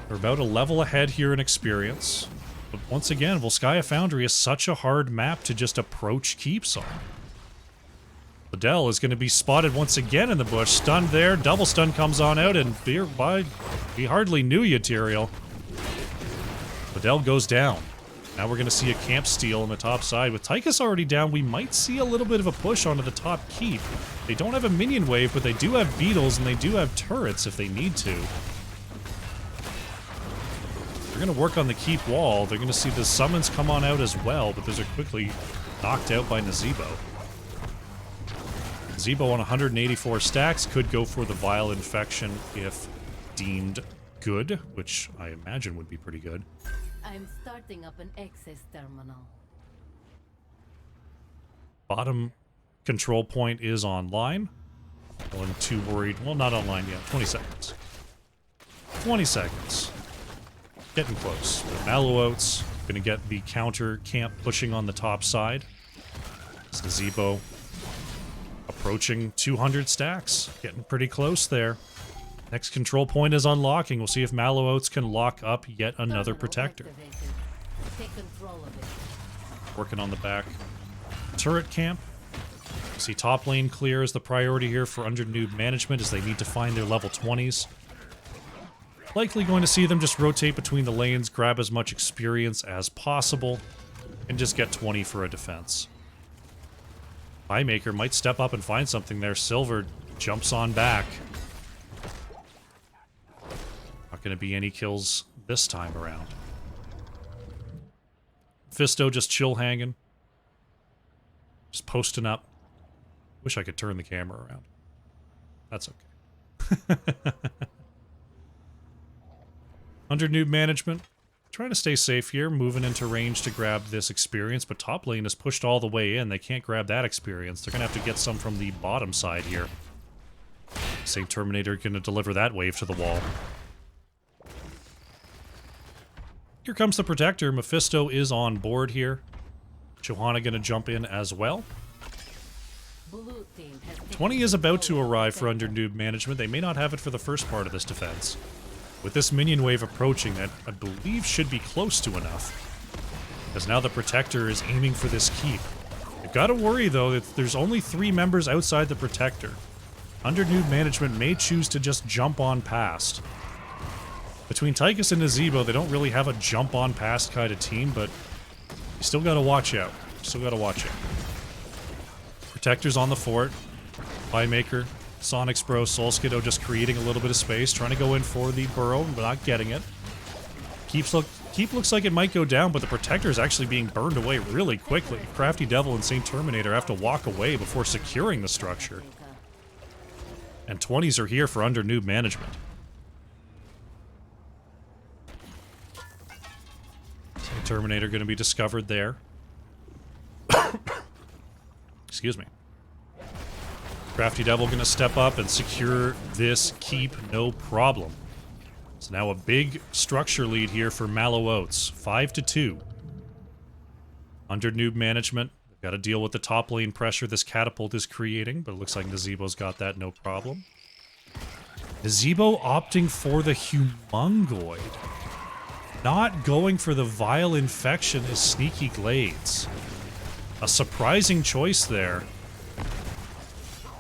they're about a level ahead here in experience. But once again, Volskaya Foundry is such a hard map to just approach keeps on. Liddell is going to be spotted once again in the bush. Stunned there. Double stun comes on out, and we hardly knew you, Tyrael. Liddell goes down. Now we're going to see a camp steal on the top side. With Tychus already down, we might see a little bit of a push onto the top keep. They don't have a minion wave, but they do have beetles, and they do have turrets if they need to. They're going to work on the keep wall. They're going to see the summons come on out as well, but those are quickly knocked out by Nazebo. Nazebo on 184 stacks could go for the Vile Infection if deemed good, which I imagine would be pretty good. I'm starting up an access terminal. Bottom control point is online. Wasn't too worried. Well, not online yet. 20 seconds. 20 seconds. Getting close. But Mallow Oats going to get the counter camp pushing on the top side. It's Nazebo approaching 200 stacks. Getting pretty close there. Next control point is unlocking. We'll see if Mallow Oats can lock up yet another protector. Take control of it. Working on the back turret camp. See top lane clear is the priority here for under Newb management as they need to find their level 20s. Likely going to see them just rotate between the lanes, grab as much experience as possible, and just get 20 for a defense. Pie Maker might step up and find something there. Silver jumps on back. Not going to be any kills this time around. Fisto just chill hanging. Just posting up. Wish I could turn the camera around. That's okay. Under Newb management, trying to stay safe here, moving into range to grab this experience, but top lane is pushed all the way in. They can't grab that experience. They're going to have to get some from the bottom side here. St. Terminator going to deliver that wave to the wall. Here comes the Protector. Mephisto is on board here. Johanna going to jump in as well. 20 is about to arrive for under Newb management. They may not have it for the first part of this defense. With this minion wave approaching, that I believe should be close to enough. Because now the Protector is aiming for this keep. You've got to worry, though, that there's only 3 members outside the Protector. Under Newb management may choose to just jump on past. Between Tychus and Nazebo, they don't really have a jump on past kind of team, but you still got to watch out. Still got to watch out. Protector's on the fort. Pie Maker, Sonic's Bro, Solskiddo just creating a little bit of space, trying to go in for the burrow, but not getting it. Keep looks like it might go down, but the Protector is actually being burned away really quickly. Crafty Devil and St. Terminator have to walk away before securing the structure. And 20s are here for under Newb management. St. Terminator going to be discovered there. Excuse me. Crafty Devil going to step up and secure this keep, no problem. So now a big structure lead here for Mallow Oats, 5-2. Under Newb management, they've got to deal with the top lane pressure this catapult is creating, but it looks like Nazebo's got that no problem. Nazebo opting for the Humongoid. Not going for the Vile Infection is Sneaky Glades. A surprising choice there.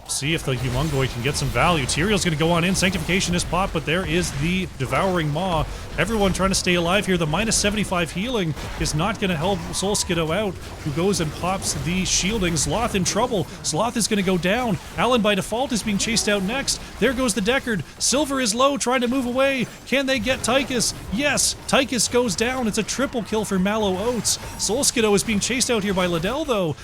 See if the Humongoid can get some value. Tyrael's going to go on in. Sanctification is popped, but there is the Devouring Maw. Everyone trying to stay alive here. The minus 75 healing is not going to help Soul Skiddo out, who goes and pops the shielding. Sloth in trouble. Sloth is going to go down. Alan by default is being chased out next. There goes the Deckard. Silver is low, trying to move away. Can they get Tychus? Yes, Tychus goes down. It's a triple kill for Mallow Oats. Soul Skiddo is being chased out here by Liddell, though.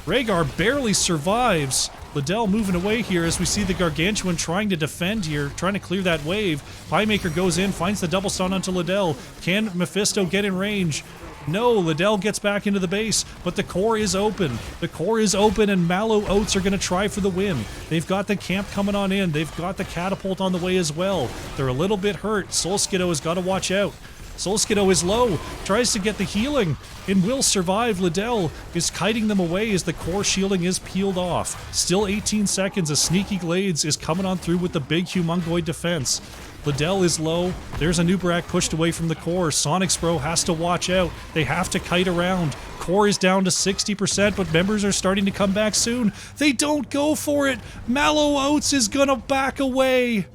Rhaegar barely survives. Liddell moving away here as we see the Gargantuan trying to defend here, trying to clear that wave. Piemaker goes in, finds the double stun onto Liddell. Can Mephisto get in range? No, Liddell gets back into the base, but the core is open. The core is open, and Mallow Oats are going to try for the win. They've got the camp coming on in. They've got the catapult on the way as well. They're a little bit hurt. Soul Skiddo has got to watch out. Soul Skiddo is low, tries to get the healing, and will survive. Liddell is kiting them away as the core shielding is peeled off. Still 18 seconds as Sneaky Glades is coming on through with the big Humongoid defense. Liddell is low. There's a Nubrak pushed away from the core. Sonics Bro has to watch out. They have to kite around. Core is down to 60%, but members are starting to come back soon. They don't go for it. Mallow Oats is gonna back away.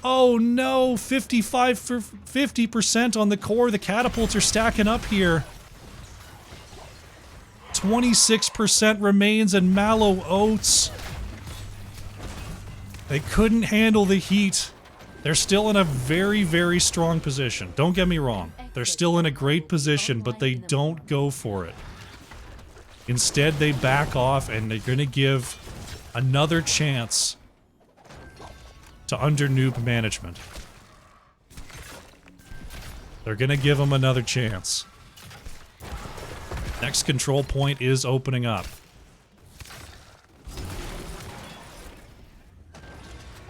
Oh no, 55 for 50% on the core. The catapults are stacking up here. 26% remains in Mallow Oats. They couldn't handle the heat. They're still in a very, very strong position. Don't get me wrong. They're still in a great position, but they don't go for it. Instead, they back off and they're going to give another chance to under Newb management. They're gonna give them another chance. Next control point is opening up.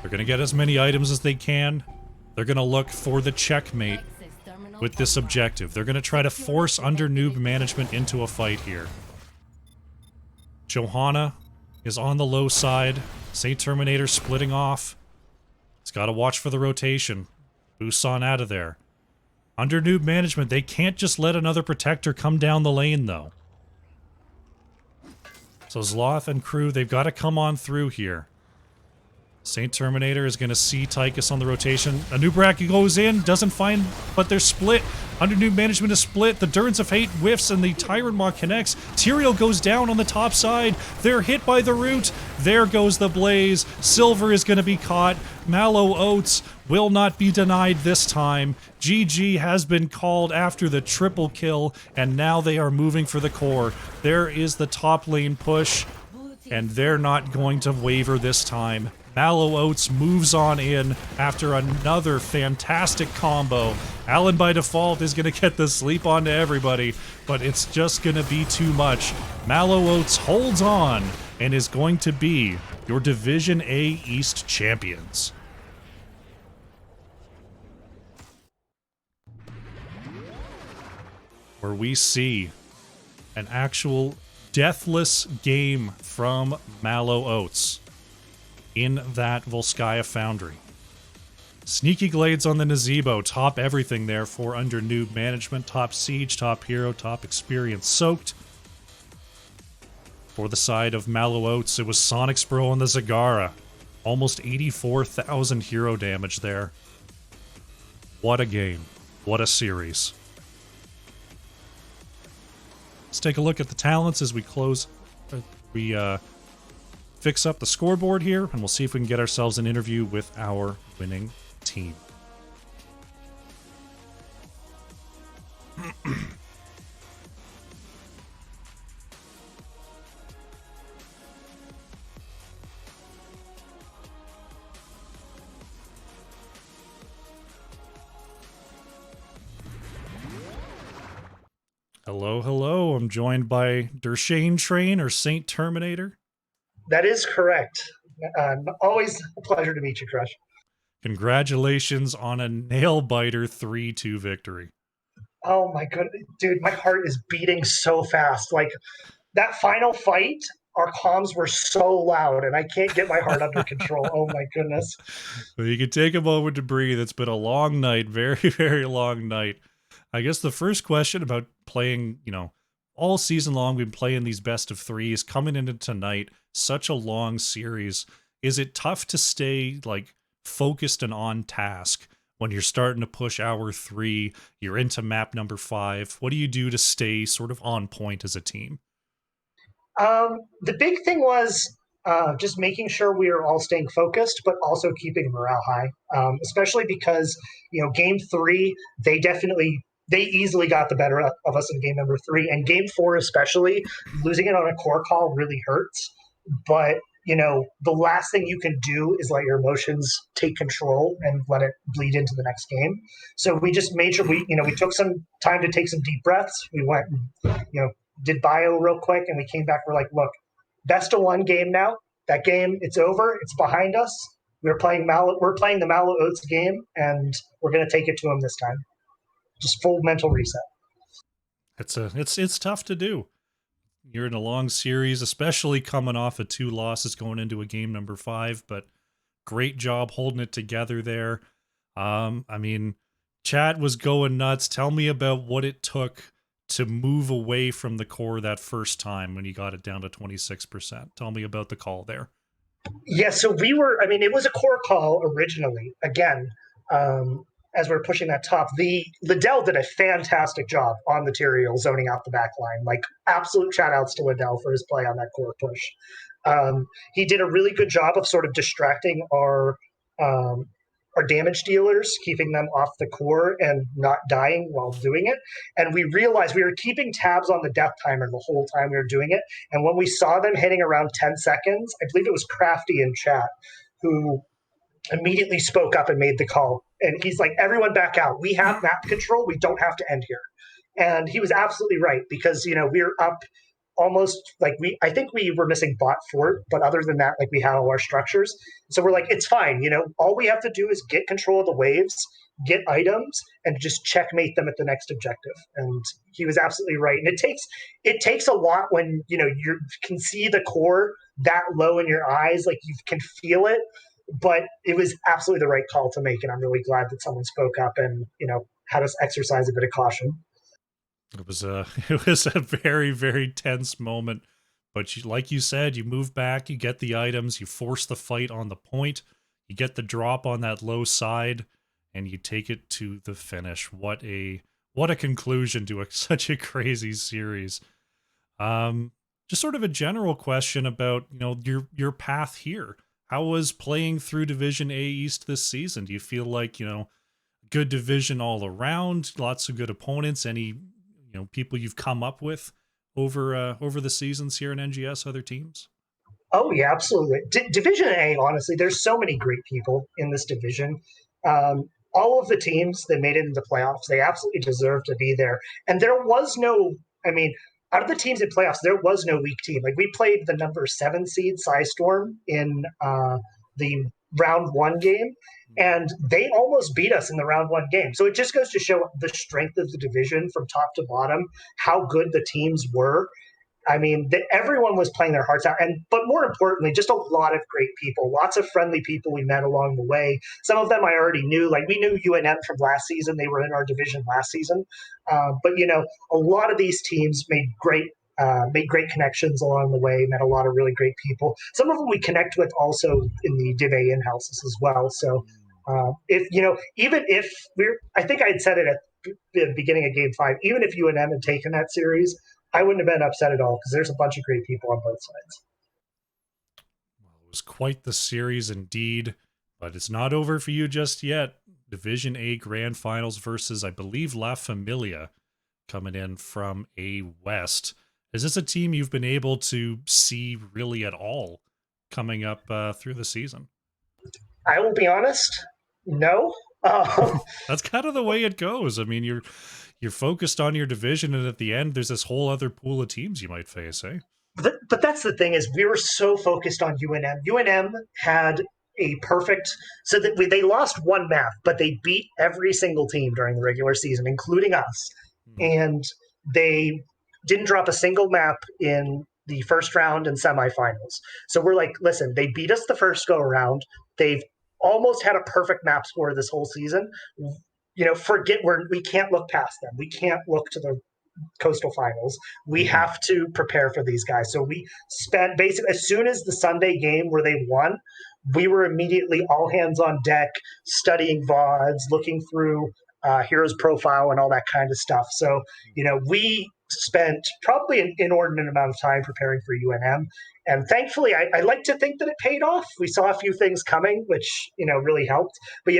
They're gonna get as many items as they can. They're gonna look for the checkmate with this objective. They're gonna try to force under Newb management into a fight here. Johanna is on the low side. Saint Terminator splitting off. He's got to watch for the rotation. Busan out of there. Under Newb management, they can't just let another protector come down the lane, though. So Zloth and crew, they've got to come on through here. Saint Terminator is going to see Tychus on the rotation. A Nubrak goes in, doesn't find, but they're split. Under Newb management is split. The Durance of Hate whiffs and the Tyrant Maw connects. Tyrael goes down on the top side. They're hit by the root. There goes the blaze. Silver is going to be caught. Mallow Oats will not be denied this time. GG has been called after the triple kill, and now they are moving for the core. There is the top lane push, and they're not going to waver this time. Mallow Oats moves on in after another fantastic combo. Alan by default is going to get the sleep onto everybody, but it's just going to be too much. Mallow Oats holds on and is going to be your Division A East champions. Where we see an actual deathless game from Mallow Oats in that Volskaya Foundry. Sneaky Glades on the Nazebo, top everything there for under Newb management, top siege, top hero, top experience soaked. For the side of Mallow Oats, it was Sonics Bro on the Zagara. Almost 84,000 hero damage there. What a game. What a series. Let's take a look at the talents as we close. Fix up the scoreboard here, and we'll see if we can get ourselves an interview with our winning team. Hello, hello. I'm joined by Dershane Train or Saint Terminator. That is correct. Always a pleasure to meet you, Crush. Congratulations on a nail-biter 3-2 victory. Oh my goodness, dude, my heart is beating so fast. Like, that final fight, our comms were so loud, and I can't get my heart under control. Oh my goodness. Well, you can take a moment to breathe. It's been a long night, very, very long night. I guess the first question about playing, all season long, we've been playing these best of threes, coming into tonight, such a long series. Is it tough to stay focused and on task when you're starting to push hour 3, you're into map number 5? What do you do to stay sort of on point as a team? The big thing was just making sure we are all staying focused, but also keeping morale high, especially because, game 3, they easily got the better of us in game number 3. And game 4, especially, losing it on a core call really hurts. But, the last thing you can do is let your emotions take control and let it bleed into the next game. So we just made sure we took some time to take some deep breaths. We went, did bio real quick, and we came back. We're like, look, best of 1 game now. That game, it's over. It's behind us. We're playing the Mallow Oats game, and we're going to take it to them this time. Just full mental reset. It's tough to do. You're in a long series, especially coming off of 2 losses going into a game number 5, but great job holding it together there. Chat was going nuts. Tell me about what it took to move away from the core that first time when you got it down to 26%. Tell me about the call there. Yeah, so it was a core call originally. Again, as we're pushing that top, Liddell did a fantastic job on material zoning out the back line. Absolute shout outs to Liddell for his play on that core push. He did a really good job of sort of distracting our damage dealers, keeping them off the core and not dying while doing it. And we realized we were keeping tabs on the death timer the whole time we were doing it. And when we saw them hitting around 10 seconds, I believe it was Crafty in chat who immediately spoke up and made the call. And he's like, everyone back out. We have map control. We don't have to end here. And he was absolutely right, because, we were up almost I think we were missing bot fort, but other than that, we had all our structures. So we're like, it's fine. All we have to do is get control of the waves, get items, and just checkmate them at the next objective. And he was absolutely right. And it takes a lot when, you can see the core that low in your eyes, you can feel it. But it was absolutely the right call to make, and I'm really glad that someone spoke up and had us exercise a bit of caution. It was a very, very tense moment, but like you said, you move back, you get the items, you force the fight on the point, you get the drop on that low side, and you take it to the finish. What a conclusion to such a crazy series. Just sort of a general question about your path here. How was playing through Division A East this season? Do you feel like, good division all around, lots of good opponents, any, people you've come up with over the seasons here in NGS, other teams? Oh, yeah, absolutely. Division A, honestly, there's so many great people in this division. All of the teams that made it into playoffs, they absolutely deserve to be there. And there was out of the teams in playoffs, there was no weak team. We played the number 7 seed Storm in the round 1 game, and they almost beat us in the round 1 game. So it just goes to show the strength of the division from top to bottom, how good the teams were. Everyone was playing their hearts out, but more importantly, just a lot of great people, lots of friendly people we met along the way. Some of them I already knew, we knew UNM from last season; they were in our division last season. But a lot of these teams made great connections along the way, met a lot of really great people. Some of them we connect with also in the Div A in-houses as well. So I think I had said it at the beginning of Game 5, even if UNM had taken that series, I wouldn't have been upset at all, because there's a bunch of great people on both sides. Well, it was quite the series indeed, but it's not over for you just yet. Division A Grand Finals versus, I believe, La Familia coming in from A West. Is this a team you've been able to see really at all coming up through the season? I will be honest, no. That's kind of the way it goes. You're focused on your division, and at the end, there's this whole other pool of teams you might face, eh? But that's the thing, is we were so focused on UNM. UNM had a perfect, so that they lost 1 map, but they beat every single team during the regular season, including us. And they didn't drop a single map in the first round and semifinals. So we're like, listen, they beat us the first go around. They've almost had a perfect map score this whole season. Forget we can't look past them. We can't look to the Coastal Finals. We have to prepare for these guys. So we spent basically as soon as the Sunday game where they won, we were immediately all hands on deck, studying VODs, looking through Heroes Profile and all that kind of stuff. So, we spent probably an inordinate amount of time preparing for UNM. And thankfully, I like to think that it paid off. We saw a few things coming, which, really helped. But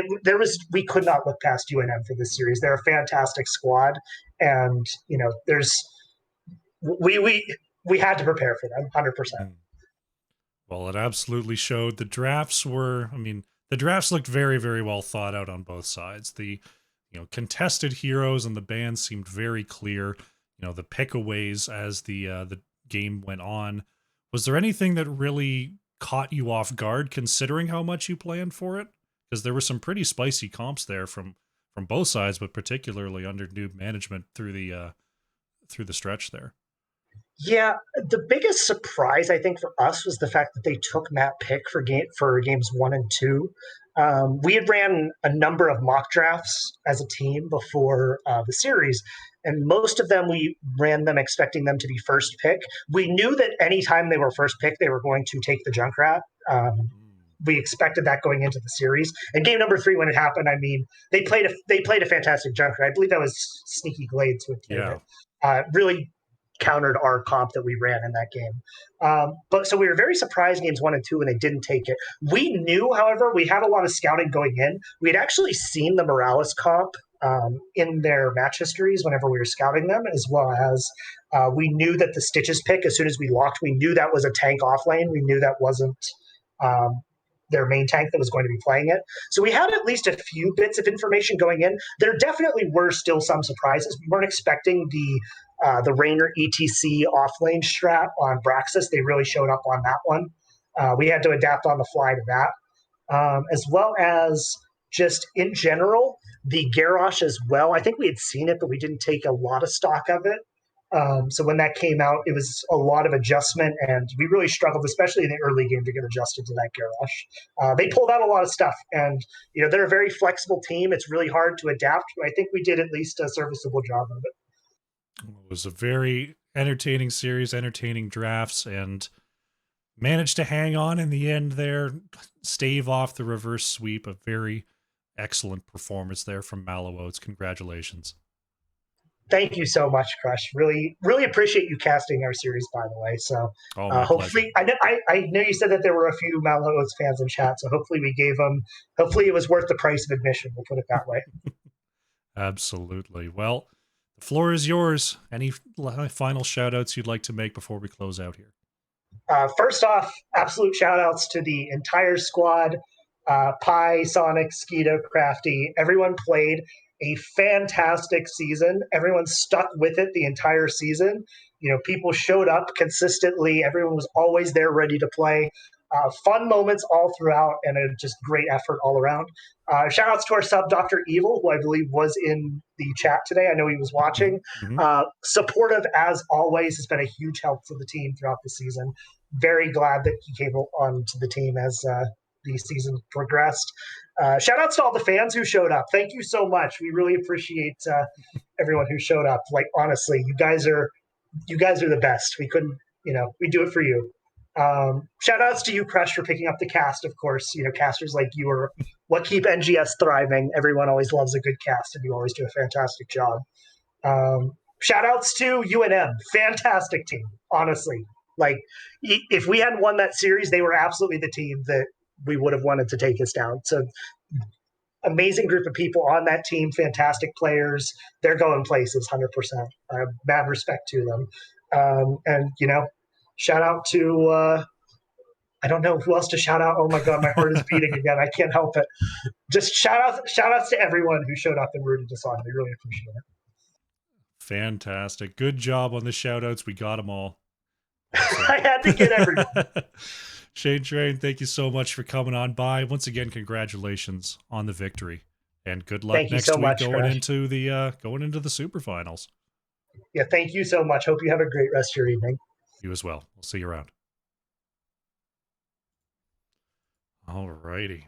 we could not look past UNM for this series. They're a fantastic squad. And, we had to prepare for them 100%. Well, it absolutely showed. The drafts looked very, very well thought out on both sides. The, contested heroes and the bans seemed very clear. The pickaways as the game went on. Was there anything that really caught you off guard, considering how much you planned for it? Because there were some pretty spicy comps there from both sides, but particularly under Newb management through the stretch there. Yeah, the biggest surprise I think for us was the fact that they took map pick for games 1 and 2. We had ran a number of mock drafts as a team before the series, and most of them we ran them expecting them to be first pick. We knew that anytime they were first pick, they were going to take the Junkrat. We expected that going into the series. And game number 3, when it happened, they played a fantastic Junkrat. I believe that was Sneaky Glades who played it. Really countered our comp that we ran in that game. But so we were very surprised games 1 and 2 when they didn't take it. We knew, however, we had a lot of scouting going in. We had actually seen the Morales comp in their match histories whenever we were scouting them, as well as we knew that the Stitches pick, as soon as we locked, we knew that was a tank off lane. We knew that wasn't their main tank that was going to be playing it. So we had at least a few bits of information going in. There definitely were still some surprises. We weren't expecting the Rainer ETC offlane strat on Braxis. They really showed up on that one. We had to adapt on the fly to that, as well as just in general, the Garrosh as well. I think we had seen it, but we didn't take a lot of stock of it. So when that came out, it was a lot of adjustment, and we really struggled, especially in the early game, to get adjusted to that Garrosh. They pulled out a lot of stuff, and they're a very flexible team. It's really hard to adapt, but I think we did at least a serviceable job of it. It was a very entertaining series, entertaining drafts, and managed to hang on in the end there, stave off the reverse sweep. A very excellent performance there from Mallow Oats. Congratulations. Thank you so much, Crush. Really, really appreciate you casting our series, by the way. So hopefully, I know you said that there were a few Mallow Oats fans in chat, so hopefully we gave them, hopefully it was worth the price of admission, we'll put it that way. Absolutely. Well, the floor is yours. Any final shout outs you'd like to make before we close out here? First off, absolute shout outs to the entire squad, Pi, Sonic, Skeeto, Crafty. Everyone played a fantastic season. Everyone stuck with it the entire season. People showed up consistently. Everyone was always there ready to play. Fun moments all throughout, and a just great effort all around. Shout outs to our sub, Dr. Evil, who I believe was in the chat today. I know he was watching. Supportive as always, has been a huge help for the team throughout the season. Very glad that he came on to the team as the season progressed. Shout outs to all the fans who showed up. Thank you so much. We really appreciate everyone who showed up. Like, honestly, you guys are the best. We couldn't, we do it for you. Shout outs to you, Crush, for picking up the cast, of course. Casters like you are what keep NGS thriving. Everyone always loves a good cast, and you always do a fantastic job. Shout outs to UNM. Fantastic team, honestly. Like, if we hadn't won that series, they were absolutely the team that we would have wanted to take us down. So amazing group of people on that team, fantastic players. They're going places, 100%. Mad respect to them. And, shout out to, I don't know who else to shout out. Oh my God, my heart is beating again. I can't help it. Just shout outs to everyone who showed up and rooted us on. We really appreciate it. Fantastic. Good job on the shout outs. We got them all. I had to get everyone. Shane Train, thank you so much for coming on by. Once again, congratulations on the victory, and good luck next week going into the super finals. Yeah, thank you so much. Hope you have a great rest of your evening. You as well. We'll see you around. Alrighty.